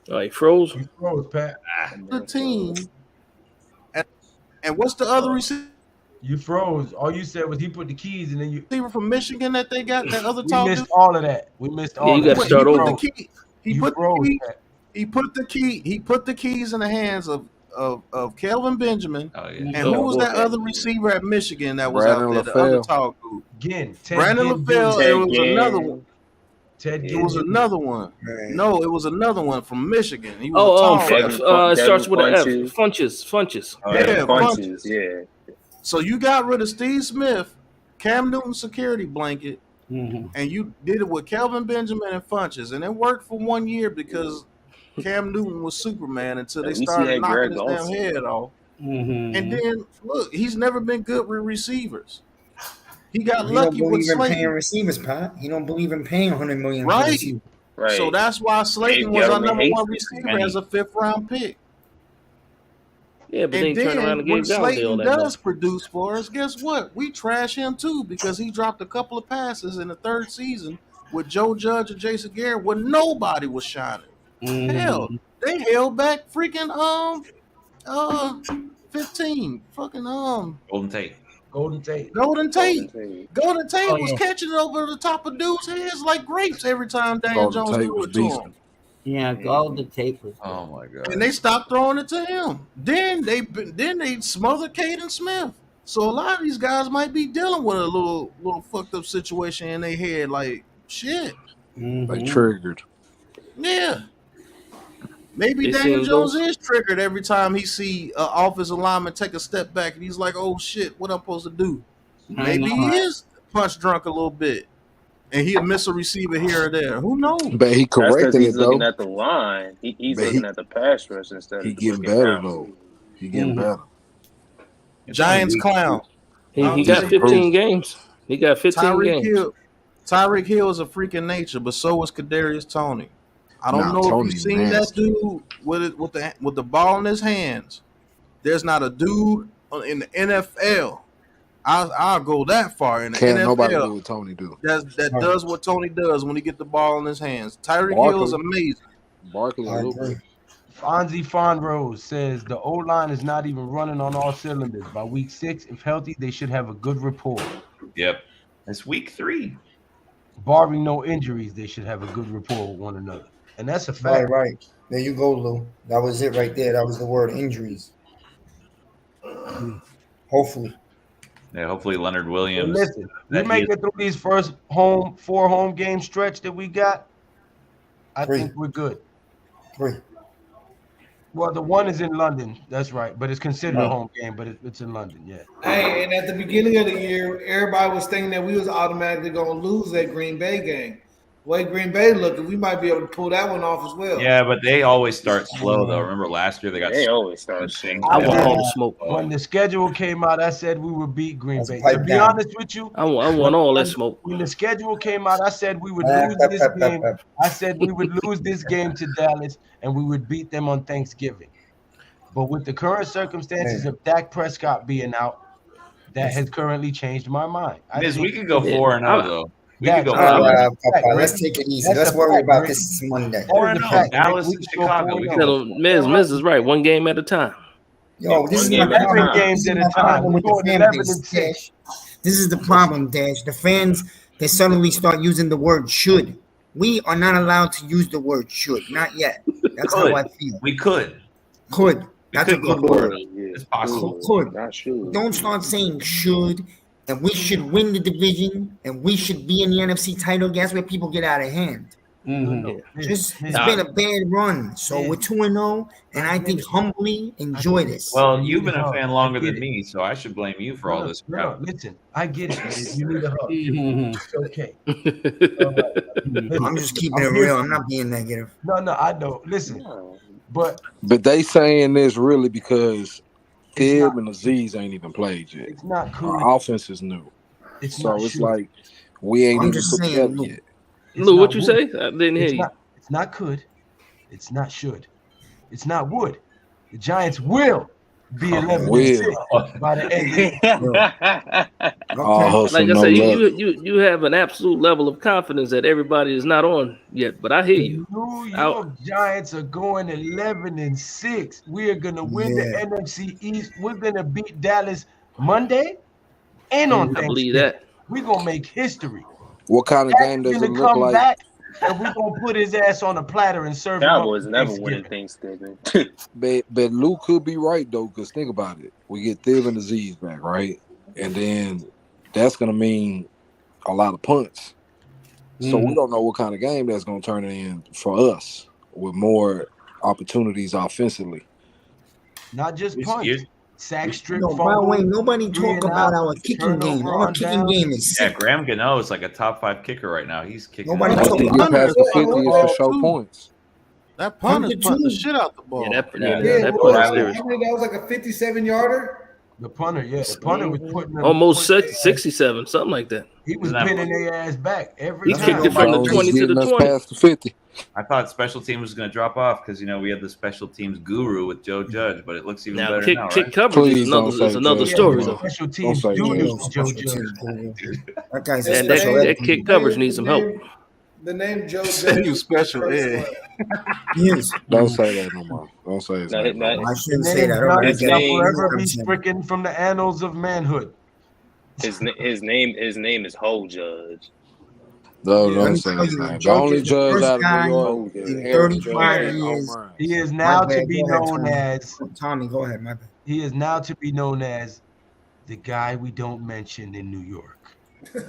Oh, he froze. He froze, Pat. the team. And what's the other receiver You froze. All you said was he put the keys, and then you. from Michigan that they got? That other We tall missed dude. all of that. We missed all. you of gotta that. start He over. put the key. He You put the froze, key. Pat. He put the keys in the hands of Kelvin Benjamin. Oh yeah. And Oh, who was that okay. other receiver at Michigan that was Brandon out there? The other LaFell. tall dude. Again, Ted Brandon Ginn LaFell. Jr. It was another one. Ted It Ginn was Jr. another one. Man. No, it was another one from Michigan. He was Oh, tall. Devin it starts with an F. Funches. Funches. Oh, Yeah, Funches, yeah. So you got rid of Steve Smith, Cam Newton security blanket, Mm-hmm. and you did it with Kelvin Benjamin and Funches, and it worked for 1 year because Cam Newton was Superman until they At least he started had knocking Greg his damn Olsen. head off. Mm-hmm. And then look, he's never been good with receivers. He got He don't lucky with believe in paying Slayton, receivers, Pat. He don't believe in paying $100 million. for right? receivers. Right. So that's why Slayton Dave was our Gettleman number hates one this receiver money. as a 5th round pick. Yeah, but then And he turned around then and when gave Galladay all Slayton that does money. produce for us, guess what? We trash him too because he dropped a couple of passes in the 3rd season with Joe Judge and Jason Garrett where nobody was shining. Hell, they held back freaking 15 fucking Golden Tate. Golden Tate. Golden Tate Oh, was yeah. catching it over the top of dudes' heads like grapes every time Daniel Golden Jones Tate threw was it to decent. him. Yeah, Golden Tate was. Oh my god. And they stopped throwing it to him. Then they smothered Caden Smith. So a lot of these guys might be dealing with a little fucked up situation in their head, like shit. They triggered. Yeah. Maybe They Daniel seen Jones those- is triggered every time he see an offensive lineman take a step back and he's like, oh shit, what I'm supposed to do? Maybe he is punch drunk a little bit. And he'll miss a receiver here or there. Who knows? But he That's because corrected he's it looking though. at the line. He's But looking at the pass rush instead He of getting looking better down. though. He getting better. Giants clown. He got 15 games. He got 15 games. Tyreek Hill is a freak in nature, but so is Kadarius Toney. I don't Nah, know if Toney you've seen nasty. that dude with the ball in his hands. There's not a dude in the NFL. I'll go that far in the Can't nobody do NFL what Tony do. that does what Tony does when he get the ball in his hands. Tyreek Hill is amazing. Barkley, I agree. Fonzie Fonrose says the O-line is not even running on all cylinders. By week 6, if healthy, they should have a good rapport. Yep. It's week 3. Barring no injuries, they should have a good rapport with one another. And that's a fact. Right. There you go, Lou. That was it right there. That was the word, injuries. Hopefully. Yeah, hopefully Leonard But Williams. listen, we that make he- it through these first 4 home game stretch that we got. I think we're good. 3. Well, the one is in London. That's right. But it's considered a Right. home game, but it's in London, yeah. Hey, and at the beginning of the year, everybody was thinking that we was automatically going to lose that Green Bay game. The way Green Bay looking, we might be able to pull that one off as well. Yeah, but they always start slow though. Remember last year they got They always start shing. I want all the smoke. When the schedule came out, I said we would beat Green Bay. pipe To be down. honest with you, I want all that smoke. when the schedule came out, I said we would Pep, lose pep, this pep, pep, game. pep. I said we would lose this game to Dallas and we would beat them on Thanksgiving. But with the current circumstances of Dak Prescott being out, that has currently changed my mind. I Miz, we think- could go 4-0 though. We could go That's 4-0. Papa, let's take it easy. That's Let's a worry fact, about Rick. this Monday. 4-0. Dallas We and can go Chicago. We 4-0. can Tell him, Miz is right. One game at a time. Yo, this is One my game at a problem. time. Games This is at a my time. problem We're with the going fan 11 base, and 6. Dash. This is the problem, Dash. The fans, they suddenly start using the word should. We are not allowed to use the word should. Not yet. That's how I feel. We could. Could. We That's a could go good word. 4-0. It's possible. Could. Not sure. Don't start saying should, and we should win the division, and we should be in the NFC title. That's where people get out of hand. It's been a bad run. So we're 2-0, and I think humbly enjoy this. Well, you've been a fan longer than me, so I should blame you for all this No, crap. listen, I get it. Man. You need a hug. It's okay. I'm just keeping it real. I'm not being negative. No, I know. Listen, but they saying this really because Thib and Aziz ain't even played yet. it's not cool. Our offense is new. It's So not it's sure. like we ain't I'm even just saying, prepared look, yet. It's Lou, not what you would. say? I didn't hear It's you. not, it's not could. It's not should. It's not would. The Giants will be 11 will. 6 by the end. All hustle, Like I no said, luck. you have an absolute level of confidence that everybody is not on yet. But I hear you. New York Out. Giants are going 11 6. We are gonna win the NFC East. We're gonna beat Dallas Monday and on I Thanksgiving. believe that. We're gonna make history. What kind of Dak's game does gonna it look come like? back and we're gonna put his ass on a platter and serve him up Cowboys for never winning Thanksgiving. Thanksgiving. But Lou could be right though, because think about it. We get Thib and Aziz back, right? And then that's gonna mean a lot of punts. So we don't know what kind of game that's gonna turn it in for us with more opportunities offensively. Not just It's- punch. it's- Sack, strip, No, by the way, nobody three talk and about out, our kicking game. turnover Our on kicking downs. game is Yeah, sick. Graham Gano is like a top 5 kicker right now. He's kicking. Nobody it. Once talk they about get past the 50, it's for show Too. points. That punter's Punter punting the too. shit out the ball. Yeah, Yeah, that what punt was is it? serious. That was like a 57-yarder. The punter, yeah. The punter was putting them, Almost putting their ass- 67, something like that. He was Isn't that pinning their ass back every He time. kicked it from the Jones is 20 to the getting us 20. past the 50. I thought special teams was going to drop off because we had the special teams guru with Joe Judge, but it looks even Now, better kick, now, kick right? coverage Please is another, don't say is another Judge. story, Yeah, though. special teams say do Judge. this, Joe Special Judge. teams, That guy's a And special that ed. kick coverage needs some help. The name Joe Say Judge you is special, first yeah. Yes. Don't say that no more. Don't say his No, name. no, No more. I shouldn't His say name that. All right, his shall name- forever be stricken from the annals of manhood. his name is Ho Judge. No, Let don't me say tell his you, name. The Judge only is the judge first out of guy New York Ho is Judge. in Aaron 35 Judge and years. O'Brien. He is My now bad, to be go ahead, known Tommy. as Tommy, go ahead, my bad. he is now to be known as the guy we don't mention in New York.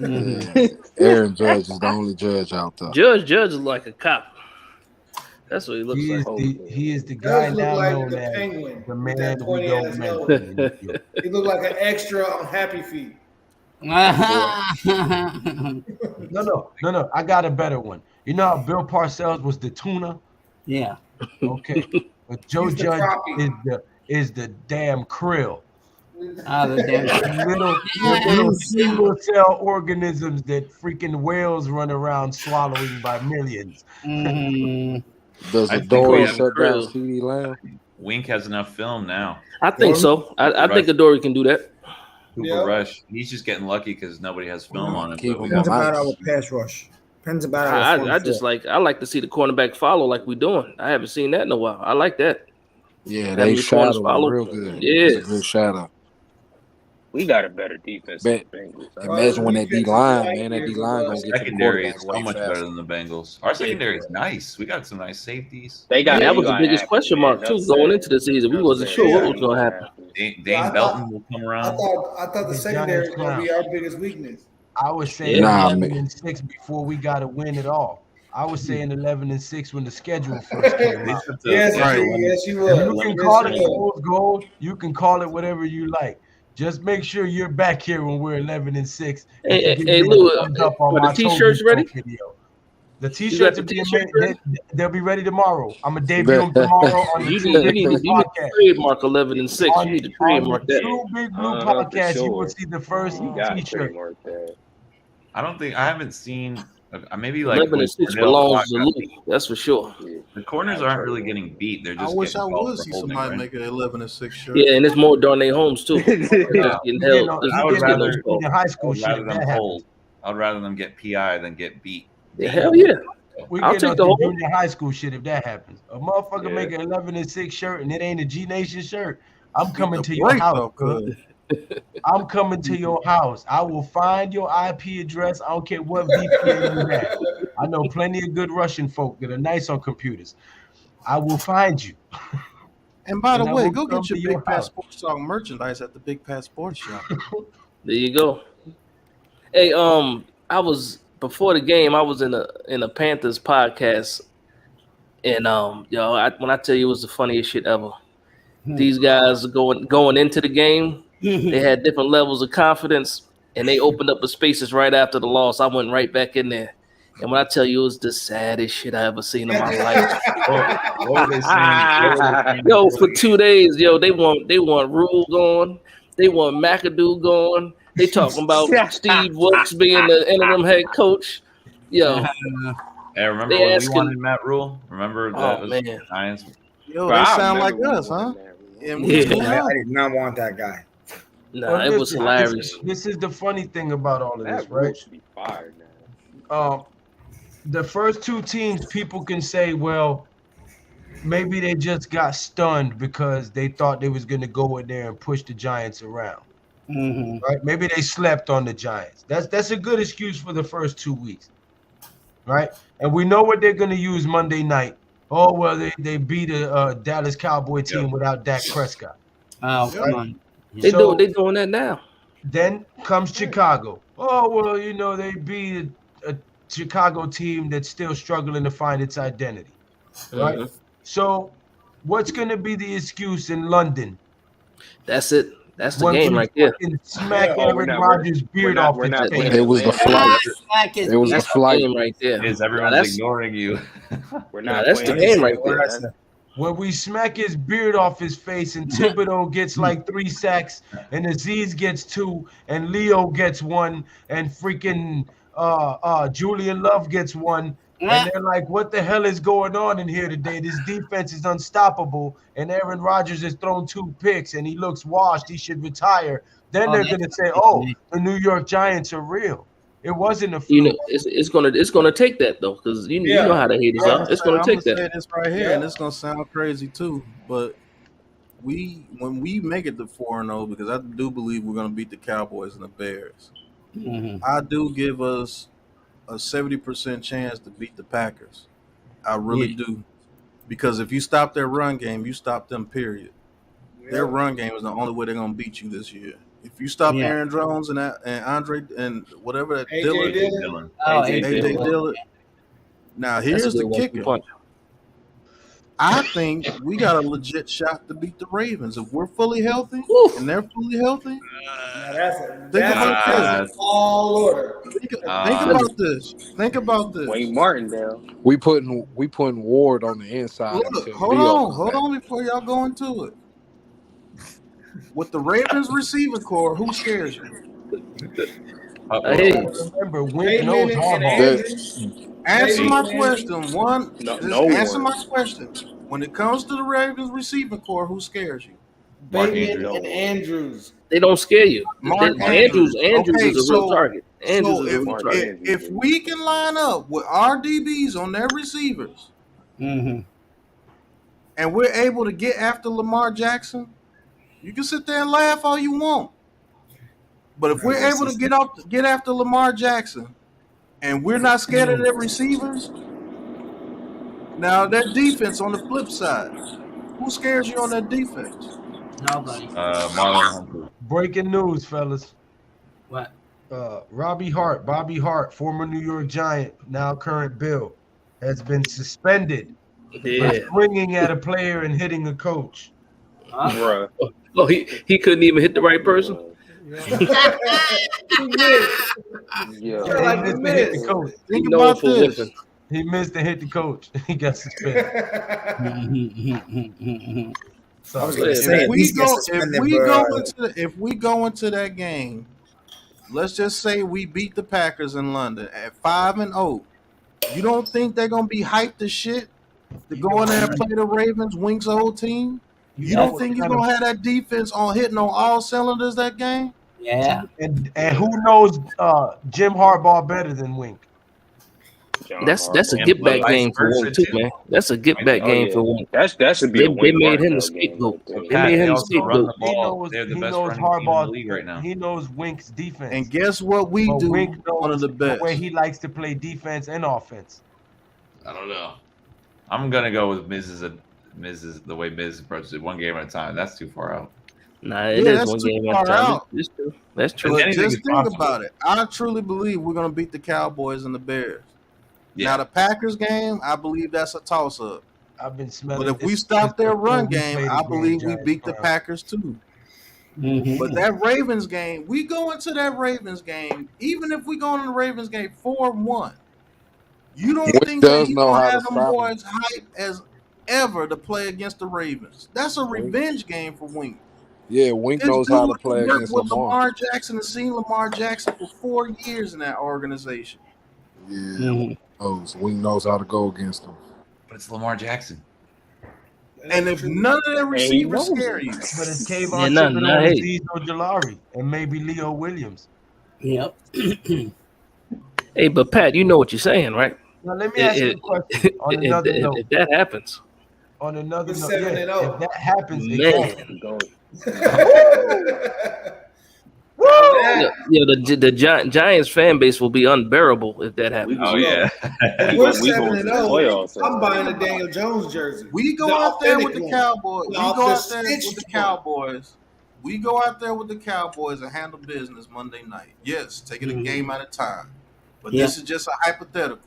Yeah. Aaron Judge is the only judge out there. Judge is like a cop. That's what he looks He like. is the guy Does look now like known the as penguin the with man that we pointy don't ass mention nose. in New York. He looked like an extra on Happy Feet. No. I got a better one. You know how Bill Parcells was the tuna? Yeah. Okay. But Joe He's the Judge crappie. is the damn krill. The damn little single cell organisms that freaking whales run around swallowing by millions. Does I the think door we have shut down Krill. CD Lamb? Wink has enough film now. I think so. I think Adore can do that. Cooper Rush, he's just getting lucky because nobody has film on him. Keep but we him got- Depends about nice. our pass rush. Depends about our front I just foot. I like to see the cornerback follow like we doing. I haven't seen that in a while. I like that. Yeah, Having they the corners shadow follow. real good. Yeah. It's a good shadow. We got a better defense than the Bengals. Imagine when that D line, man, that D line gonna get to the Secondary quarterback is way so much faster. better than the Bengals. Our secondary is nice. We got some nice safeties. They got that you was the got biggest Apple, question man. mark too Enough going said. into the season. We Enough wasn't said. sure They what got was you going to got happen. Apple. Dane I Belton thought- will come I around. thought the secondary was going to be our biggest weakness. I was saying Nah, 11-6 before we got to win it all. I was saying 11-6 when the schedule first came out. Yes, Right. yes, you will. You can Yes, call you it will. fool's gold. You can call it whatever you like. Just make sure you're back here when we're 11-6. And Hey, give hey, me a Lou, thumbs up on are the my T-shirts Toby ready? video. The got T-shirts the will be T-shirts amazing. They'll be ready tomorrow. I'm gonna debut them tomorrow on the You True need Big Blue to podcast. trademark 11-6. You need to On trademark the that. True Big Blue For podcast, you will sure. see the first You got to T-shirt. trademark that. I haven't seen maybe like 11-6 when Cordell belongs to Flocka Lou. got beat. That's for sure. The corners aren't really getting beat. They're I just wish I getting called would for see holding, somebody right? make an 11-6 shirt. Yeah, and it's more Darnay Holmes too. They're just getting held. I would rather in high school I'd rather shit, them that hold. I'd rather them get PI than get beat. Yeah, hell yeah. We I'll get take on the to whole. junior high school shit if that happens. A motherfucker Yeah. make an 11-6 shirt and it ain't a G Nation shirt. I'm coming the to your break, house. though, cuz. I'm coming to your house. I will find your IP address. I don't care what VPN you have. I know plenty of good Russian folk that are nice on computers. I will find you. And by the And I way, will go come get to your your Big Pat house. Sports Talk merchandise at the Big Pat Sports Shop. There you go. Hey, I was before the game. I was in a Panthers podcast, and when I tell you it was the funniest shit ever. These guys going into the game, they had different levels of confidence, and they opened up the spaces right after the loss. I went right back in there, and when I tell you it was the saddest shit I ever seen in my life. What were they saying? Yo, for 2 days, they want Rule gone, they want McAdoo gone. They talking about Steve Wilkes being the interim head coach. Yo, Hey, remember They when asking- we wanted Matt Rule? Remember that Oh, was man. Giants? Yo, Bro, they I sound like remember us, we huh? wanted that. And Yeah. we I did not want that guy. nah, But it was listen, hilarious. This is the funny thing about all of this, That rule right? should be fired now. The first two teams, people can say, well, maybe they just got stunned because they thought they was going to go in there and push the Giants around, right? Maybe they slept on the Giants. That's a good excuse for the first 2 weeks, right? And we know what they're going to use Monday night. Oh, well, they beat a Dallas Cowboy team without Dak Prescott. Oh, come on. They doing that now. Then comes Chicago. Oh, well, they beat a Chicago team that's still struggling to find its identity, right? Mhm. So what's going to be the excuse in London? That's it. That's the when game we right there. fucking smack Oh, Aaron Rodgers' beard off his face? It was the flight. It was the That's the flight. game right there. Is Nah, everyone's that's- ignoring you? We're Nah, not that's the playing game right this there. season. When we smack his beard off his face and Thibodeau gets like 3 sacks and Aziz gets 2 and Leo gets 1 and freaking Julian Love gets 1 and they're like, what the hell is going on in here today? This defense is unstoppable and Aaron Rodgers has thrown 2 picks and he looks washed. He should retire. Then they're going to say, oh, the New York Giants are real. It wasn't a fluke. You know, it's gonna take that though, because you know how the haters are. It's gonna take I'm gonna that. say this right here, and it's gonna sound crazy too, but when we make it to 4-0, because I do believe we're gonna beat the Cowboys and the Bears. I do give us a 70% chance to beat the Packers. I really do, because if you stop their run game, you stop them. Period. Their run game is the only way they're gonna beat you this year. If you stop Aaron Jones and Andre and whatever that Dillon. AJ Dillon. Now here's the kicker. I think we got a legit shot to beat the Ravens if we're fully healthy and they're fully healthy. That's all order. Think about this. Think about this. Wayne Martindale. We putting Ward on the inside. Look, hold on before y'all go into it. With the Ravens receiver core, who scares you? Remember, Wink knows Harbaugh. Answer my question. Answer one. my question. When it comes to the Ravens receiving core, who scares you? Bateman and Andrews. They don't scare you. Andrews Okay, is a real target. Andrews is a real target. If we can line up with our DBs on their receivers, and we're able to get after Lamar Jackson, you can sit there and laugh all you want. But if we're able to get after Lamar Jackson, and we're not scared of their receivers, now that defense on the flip side, who scares you on that defense? Nobody. Marlon Humphrey. Breaking news, fellas. What? Bobby Hart, former New York Giant, now current Bill, has been suspended for swinging at a player and hitting a coach. Bruh. Oh, he couldn't even hit the right person. Yeah. He missed to hit the coach. Think about this. He missed to hit the coach. He got suspended. So if we go into that game, let's just say we beat the Packers in London at 5-0. You don't think they're gonna be hyped as shit to go in there and play the Ravens, Wink's old team? You don't think you're gonna have that defense hitting on all cylinders that game? Yeah. And who knows Jim Harbaugh better than Wink? That's a get back game for Wink too, man. That's a get back game for Wink. That should be. They made him the scapegoat. They made him the scapegoat. They're the best running team in the league right now. He knows Wink's defense. And guess what we do? Wink knows one of the best. Where he likes to play defense and offense. I don't know. I'm gonna go with Miz's the way Miz approaches it, one game at a time. That's too far out. Nah, it is one game at a time. It's true. That's true. But just think about it. I truly believe we're gonna beat the Cowboys and the Bears. Yeah. Now the Packers game, I believe that's a toss-up. I've been smelling. But if we stop their run game, I believe we beat the Packers too. But that Ravens game, we go into that Ravens game, even if we go into the Ravens game 4-1, you don't think that he's gonna have them boys hype as ever to play against the Ravens? That's a revenge game for Wink. Yeah, Wink knows how to play against Lamar Jackson and seen Lamar Jackson for 4 years in that organization. Yeah, Wink knows how to go against them. But it's Lamar Jackson. And if none of their receivers scare you, but it's Kayvon Thibodeau, Azeez Ojulari, and maybe Leo Williams. Yep. Hey, but Pat, you know what you're saying, right? Now let me ask you a question. On another note, if that happens, on another note, if that happens, the Giants fan base will be unbearable if that happens. Oh yeah, we're 7-0. I'm buying a Daniel Jones jersey. We go out there with the Cowboys. We go out there with the Cowboys. We go out there with the Cowboys and handle business Monday night. Yes, taking a game at a time. But this is just a hypothetical.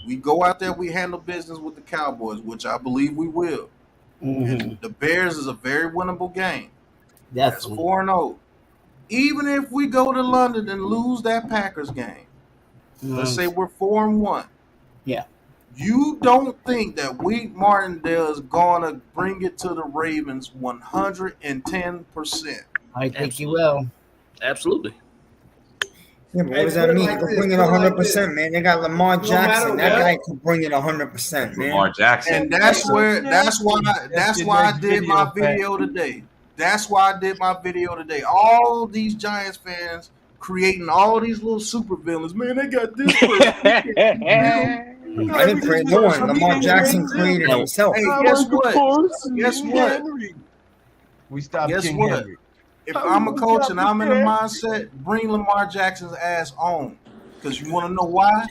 We go out there, we handle business with the Cowboys, which I believe we will. And the Bears is a very winnable game. That's 4-0. Even if we go to London and lose that Packers game, let's say we're 4-1. Yeah. You don't think that Wink Martindale is gonna bring it to the Ravens 110%? I think he will. Absolutely. Yeah, but what does that mean? Go bring it 100%, man. They got Lamar Jackson. That guy can bring it 100%, man. Lamar Jackson. And that's why I did my video today. That's why I did my video today. All these Giants fans creating all these little super villains. Man, they got this person. I didn't create no one. Lamar Jackson created himself. Hey, guess what? Guess what? We stopped Guess King what? Henry. If I'm a coach and I'm in the mindset, bring Lamar Jackson's ass on. Because you want to know why?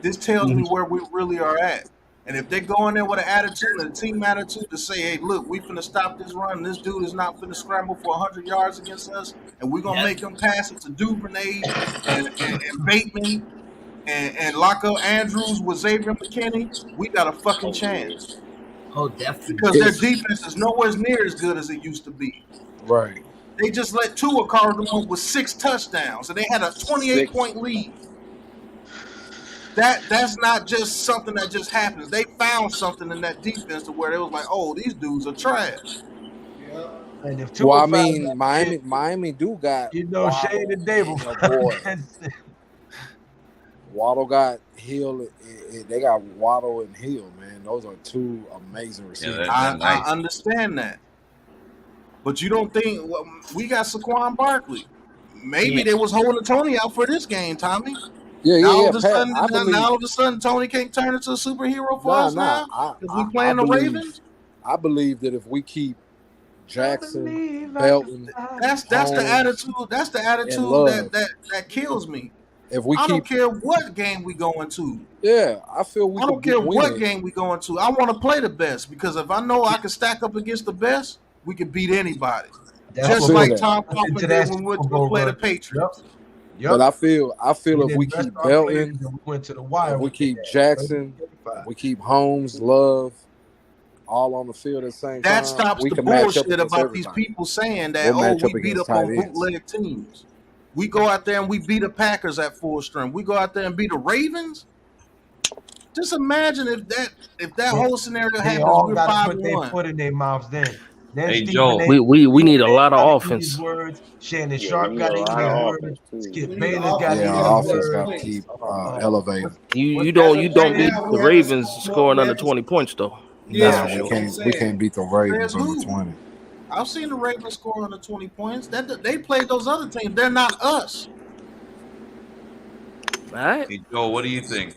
This tells me where we really are at. And if they go in there with an attitude and a team attitude to say, hey, look, we finna stop this run. This dude is not finna scramble for 100 yards against us. And we're going to make him pass it to Duvernay and Bateman and lock up Andrews with Xavier McKinney. We got a fucking chance. Oh, definitely. Because their defense is nowhere near as good as it used to be. Right. They just let Tua carve them up with 6 touchdowns, and they had a 28-point lead. That's not just something that just happens. They found something in that defense to where they was like, oh, these dudes are trash. And if Well, I mean, Miami do got Shane and Dable. Waddle got Hill. They got Waddle and Hill, man. Those are 2 amazing receivers. I understand that. But you don't think we got Saquon Barkley? Maybe they was holding Tony out for this game, Tommy. All of a sudden, Tony can't turn into a superhero for us now because we playing the Ravens. I believe that if we keep Jackson, Belton, that's the attitude. That's the attitude that kills me. If we I don't care what game we go into. Yeah, I feel we. I don't care what game we go into. I want to play the best because if I know I can stack up against the best, we can beat anybody. Just like Tom Coughlin did when we went to play the Patriots. But I feel if we keep Belton, went to the wire. We keep Jackson, we keep Holmes, Love, all on the field at the same time. That stops the bullshit about these people saying that we beat up on bootleg teams. We go out there and we beat the Packers at full strength. We go out there and beat the Ravens. Just imagine if that whole scenario happens. We're 5-1. Put their foot in their mouths then. Hey, Joe, we need a lot of offense. Shannon Sharp got to eat words. Skip Bayless got to eat offense got to keep elevating. You don't beat the Ravens scoring under 20 points though. Yeah, we can't beat the Ravens under 20. I've seen the Ravens score under 20 points. They played those other teams. They're not us. All right. Hey, Joe, what do you think?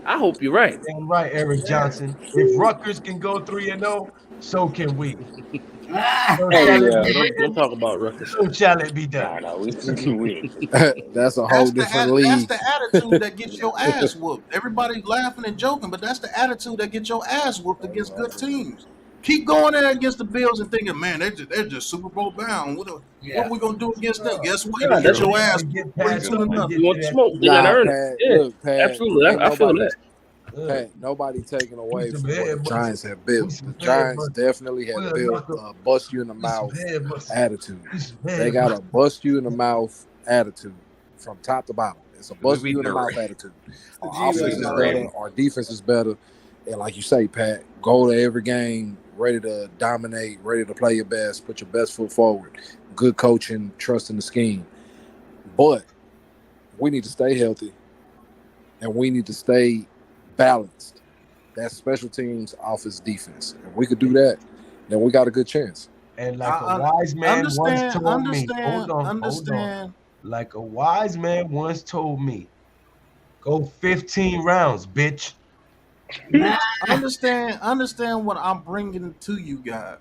I hope you're right. Damn right, Eric Johnson. If Rutgers can go 3-0, so can we. Don't talk about Rutgers. So shall it be done. That's a whole different league. That's the attitude that gets your ass whooped. Everybody laughing and joking, but that's the attitude that gets your ass whooped against good teams. Keep going there against the Bills and thinking, man, they're just Super Bowl bound. What are we gonna do against them? Guess what? You get your ass whooped. You want smoke? You gotta earn it. Yeah, absolutely. I feel that. Pat, nobody taking away from what the Giants have built. The Giants definitely have built a bust you in the mouth attitude. They got a bust you in the mouth attitude from top to bottom. It's a bust you in the mouth attitude. Our offense is better. Our defense is better. And like you say, Pat, go to every game ready to dominate, ready to play your best, put your best foot forward. Good coaching, trust in the scheme. But we need to stay healthy, and we need to stay balanced. That's special teams, offense, defense. If we could do that, then we got a good chance. And like a wise man once told me, hold on. Like a wise man once told me, go 15 rounds, bitch. Understand what I'm bringing to you guys.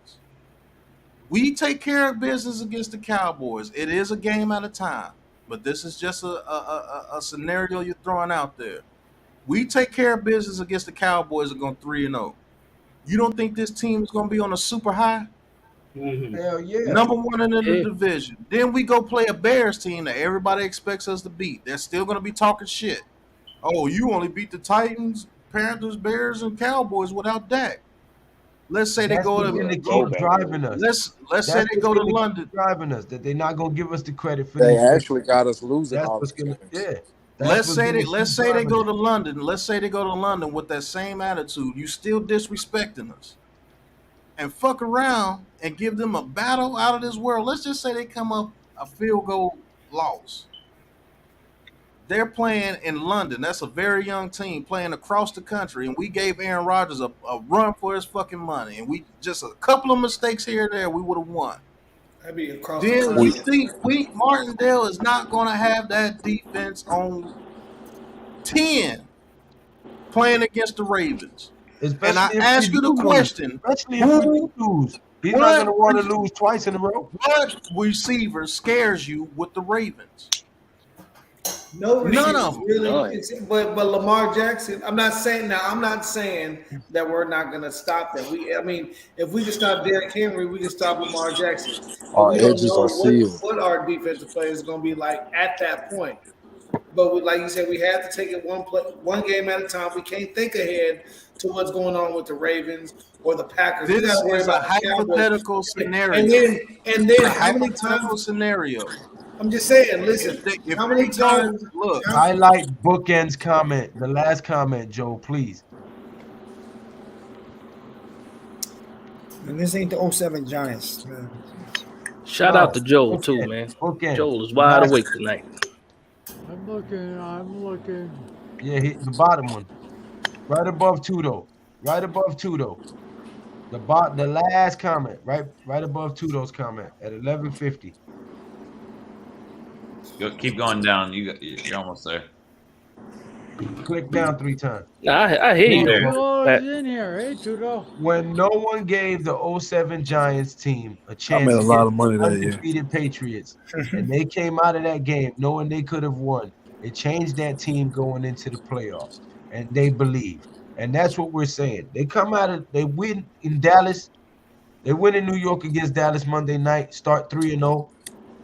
We take care of business against the Cowboys. It is a game at a time, but this is just a scenario you're throwing out there. We take care of business against the Cowboys and go 3-0. You don't think this team is going to be on a super high? Mm-hmm. Hell yeah. Number one in the division. Then we go play a Bears team that everybody expects us to beat. They're still going to be talking shit. Oh, you only beat the Titans, Panthers, Bears, and Cowboys without Dak. Let's say they go to keep driving us. Let's say they go to London, driving us. That they're not going to give us the credit for. They actually got us losing. That's all what's going to. Yeah. Let's say they go to London. Let's say they go to London with that same attitude. You still disrespecting us, and fuck around and give them a battle out of this world. Let's just say they come up a field goal loss. They're playing in London. That's a very young team playing across the country, and we gave Aaron Rodgers a run for his fucking money, and we just a couple of mistakes here and there, we would have won. That'd be across Then the we think Martindale is not going to have that defense on 10 playing against the Ravens. And I ask you the question: especially if we lose, he's not going to want to lose twice in a row. What receiver scares you with the Ravens? No, None of them. Really, but Lamar Jackson. I'm not saying that we're not going to stop them. I mean, if we can stop Derrick Henry, we can stop Lamar Jackson. Our we don't edges know are sealed. what our defensive play is going to be like at that point. But like you said, we have to take it one game at a time. We can't think ahead to what's going on with the Ravens or the Packers. This we got to worry is a about hypothetical scenario. And then a how many hypothetical times? scenario. I'm just saying. Listen, how many times? Look, highlight Bookend's comment, the last comment, Joe, please. And this ain't the 07 Giants, man. Shout out to Joel too, man. Joel is wide awake tonight. I'm looking. Yeah, the bottom one. Right above Tudo. The last comment, right above Tudo's comment at 11:50. Keep going down. You're almost there. Click down 3 times. I hear you. Tudo's in here. Hey, Tudo. When no one gave the 07 Giants team a chance made a to lot get of money the that year. undefeated Patriots, and they came out of that game knowing they could have won, it changed that team going into the playoffs, and they believed. And that's what we're saying. They win in Dallas. They win in New York against Dallas Monday night, start 3-0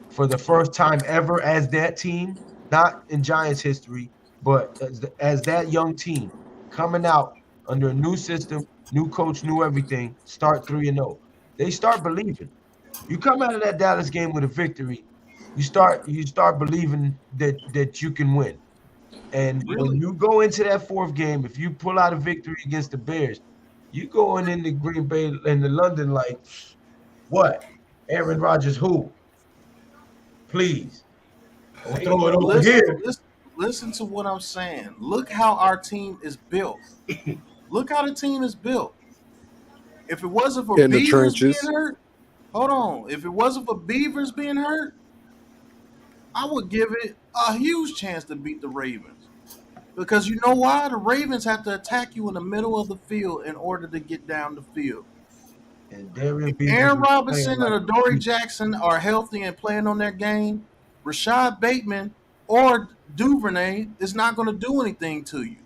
for the first time ever as that team, not in Giants history, but as that young team coming out under a new system, new coach, new everything, start 3-0. They start believing. You come out of that Dallas game with a victory, you start believing that you can win. And when you go into that fourth game, if you pull out a victory against the Bears, you going into Green Bay and the London like, what? Aaron Rodgers who? Please. Don't throw it over here. Listen to what I'm saying. Look how our team is built. Look how the team is built. If it wasn't for In the Beavers being trenches. hurt, hold on. If it wasn't for Beavers being hurt, I would give it a huge chance to beat the Ravens. Because you know why? The Ravens have to attack you in the middle of the field in order to get down the field. And If Aaron Robinson and Adoree Jackson are healthy and playing on their game, Rashad Bateman or Duvernay is not going to do anything to you.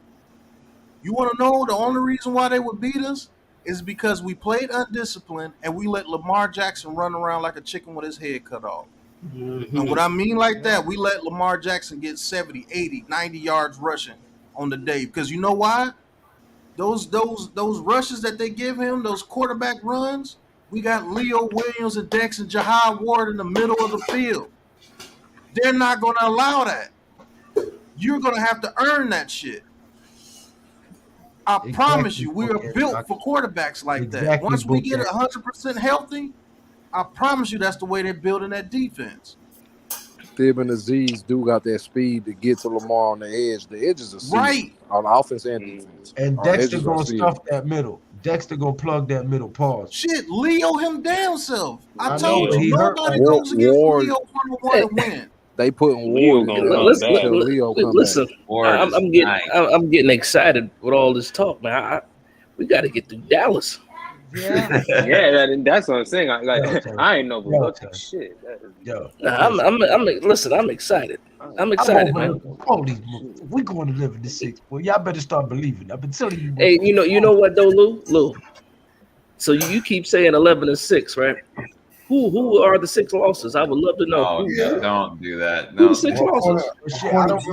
You want to know the only reason why they would beat us is because we played undisciplined and we let Lamar Jackson run around like a chicken with his head cut off. And what I mean like that, we let Lamar Jackson get 70, 80, 90 yards rushing on the day. Because you know why? Those rushes that they give him, those quarterback runs, we got Leo Williams and Dex and Jahad Ward in the middle of the field. They're not going to allow that. You're going to have to earn that shit. I promise you, we are built for quarterbacks like that. Once we get 100% healthy, I promise you that's the way they're building that defense. Thib and Aziz do got that speed to get to Lamar on the edge. The edges are sealed Right. on offense and defense. And Our Dexter edges are gonna sealed. stuff that middle. Dexter gonna plug that middle pause. Shit, Leo him damn self. I I told know, you, he hurt. nobody goes against Ward- Leo one-on-one and win. They putting Leo Ward gonna in there run Listen, back. until Leo come listen. back. Ward is I'm getting, nice. I'm getting excited with all this talk, man. We got to get through Dallas. Yeah. Yeah, that's what I'm saying. I ain't know Yo, what Ty. shit. Yo, Listen. I'm excited. I'm excited, man. We going to live in the six. Well, y'all better start believing. I've been telling you. Hey, you know what though, Lou? So you keep saying 11-6, right? Who are the 6 losses? I would love to know. Oh, don't do that. Who No. the 6 losses? Shit, I don't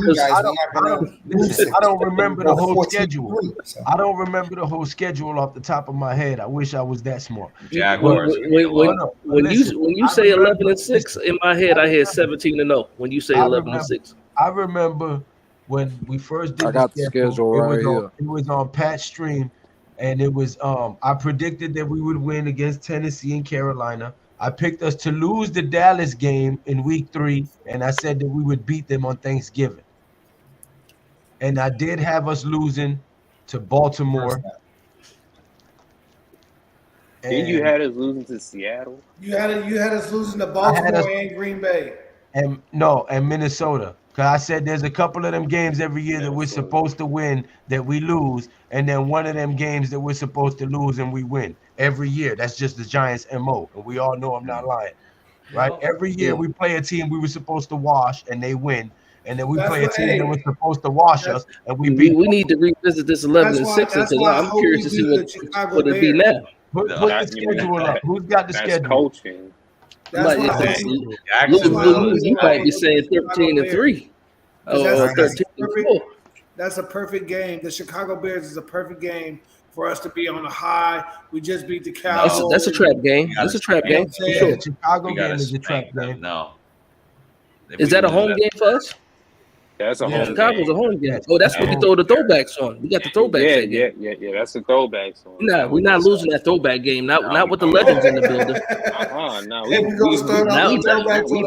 remember the whole schedule. I don't remember the whole schedule off the top of my head. I wish I was that smart. Jaguars. When you say 11-6, in my head I hear 17-0. When you say 11-6, I remember when we first did I got the schedule right here. It was on Pat's stream, and it was I predicted that we would win against Tennessee and Carolina. I picked us to lose the Dallas game in week 3, and I said that we would beat them on Thanksgiving. And I did have us losing to Baltimore. Didn't you had us losing to Seattle? You had us losing to Baltimore and Green Bay. And Minnesota. Because I said there's a couple of them games every year that we're supposed to win that we lose, and then one of them games that we're supposed to lose and we win every year. That's just the Giants' MO, and we all know I'm not lying, right? Every year we play a team we were supposed to wash and they win, and then we play a team that was supposed to wash us and we beat. We need to revisit this 11-6 because I'm curious to see what it be now. Put the schedule up. Who's got the schedule? Coaching. You might be saying 13-3 or 13-4. That's a perfect game. The Chicago Bears is a perfect game for us to be on a high. We just beat the Cowboys. That's a trap game. That's a trap game. For sure. The Chicago game is a trap game. No. Is that a home game for us? That's a home Chicago's game. a home game. Oh, that's what we throw the throwbacks on. We got the throwbacks. Yeah. That's the throwbacks on. Nah, we're not losing that throwback game. Not with the legends in the building. No, we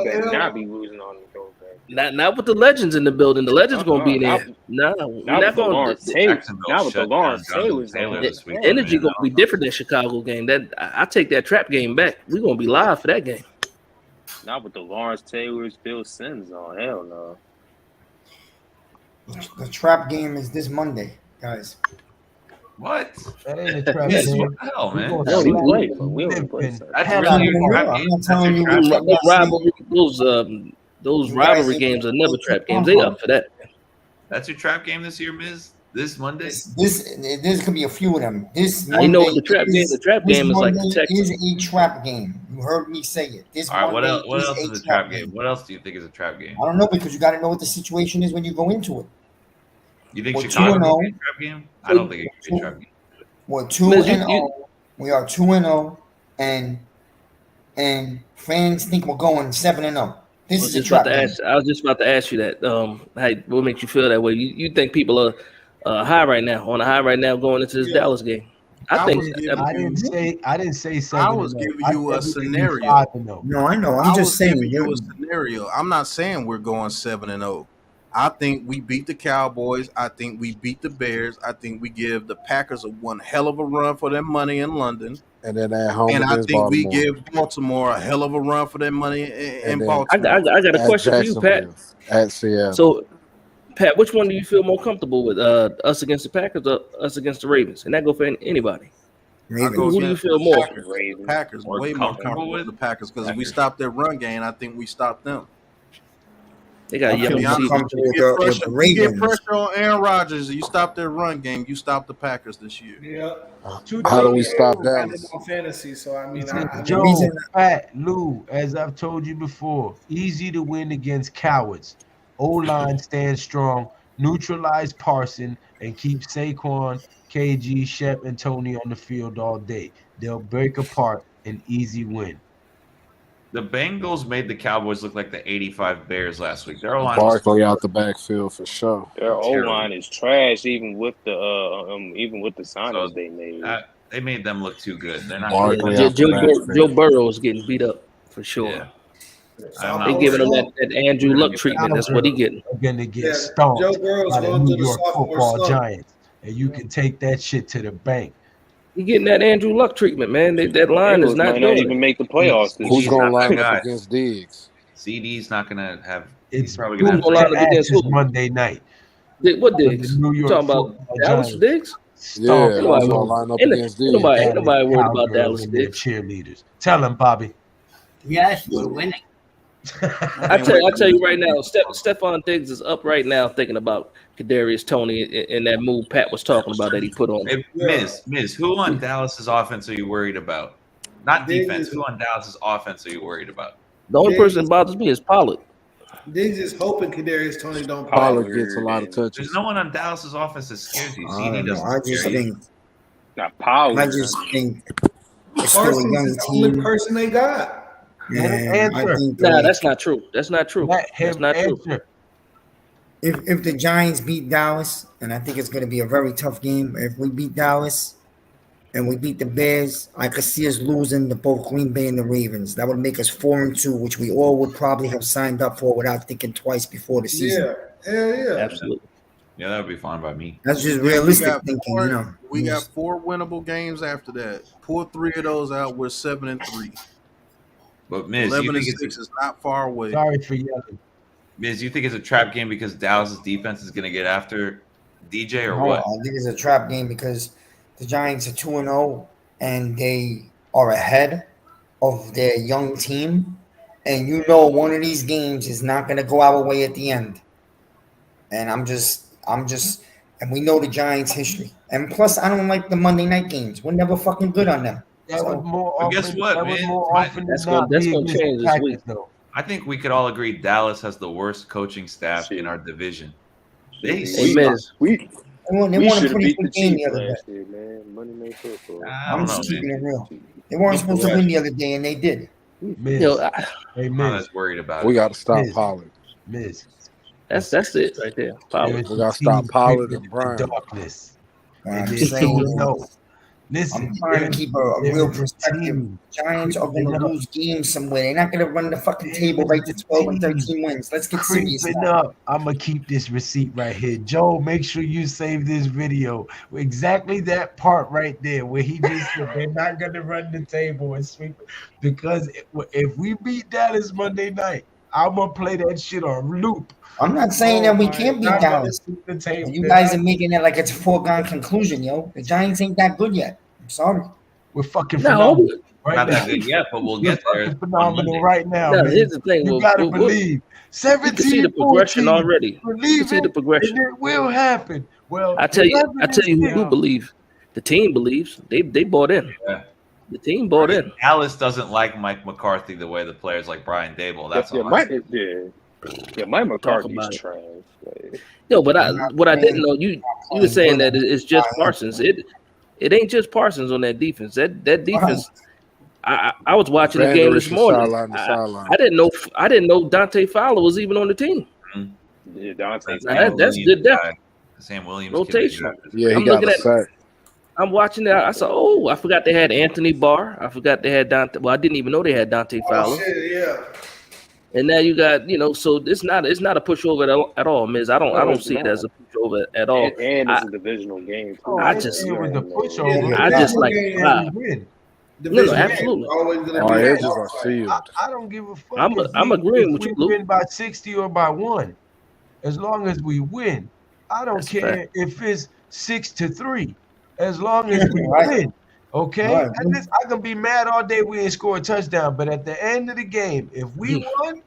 better not be losing on the throwback. Not with the legends in the building. The legends gonna be there. No, we're not going. Not with the Lawrence Taylor. The energy gonna be different than Chicago game. That I take that trap game back. We're gonna be live for that game. Not with the Lawrence Taylors, Bill Sims on. Hell no. The trap game is this Monday, guys. What? That ain't a trap game. What the hell, man? We don't play. Those rivalry games are never trap games. They up for that. That's your trap game this year, Miz? This Monday? This could be a few of them. This Monday, you know what the trap game. The trap game is like the Texans. Is a trap game. You heard me say it. This all right. Monday What else is a trap game? What else do you think is a trap game? I don't know because you got to know what the situation is when you go into it. You think Chicago is a trap game? I don't think it's a trap game. We're 2-0. We are 2-0, and fans think we're going 7-0. This is a trap game. I was just about to ask you that. What makes you feel that way? You think people are high right now, on a high right now, going into this Dallas game? I didn't I say 7. was giving you a scenario. No, I know. I'm just saying giving you a scenario. I'm not saying we're going 7-0. I think we beat the Cowboys. I think we beat the Bears. I think we give the Packers one hell of a run for their money in London. And then at home, and I think Baltimore. we give Baltimore a hell of a run for their money in Baltimore. I got a question for you, Pat. At Seattle. So, Pat, which one do you feel more comfortable with? Us against the Packers or us against the Ravens? And that go for anybody. Who do you feel more? Packers way more comfortable with the Packers because if we stop their run game, I think we stop them. They got you get pressure on Aaron Rodgers. You stop their run game. You stop the Packers this year. Yeah. How do we stop that? Fantasy. So I mean, Joe, Pat, Lou, as I've told you before, easy to win against cowards. O-line stands strong. Neutralize Parson and keep Saquon, KG, Shep, and Tony on the field all day. They'll break apart an easy win. The Bengals made the Cowboys look like the '85 Bears last week. Their O-line Barkley out the backfield for sure. Their O-line is trash, even with the signings they made. They made them look too good. They're not. Joe Burrow is getting beat up for sure. Yeah. They giving him that Andrew Luck treatment. That's what he getting. Going to get stomped by the New York Football Giants, and you can take that shit to the bank. You getting that Andrew Luck treatment, man. That line is not going to even make the playoffs. Who's going to line up against Diggs? CD's not going to have. It's probably going to line up against Monday night. What Diggs? You talking about Dallas Diggs? Yeah, that's going to line up against Diggs. Ain't nobody worried about Dallas Diggs. Cheerleaders. Tell him, Bobby. Yes, we're winning. I tell you right now, Stephon Diggs is up right now thinking about Kadarius Toney and that move Pat was talking about that he put on. Hey, Miz, who on Dallas's offense are you worried about? Not defense. Who on Dallas's offense are you worried about? The only person that bothers me is Pollard. Diggs is hoping Kadarius Toney don't play. Pollard gets a lot of touches. There's no one on Dallas's offense that scares you. CD doesn't. I just think. Not Pollard. I just think it's still a young team. The person they got. That's not true. That's not true. That's not true. If the Giants beat Dallas, and I think it's going to be a very tough game. If we beat Dallas and we beat the Bears, I could see us losing to both Green Bay and the Ravens. That would make us 4-2, which we all would probably have signed up for without thinking twice before the season. Yeah, hell yeah, absolutely. Yeah, that would be fine by me. That's just We realistic got thinking, four, you know. we got 4 winnable games after that. Pull 3 of those out. We're 7-3. But Miz, you 11 and think 6 is not far away. Sorry for yelling. Miz, you think it's a trap game because Dallas's defense is going to get after DJ or No, what? I think it's a trap game because the Giants are 2-0 and they are ahead of their young team. And you know one of these games is not going to go our way at the end. And I'm just, and we know the Giants' history. And plus, I don't like the Monday night games. We're never fucking good on them. That was more often. guess what, that was man? more often That's than not. gonna be change against this Packers, week. though. I think we could all agree Dallas has the worst coaching staff in our division. They Hey, Miz. They won We a should have pretty beat the good game Chiefs the other day. last year, man. Monday Night Football. I I'm don't just know, keeping man. it real. They weren't supposed to win the other day, and they did. Miz. Yo, Hey, I'm not Miz. as worried about We it. got to stop Miz. Pollard. Miz. that's it right there. Power. There's We gotta a stop team Pollard creeping and in Brown. the darkness. I'm And they're saying, 2-0. Listen, I'm trying to keep a real perspective. team Giants are going to creeping up. lose games somewhere. They're not going to run the fucking table right to 12 and 13 wins. Let's get serious Creeping now. up. I'm gonna keep this receipt right here. Joe, make sure you save this video. Exactly that part right there where he just said they're not gonna run the table and sweep it. Because if we beat Dallas Monday night, I'm gonna play that shit on loop. I'm not saying that we can't beat Not gonna Dallas. sweep the table. You guys are making it like it's a foregone conclusion, yo. The Giants ain't that good yet. I'm sorry. We're fucking No, phenomenal right Not now. that good yet, but we'll We're get there. fucking on phenomenal Monday. right now. No, man. here's the thing. You We'll- gotta we'll- believe. You 17, can see the progression 14. already. Believe You can see the it, progression. and it will happen. Well, I tell you 11 who and do believe. The team believes. They bought in. Yeah. The team bought in. Dallas doesn't like Mike McCarthy the way the players like Brian Dable. That's yeah, all. Mike McCarthy's about it. trash. Like, No, but what I didn't know, you were saying that it's just Parsons. It ain't just Parsons on that defense. That defense. I was watching the game this morning. I didn't know Dante Fowler was even on the team. Yeah, Dante. That's good depth. Sam Williams Rotation. Yeah, he I'm got looking a at- sack. I'm watching that. I said, "Oh, I forgot they had Anthony Barr. I forgot they had Dante. Well, I didn't even know they had Dante Fowler. Oh, shit, yeah. And now you got, so it's not a pushover at all, Miz. I don't see it as a pushover at all. And it's a divisional game. Too. I just- it was a pushover. I just like Every win. Division game, absolutely. always gonna Our be edges that. are sealed. I don't give a fuck. I'm if agreeing if with you, we Luke. win by 60 or by 1. As long as we win. I don't That's a care fact. if it's 6-3. As long as we Right. win. Okay? Right. I can be mad all day we ain't score a touchdown, but at the end of the game, if we won,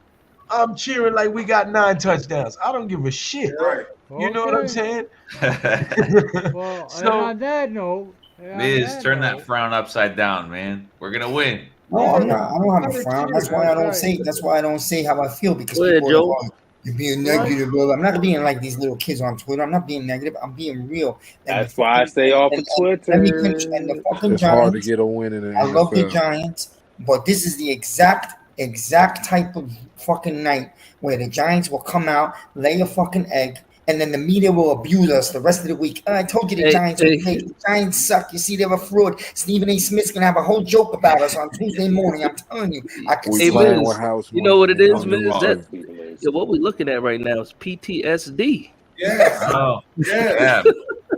I'm cheering like we got 9 touchdowns. I don't give a shit. Right. You know what I'm Okay. saying? Well, So- and on that note, Miz, turn that frown upside down, man. We're gonna win. No, I'm not. I don't have a frown. That's why I don't say. That's why I don't say how I feel because Go ahead, people Joe. are like, you're being negative, bro. I'm not being like these little kids on Twitter. I'm not being negative. I'm being real. And That's the why I fucking- stay off of and Twitter. Let me finish. And the fucking It's hard to Giants. get a win in the I love the NFL. Giants, but this is the exact type of fucking night where the Giants will come out, lay a fucking egg, and then the media will abuse us the rest of the week. I told you the Hey, Giants hey. are great. The Giants suck. You see, they're a fraud. Stephen A. Smith's gonna have a whole joke about us on Tuesday morning. I'm telling you. I can We Hey, see playing Miz, with house you know what it money, is, man. Miz? That, Miz. what we're looking at right now is PTSD. Yes. Oh, Yes. yeah.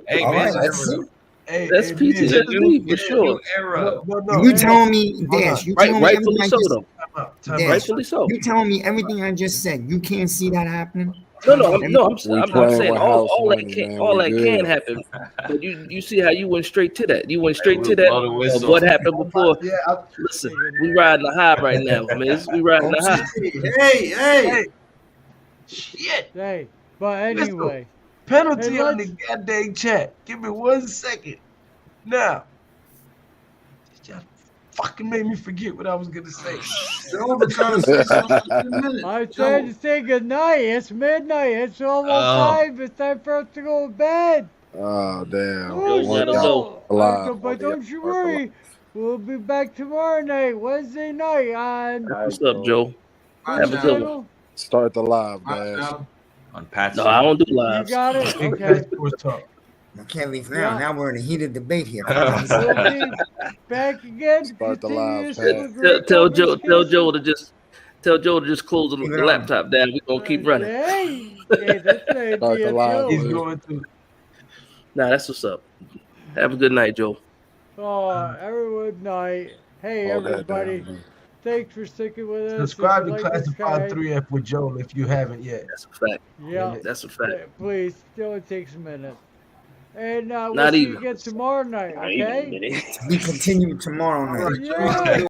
Hey, All Miz, right, that's it. Hey, That's hey, PTSD Miz, for sure. new era. No, You hey, telling me, Hold Dash? on. You telling me Rightfully everything I so, just though. time out, time Dash, out. Rightfully so. you telling me everything I just said? You can't see that happening? No, I'm We saying playing with house all that money, can man. all We that good. can happen. But you see how you went straight to that. You went straight to Blow the that. whistle. What happened before? Yeah, Listen, we riding the high right now, Miz. We riding the high. Hey. shit. Hey, but anyway, Penalty Hey, on the let's- goddamn chat. Give me 1 second. Now, just fucking made me forget what I was gonna say. Joe been trying to say something for a minute. I'm trying to say good night. It's midnight. It's almost Oh. 5. It's time for us to go to bed. Oh damn! Oh, you gotta One go. alive. But don't you worry. We'll be back tomorrow night, Wednesday night on What's up, Joe? Have a good one. channel. Start the live, guys. On Pat's. No, I don't do You lives. got it? Big Okay. sports talk. I can't leave now. Yeah. Now we're in a heated debate here. We'll be back again. Start the live, Continue Pat. this great Tell Joe conversation. to just close the laptop down. We're gonna keep running. Hey. Hey, that's an Dr. idea Lyle. He's too. going to. Nah, that's what's up. Have a good night, Joe. Oh, everyone night. Hey, All that everybody. damn. Thanks for sticking with us. Subscribe If to you like this Classified guy, 3F with Joel if you haven't yet. That's a fact. yeah, That's a fact. please. It only takes a minute. And we'll Not see you even. again tomorrow night, Not even a okay? minute. We continue tomorrow night. Yeah.